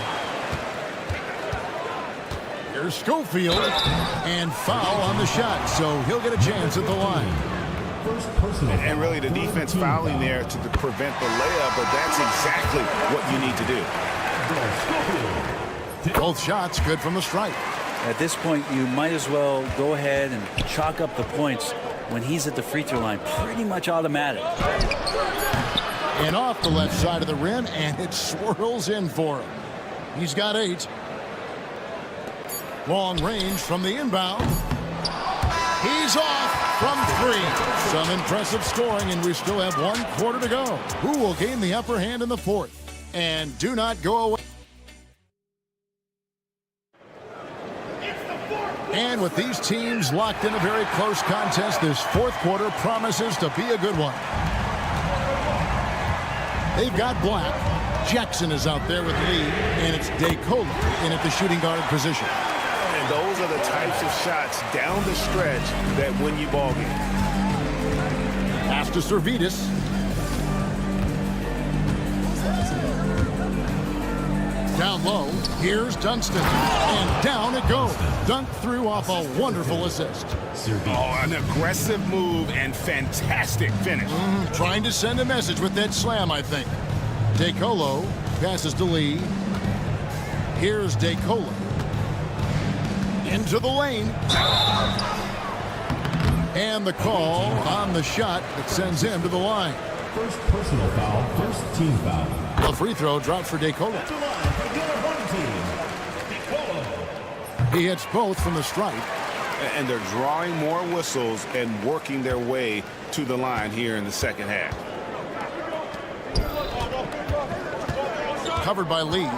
Here's Schofield. And foul on the shot. So he'll get a chance at the line. And really the defense fouling there to prevent the layup, but that's exactly what you need to do. Both shots good from the stripe. At this point, you might as well go ahead and chalk up the points when he's at the free throw line. Pretty much automatic. And off the left side of the rim, and it swirls in for him. He's got 8. Long range from the inbound. He's off from 3. Some impressive scoring, and we still have 1 quarter to go. Who will gain the upper hand in the 4th? And do not go away. And with these teams locked in a very close contest, this 4th quarter promises to be a good one. They've got Black. Jackson is out there with Lee, and it's DeCola in at the shooting guard position. And those are the types of shots down the stretch that win you ball games. Pass to Servetus. Down low, here's Dunston. And down it goes. Dunk through off a wonderful assist. Oh, an aggressive move and fantastic finish. Trying to send a message with that slam, I think. DeColo passes to Lee. Here's DeColo. Into the lane. And the call on the shot that sends him to the line. First personal foul, first team foul. A free throw dropped for DeColo. He hits both from the stripe. And they're drawing more whistles and working their way to the line here in the second half. Covered by Lee.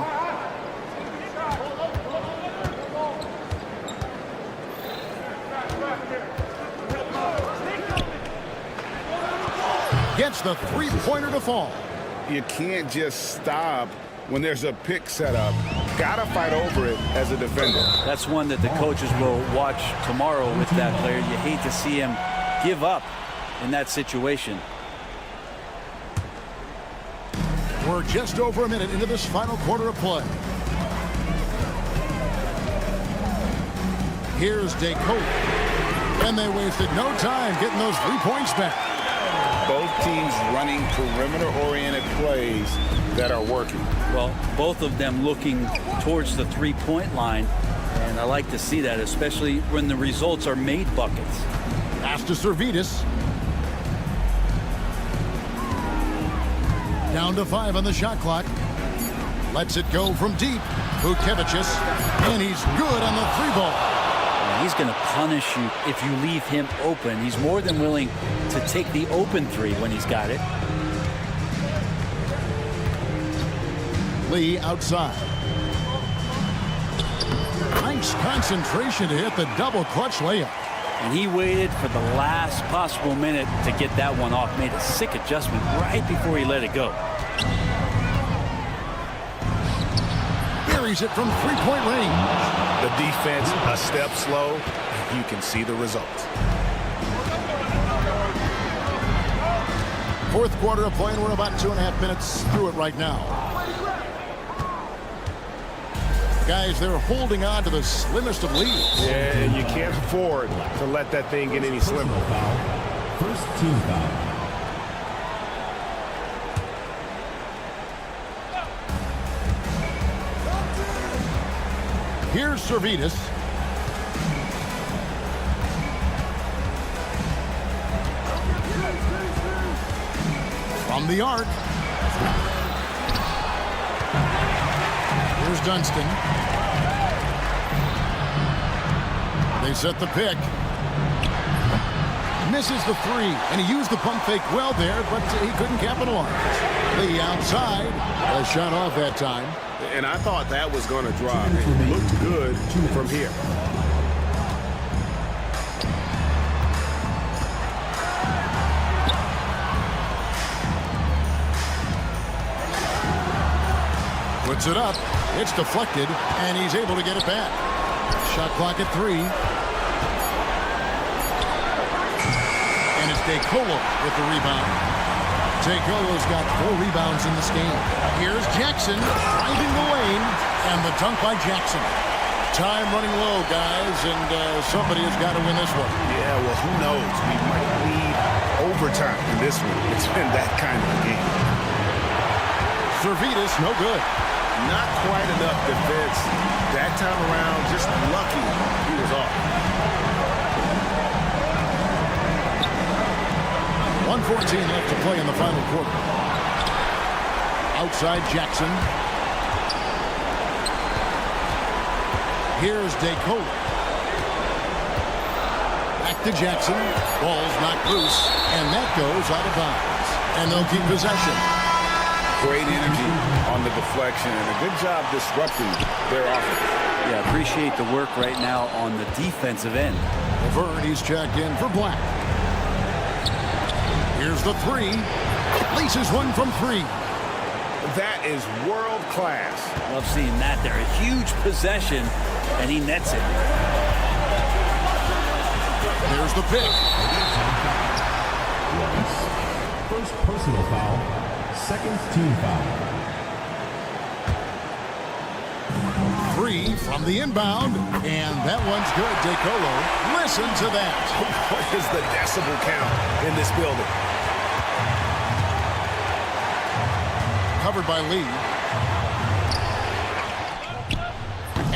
Gets the three-pointer to fall. You can't just stop when there's a pick set up. Gotta fight over it as a defender. That's one that the coaches will watch tomorrow with that player. You hate to see him give up in that situation. We're just over a minute into this final quarter of play. Here's DeColo. And they wasted no time getting those 3 points back. Both teams running perimeter-oriented plays that are working. Well, both of them looking towards the three-point line, and I like to see that, especially when the results are made buckets. Pass to Servetus. Down to 5 on the shot clock. Lets it go from deep. Vukevicius, and he's good on the 3-ball. He's going to punish you if you leave him open. He's more than willing to take the open 3 when he's got it. Lee outside. Nice concentration to hit the double clutch layup. And he waited for the last possible minute to get that one off. Made a sick adjustment right before he let it go. Buries it from 3-point range. The defense a step slow, and you can see the results. 4th quarter of play, and we're about 2.5 minutes through it right now. Guys, they're holding on to the slimmest of leads. Yeah, you can't afford to let that thing get any slimmer. First team foul. Here's Servetus. From the arc. Here's Dunston. They set the pick. Misses the 3, and he used the pump fake well there, but he couldn't capitalize. Lee outside. A shot off that time. And I thought that was going to drop. It looked good from here. Puts it up. It's deflected, and he's able to get it back. Shot clock at 3. And it's DeColo with the rebound. DeColo's got 4 rebounds in this game. Here's Jackson driving the lane, and the dunk by Jackson. Time running low, guys, and somebody has got to win this one. Yeah, well, who knows? We might need overtime in this one. It's been that kind of a game. Servetus, no good. Not quite enough defense. That time around, just lucky he was off. 1:14 left to play in the final quarter. Outside Jackson. Here's DeColo. Back to Jackson. Ball's knocked loose, and that goes out of bounds. And they'll keep possession. Great energy on the deflection, and a good job disrupting their offense. Yeah, appreciate the work right now on the defensive end. Laverne, he's checked in for Black. Here's the 3. Laces one from 3. That is world class. Love seeing that there. A huge possession, and he nets it. Here's the pick. First personal foul. Second team foul. 3 from the inbound, and that one's good. DeColo, listen to that. What is the decibel count in this building? Covered by Lee.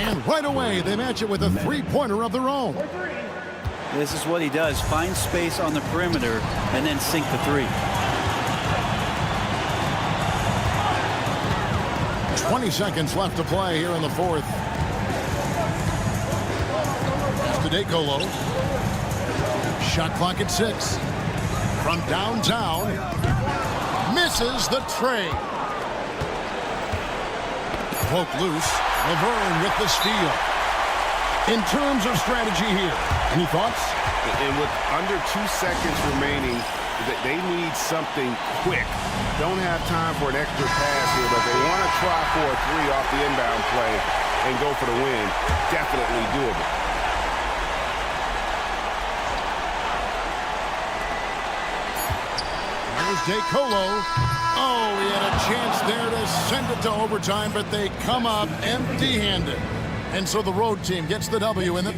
And right away, they match it with a 3-pointer of their own. This is what he does. Find space on the perimeter and then sink the 3. 20 seconds left to play here in the 4th. Pass to DeColo. Shot clock at 6. From downtown. Misses the tray. Poke loose. Laverne with the steal. In terms of strategy here, any thoughts? And with under 2 seconds remaining, they need something quick. Don't have time for an extra pass here, but they want to try for a 3 off the inbound play and go for the win. Definitely doable. There's DeColo. Oh, he had a chance there to send it to overtime, but they come up empty-handed. And so the road team gets the W in the...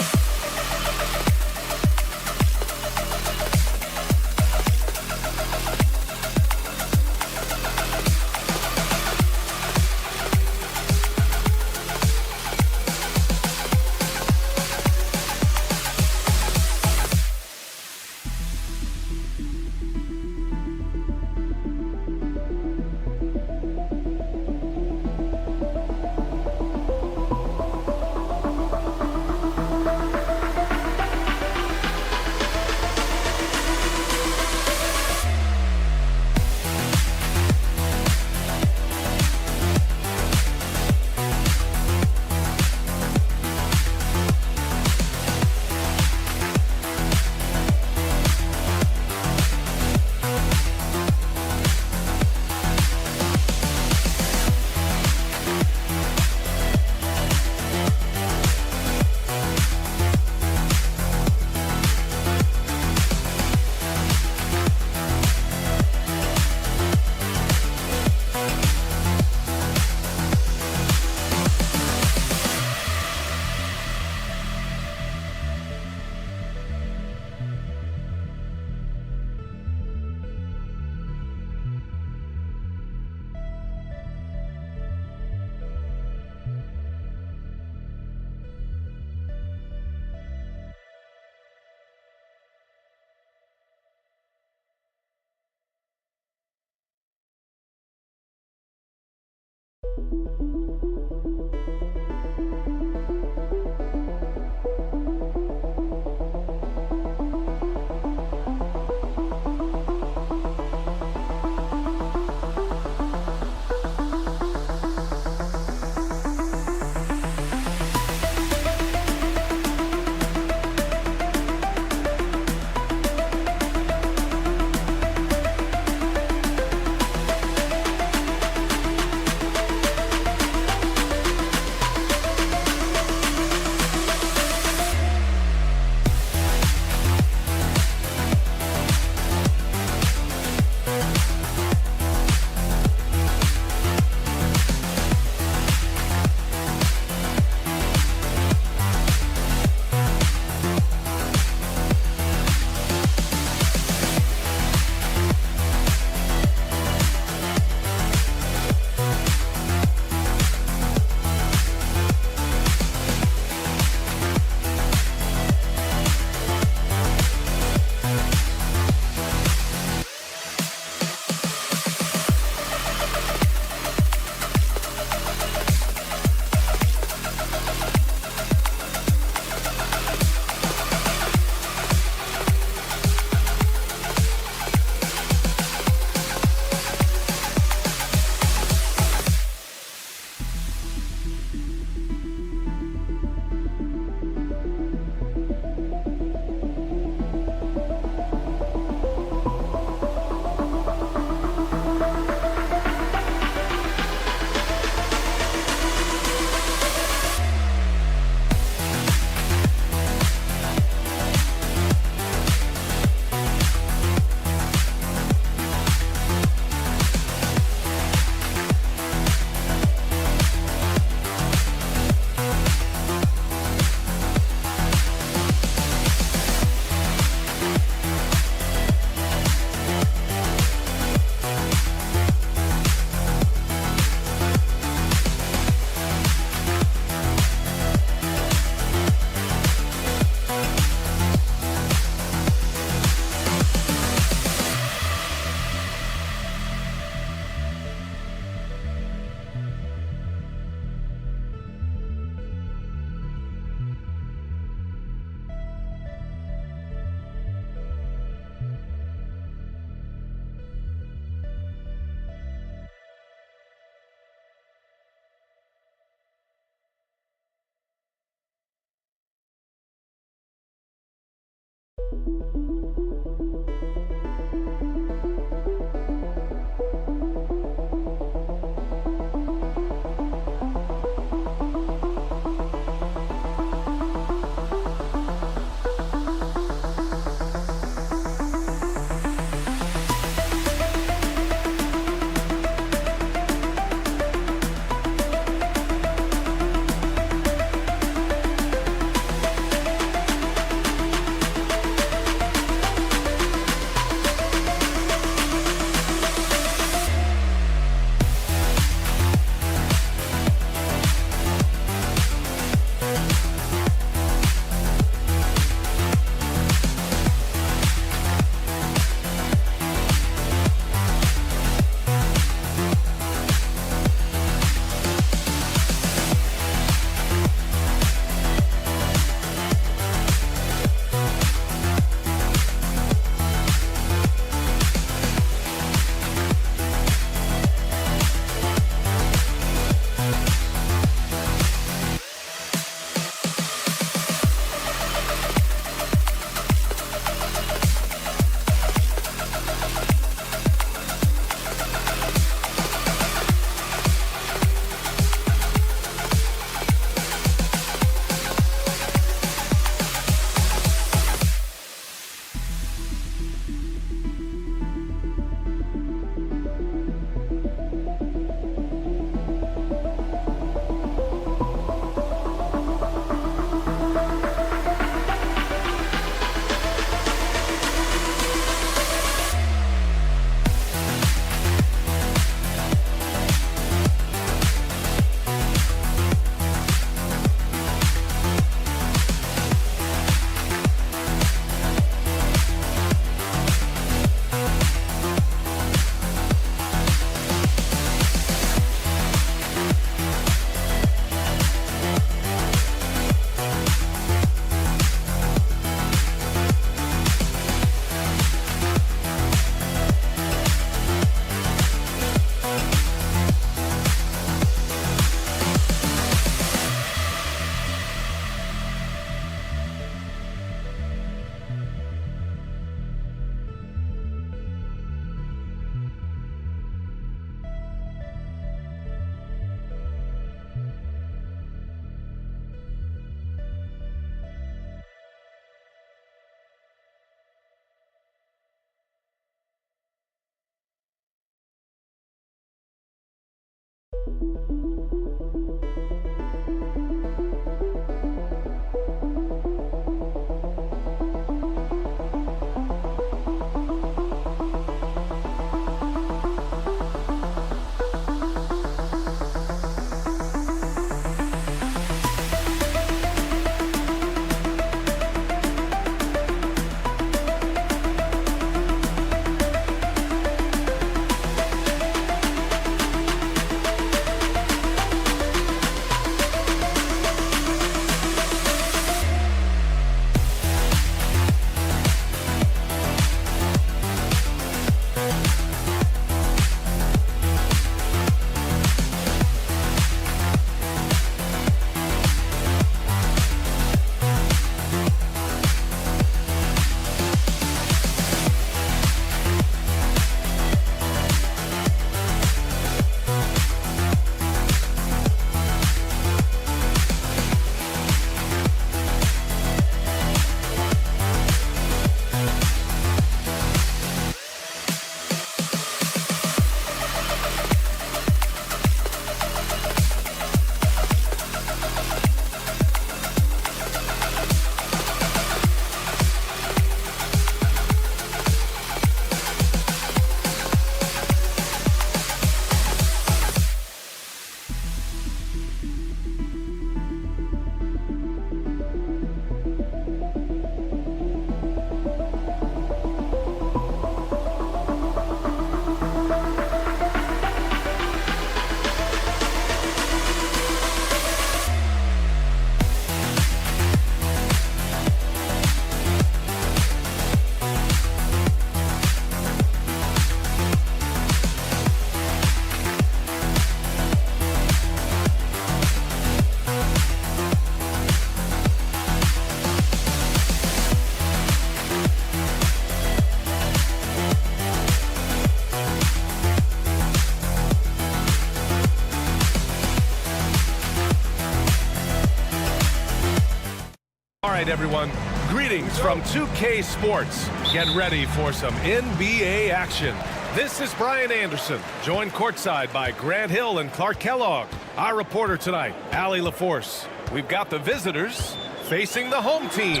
right, everyone. Greetings from 2K Sports. Get ready for some NBA action. This is Brian Anderson, joined courtside by Grant Hill and Clark Kellogg. Our reporter tonight, Allie LaForce. We've got the visitors facing the home team.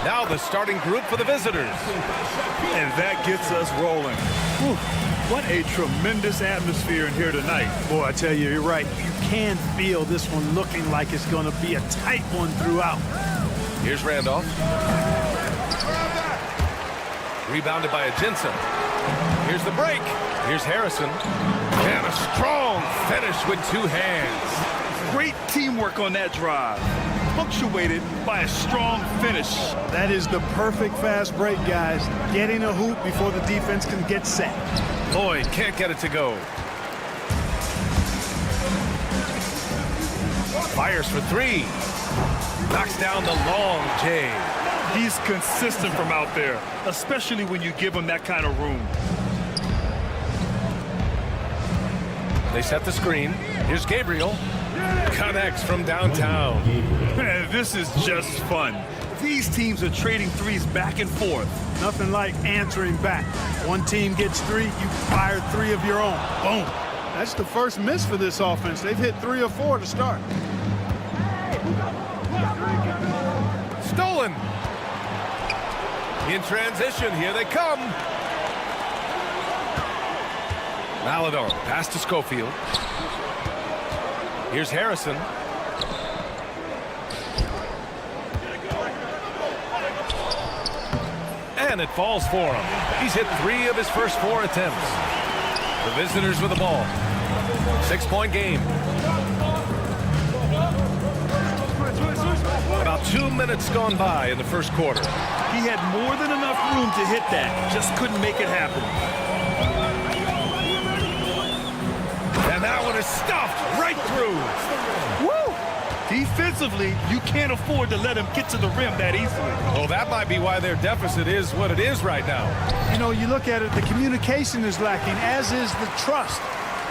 Now the starting group for the visitors. And that gets us rolling. Whew. What a tremendous atmosphere in here tonight. Boy, I tell you, you're right. You can feel this one looking like it's going to be a tight one throughout. Here's Randolph. Rebounded by Jensen. Here's the break. Here's Harrison. And a strong finish with two hands. Great teamwork on that drive. Punctuated by a strong finish. That is the perfect fast break, guys. Getting a hoop before the defense can get set. Lloyd can't get it to go. Fires for three. Knocks down the long J. He's consistent from out there, especially when you give him that kind of room. They set the screen. Here's Gabriel. Connects from downtown. Man, this is just fun. These teams are trading threes back and forth. Nothing like answering back. One team gets three, you fire three of your own. Boom. That's the first miss for this offense. They've hit 3 or 4 to start. Stolen. In transition, here they come. Maladon, pass to Schofield. Here's Harrison. And it falls for him. He's hit 3 of his first 4 attempts. The visitors with the ball. 6-point game. About 2 minutes gone by in the first quarter. He had more than enough room to hit that. Just couldn't make it happen. And that one is stuffed right through. Woo! Defensively, you can't afford to let him get to the rim that easily. Well, that might be why their deficit is what it is right now. You know, you look at it, the communication is lacking, as is the trust.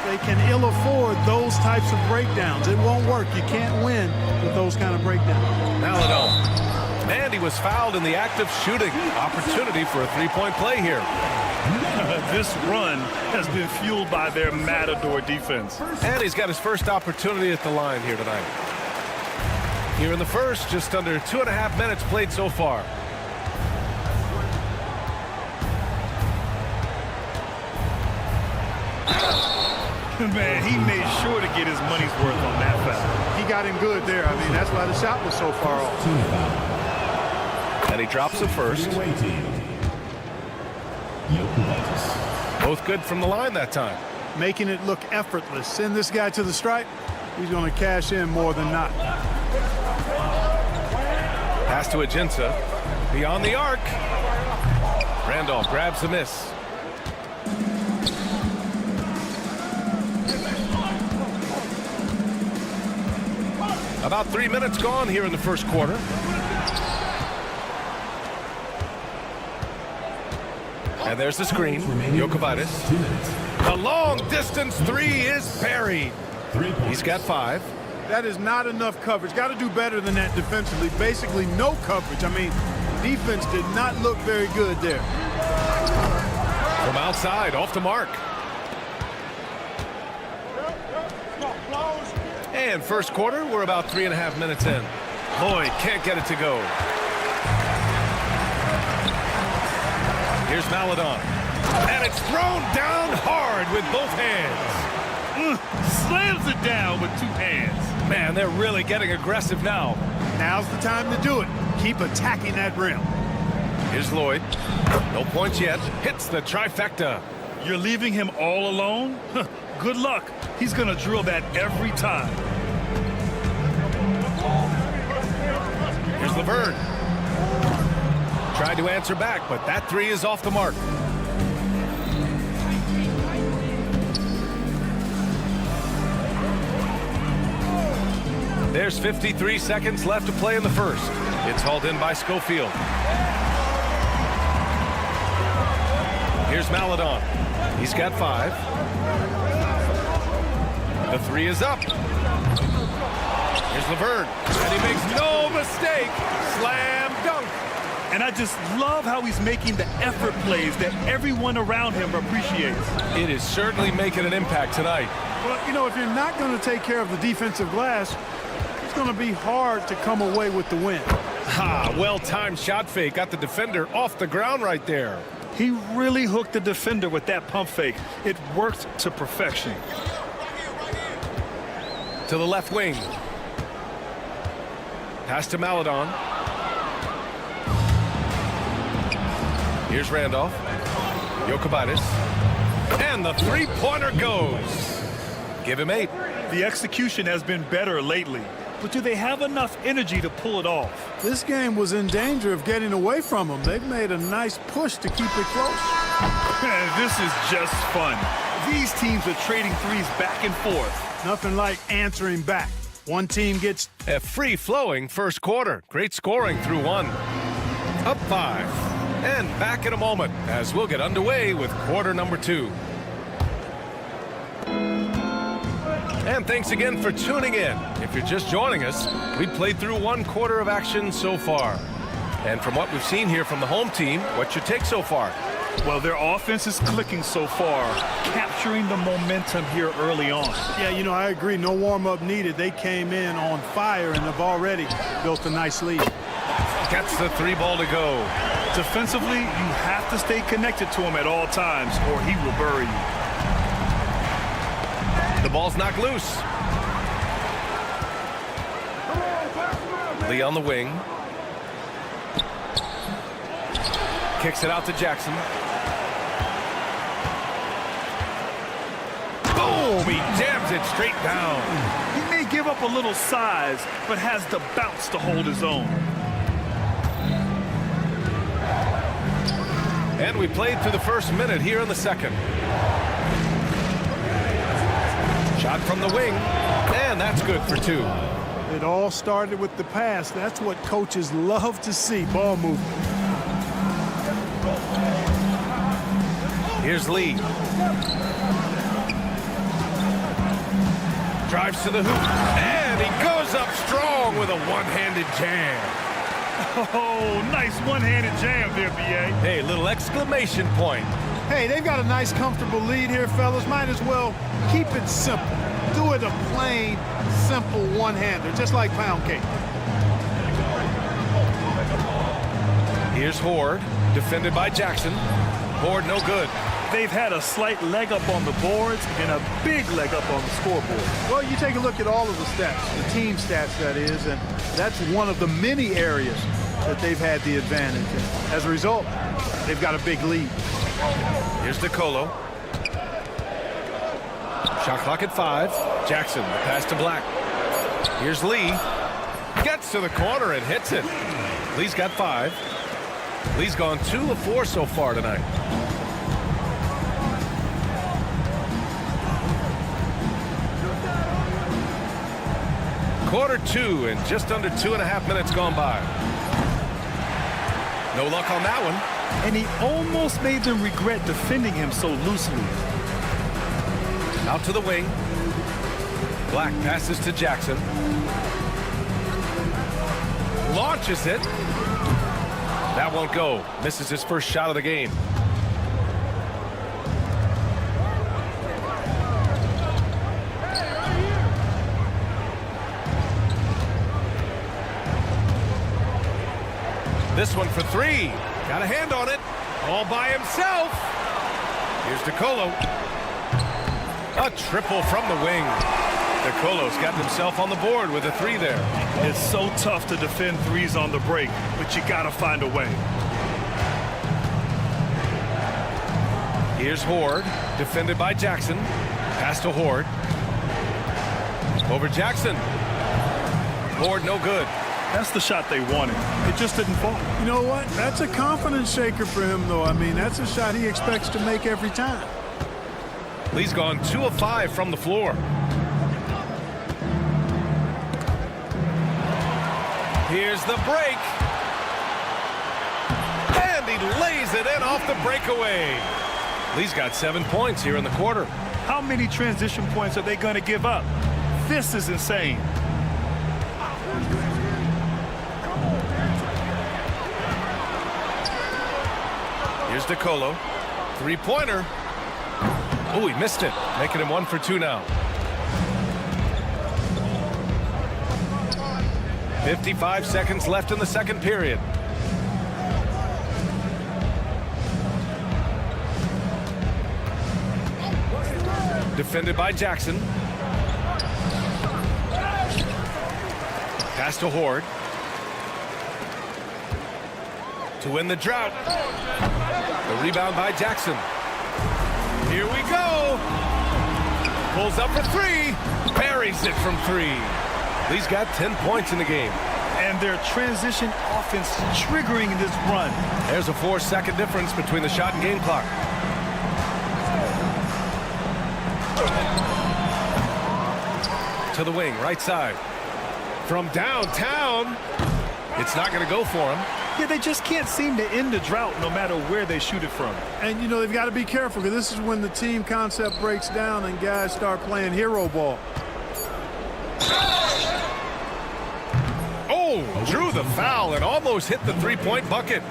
They can ill afford those types of breakdowns. It won't work. You can't win with those kind of breakdowns. Maladon. And he was fouled in the act of shooting. Opportunity for a 3-point play here. This run has been fueled by their matador defense. And he's got his first opportunity at the line here tonight. Here in the first, just under 2.5 minutes played so far. Man, he made sure to get his money's worth on that foul. He got him good there. I mean, that's why the shot was so far off. And he drops it first. Both good from the line that time. Making it look effortless. Send this guy to the stripe. He's going to cash in more than not. Pass to Ajinça. Beyond the arc. Randolph grabs the miss. About 3 minutes gone here in the first quarter. And there's the screen. Jokovitis. The long distance three is buried. He's got 5. That is not enough coverage. Got to do better than that defensively. Basically no coverage. I mean, defense did not look very good there. From outside, off the mark. And first quarter, we're about 3.5 minutes in. Lloyd can't get it to go. Here's Maladon. And it's thrown down hard with both hands. Slams it down with 2 hands. Man, they're really getting aggressive now. Now's the time to do it. Keep attacking that rim. Here's Lloyd. No points yet. Hits the trifecta. You're leaving him all alone? Good luck. He's going to drill that every time. Here's Laverne. Tried to answer back, but that three is off the mark. There's 53 seconds left to play in the first. It's hauled in by Schofield. Here's Maladon. He's got 5. The three is up. Here's Laverne. And he makes no mistake. Slam dunk. And I just love how he's making the effort plays that everyone around him appreciates. It is certainly making an impact tonight. Well, you know, if you're not going to take care of the defensive glass, it's going to be hard to come away with the win. Ha, well-timed shot fake. Got the defender off the ground right there. He really hooked the defender with that pump fake. It worked to perfection. To the left wing. Pass to Maladon. Here's Randolph. Jokovitis. And the three-pointer goes. Give him 8. The execution has been better lately, but do they have enough energy to pull it off? This game was in danger of getting away from them. They've made a nice push to keep it close. This is just fun. These teams are trading threes back and forth. Nothing like answering back. One team gets a free-flowing first quarter. Great scoring through 1. Up 5. And back in a moment as we'll get underway with quarter number 2. And thanks again for tuning in. If you're just joining us, we've played through 1 quarter of action so far. And from what we've seen here from the home team, what's your take so far? Well, their offense is clicking so far, capturing the momentum here early on. Yeah, you know, I agree. No warm-up needed. They came in on fire and have already built a nice lead. Gets the 3 ball to go. Defensively, you have to stay connected to him at all times or he will bury you. The ball's knocked loose. Lee on the wing. Kicks it out to Jackson. Boom! He jams it straight down. He may give up a little size, but has the bounce to hold his own. And we played through the first minute here in the second. Shot from the wing, and that's good for 2. It all started with the pass. That's what coaches love to see, ball movement. Here's Lee. Drives to the hoop, and he goes up strong with a one-handed jam. Oh, nice one-handed jam there, B.A. Hey, little exclamation point. Hey, they've got a nice, comfortable lead here, fellas. Might as well keep it simple. Do it a plain, simple one-hander, just like pound cake. Here's Horde, defended by Jackson. Horde no good. They've had a slight leg up on the boards and a big leg up on the scoreboard. Well, you take a look at all of the stats, the team stats, that is, and that's one of the many areas that they've had the advantage. And as a result, they've got a big lead. Here's DeColo. Shot clock at 5. Jackson, the pass to Black. Here's Lee. Gets to the corner and hits it. Lee's got 5. Lee's gone 2 of 4 so far tonight. Quarter 2 and just under 2.5 minutes gone by. No luck on that one. And he almost made them regret defending him so loosely. Out to the wing. Black passes to Jackson. Launches it. That won't go. Misses his first shot of the game. This one for 3. Got a hand on it. All by himself. Here's DeColo. A triple from the wing. DeColo's got himself on the board with a 3 there. It's so tough to defend threes on the break, but you got to find a way. Here's Horde, defended by Jackson. Pass to Horde. Over Jackson. Horde no good. That's the shot they wanted. It just didn't fall. You know what? That's a confidence shaker for him, though. I mean, that's a shot he expects to make every time. Lee's gone 2 of 5 from the floor. Here's the break. And he lays it in off the breakaway. Lee's got 7 points here in the quarter. How many transition points are they going to give up? This is insane. Here's DeColo. 3-pointer. Oh, he missed it. Making him 1 for 2 now. 55 seconds left in the second period. Defended by Jackson. Pass to Horde. To win the drought. The rebound by Jackson. Here we go. Pulls up for 3. Buries it from 3. Lee's got 10 points in the game. And their transition offense triggering this run. There's a 4-second difference between the shot and game clock. To the wing, right side. From downtown. It's not going to go for him. Yeah, they just can't seem to end the drought no matter where they shoot it from. And, you know, they've got to be careful because this is when the team concept breaks down and guys start playing hero ball. Oh, drew the foul and almost hit the 3-point bucket.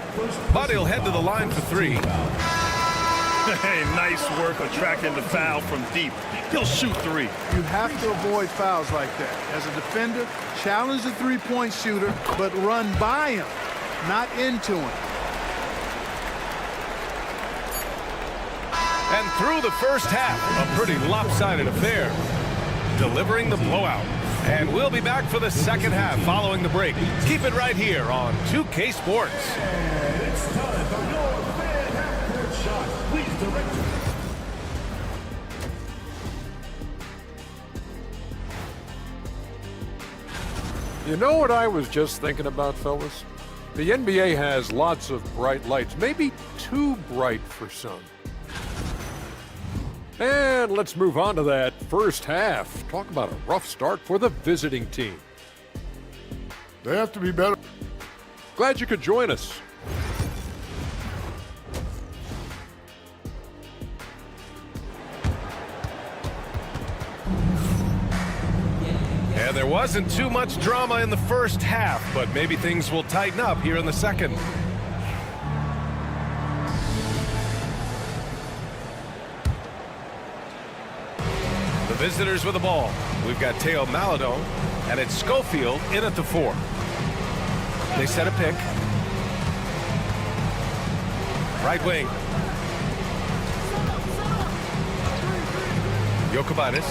But he'll head to the line for 3. Hey, nice work attracting the foul from deep. He'll shoot 3. You have to avoid fouls like that. As a defender, challenge the 3-point shooter, but run by him, not into him. And through the first half, a pretty lopsided affair. Delivering the blowout. And we'll be back for the second half following the break. Keep it right here on 2K Sports. And it's time for your fan half-court shot. Please direct it. You know what I was just thinking about, fellas? The NBA has lots of bright lights, maybe too bright for some. And let's move on to that first half. Talk about a rough start for the visiting team. They have to be better. Glad you could join us. And there wasn't too much drama in the first half, but maybe things will tighten up here in the second. visitors with the ball. We've got Teo Maladon, and it's Schofield in at the 4. They set a pick. Right wing. Jokic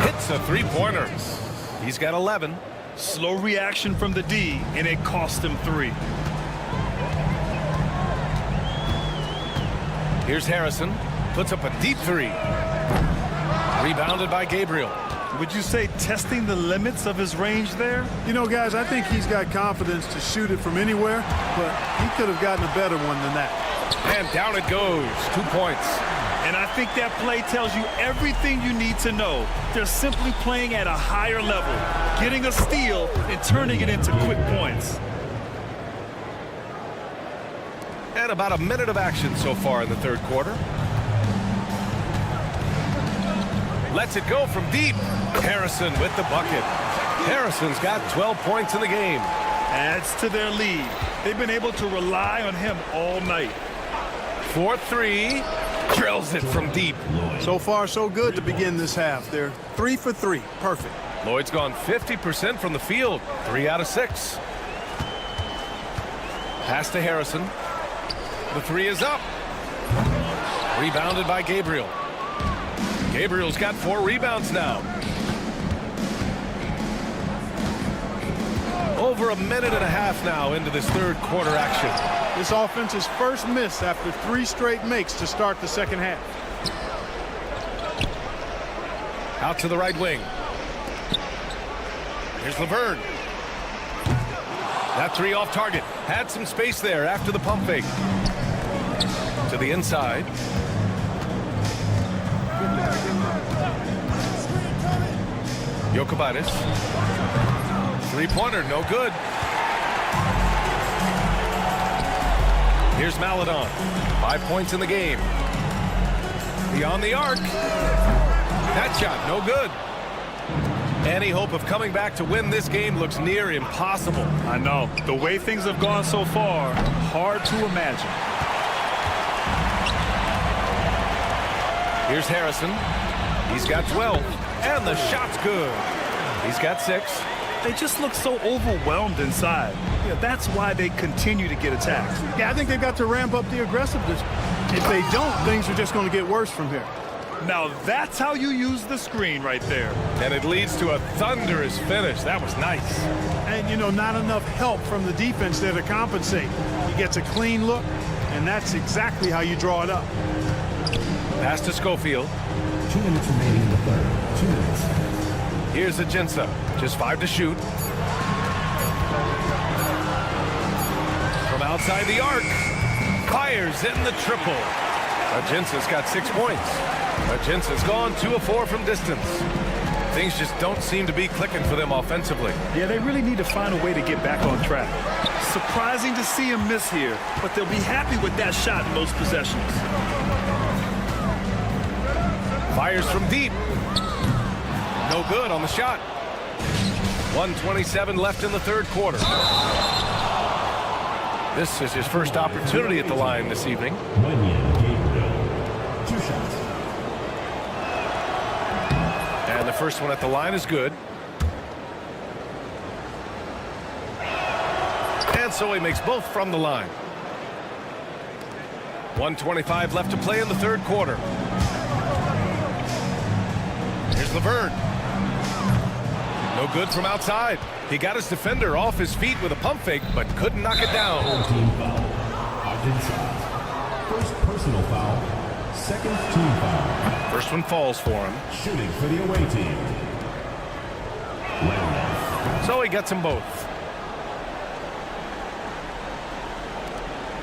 hits a three-pointer. He's got 11. Slow reaction from the D, and it cost him 3. Here's Harrison. Puts up a deep 3. Rebounded by Gabriel. Would you say testing the limits of his range there? You know, guys, I think he's got confidence to shoot it from anywhere, but he could have gotten a better one than that. And down it goes. 2 points. And I think that play tells you everything you need to know. They're simply playing at a higher level, getting a steal and turning it into quick points. And about a minute of action so far in the third quarter. Lets it go from deep. Harrison with the bucket. Harrison's got 12 points in the game. Adds to their lead. They've been able to rely on him all night. 4-3. Drills it from deep. So far, so good to begin this half. They're 3 for 3. Perfect. Lloyd's gone 50% from the field. 3 out of 6. Pass to Harrison. The 3 is up. Rebounded by Gabriel. Gabriel's got 4 rebounds now. Over a minute and a half now into this third quarter action. This offense's first miss after 3 straight makes to start the second half. Out to the right wing. Here's Laverne. That 3 off target. Had some space there after the pump fake. To the inside. Jokic. 3-pointer, no good. Here's Maladon. 5 points in the game. Beyond the arc. That shot, no good. Any hope of coming back to win this game looks near impossible. I know. The way things have gone so far, hard to imagine. Here's Harrison. He's got 12. And the shot's good. He's got 6. They just look so overwhelmed inside. Yeah, that's why they continue to get attacked. Yeah, I think they've got to ramp up the aggressiveness. If they don't, things are just going to get worse from here. Now that's how you use the screen right there. And it leads to a thunderous finish. That was nice. And, you know, not enough help from the defense there to compensate. He gets a clean look, and that's exactly how you draw it up. Pass to Schofield. 2 minutes remaining in the third. 2 minutes. Here's Ajinça. Just 5 to shoot. From outside the arc. Fires in the triple. Ajinça's got 6 points. Ajinça's gone 2 of 4 from distance. Things just don't seem to be clicking for them offensively. Yeah, they really need to find a way to get back on track. Surprising to see him miss here, but they'll be happy with that shot most possessions. Fires from deep. No good on the shot. 1:27 left in the third quarter. This is his first opportunity at the line this evening. 2 shots. And the first one at the line is good. And so he makes both from the line. 1:25 left to play in the third quarter. Here's Laverne. No good from outside. He got his defender off his feet with a pump fake, but couldn't knock it down. Team foul. First personal foul. Second team foul. First one falls for him. Shooting for the away team. So he gets them both.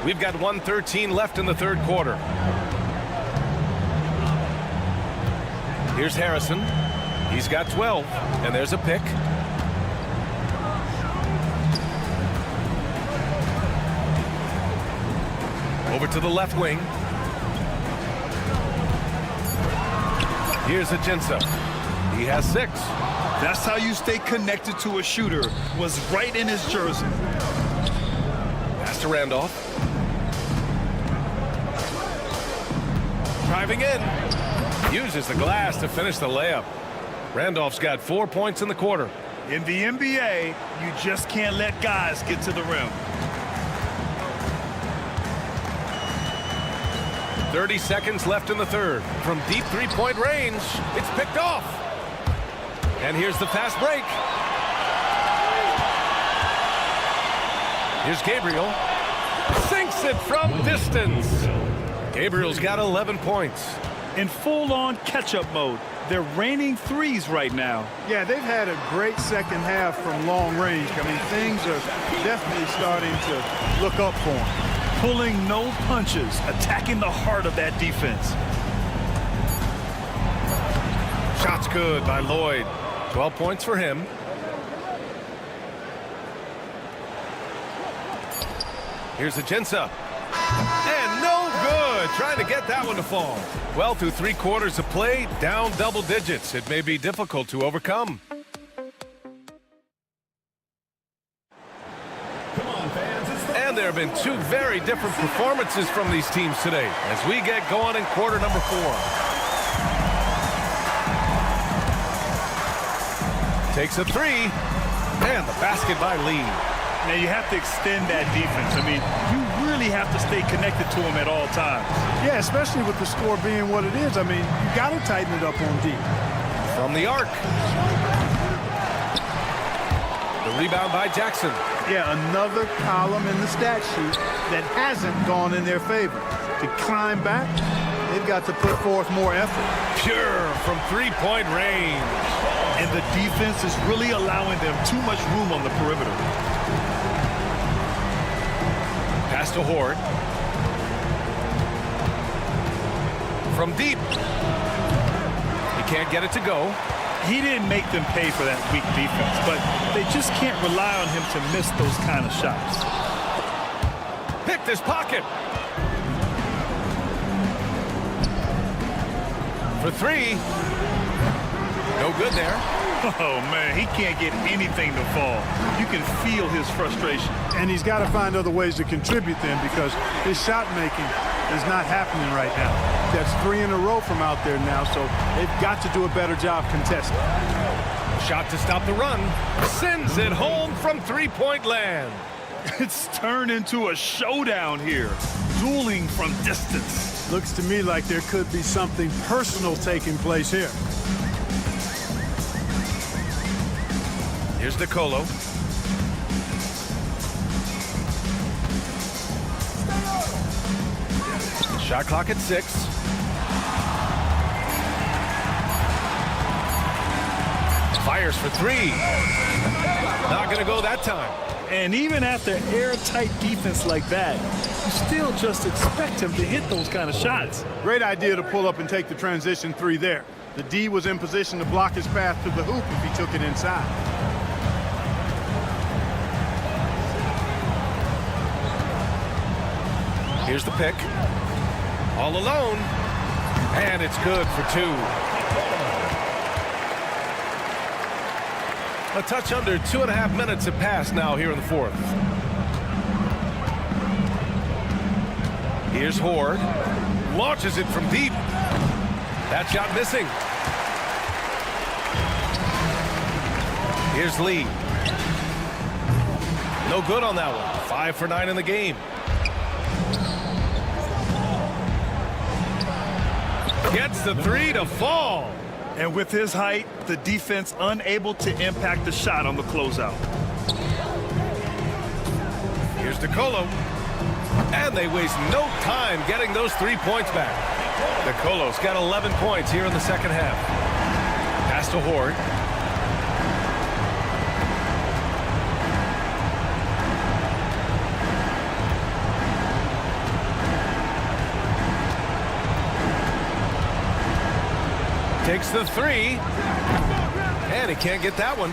We've got 1:13 left in the third quarter. Here's Harrison. He's got 12, and there's a pick. Over to the left wing. Here's Ajinça. He has 6. That's how you stay connected to a shooter. Was right in his jersey. Pass to Randolph. Driving in. Uses the glass to finish the layup. Randolph's got 4 points in the quarter. In the NBA, you just can't let guys get to the rim. 30 seconds left in the third. From deep three-point range, it's picked off. And here's the fast break. Here's Gabriel. Sinks it from distance. Gabriel's got 11 points. In full-on catch-up mode. They're raining threes right now. Yeah, they've had a great second half from long range. I mean, things are definitely starting to look up for them. Pulling no punches, attacking the heart of that defense. Shot's good by Lloyd. 12 points for him. Here's Agenza. And no good. Trying to get that one to fall. Well, through 3 quarters of play, down double digits. It may be difficult to overcome. And there have been 2 very different performances from these teams today as we get going in quarter number 4. Takes a 3, and the basket by Lee. Now you have to extend that defense. I mean, you really have to stay connected to them at all times. Yeah, especially with the score being what it is. I mean, you got to tighten it up on D. From the arc. The rebound by Jackson. Yeah, another column in the stat sheet that hasn't gone in their favor. To climb back, they've got to put forth more effort. Pure from three-point range. And the defense is really allowing them too much room on the perimeter. Pass to Horde. From deep. He can't get it to go. He didn't make them pay for that weak defense, but they just can't rely on him to miss those kind of shots. Picked his pocket. For 3. No good there. Oh, man, he can't get anything to fall. You can feel his frustration. And he's got to find other ways to contribute then because his shot making is not happening right now. That's 3 in a row from out there now, so they've got to do a better job contesting. Shot to stop the run. Sends it home from three-point land. It's turned into a showdown here. Dueling from distance. Looks to me like there could be something personal taking place here. Here's Nicolo. Shot clock at 6. Fires for 3. Not going to go that time. And even after airtight defense like that, you still just expect him to hit those kind of shots. Great idea to pull up and take the transition 3 there. The D was in position to block his path to the hoop if he took it inside. Here's the pick. All alone. And it's good for 2. A touch under 2.5 minutes have passed now here in the 4th. Here's Horde. Launches it from deep. That shot missing. Here's Lee. No good on that one. 5 for 9 in the game. Gets the 3 to fall. And with his height, the defense unable to impact the shot on the closeout. Here's Nicolo. And they waste no time getting those 3 points back. Nicolo's got 11 points here in the second half. Pass to Horde. Takes the 3. And he can't get that one.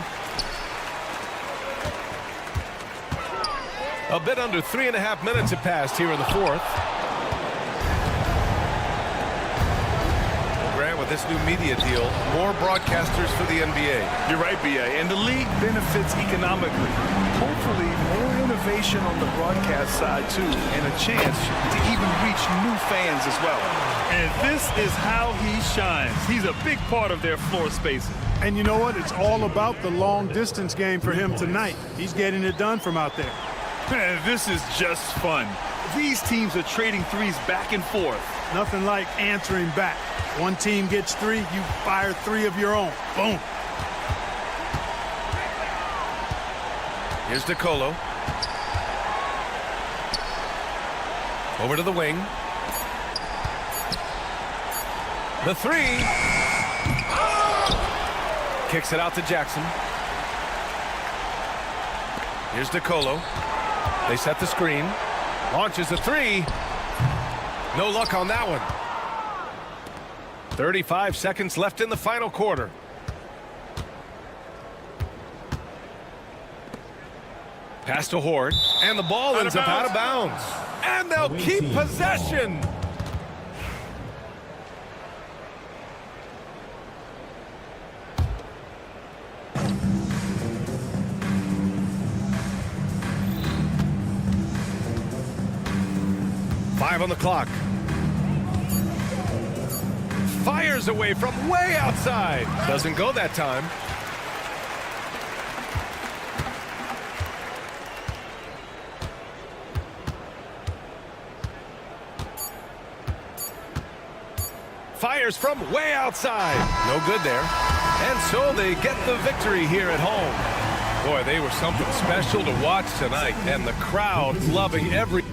A bit under 3.5 minutes have passed here in the 4th. Well, Grant, with this new media deal, more broadcasters for the NBA. You're right, B.A. And the league benefits economically. Hopefully, more innovation on the broadcast side, too, and a chance to even reach new fans as well. And this is how he shines. He's a big part of their floor spacing. And you know what? It's all about the long distance game for him tonight. He's getting it done from out there. And this is just fun. These teams are trading threes back and forth. Nothing like answering back. One team gets 3, you fire 3 of your own. Boom. Here's DeColo. Over to the wing. The 3. Kicks it out to Jackson. Here's DeColo. They set the screen. Launches a 3. No luck on that one. 35 seconds left in the final quarter. Pass to Horde, and the ball ends up out of bounds. And they'll keep possession. Five on the clock. Fires away from way outside. Doesn't go that time. Fires from way outside. No good there. And so they get the victory here at home. Boy, they were something special to watch tonight, and the crowd loving every...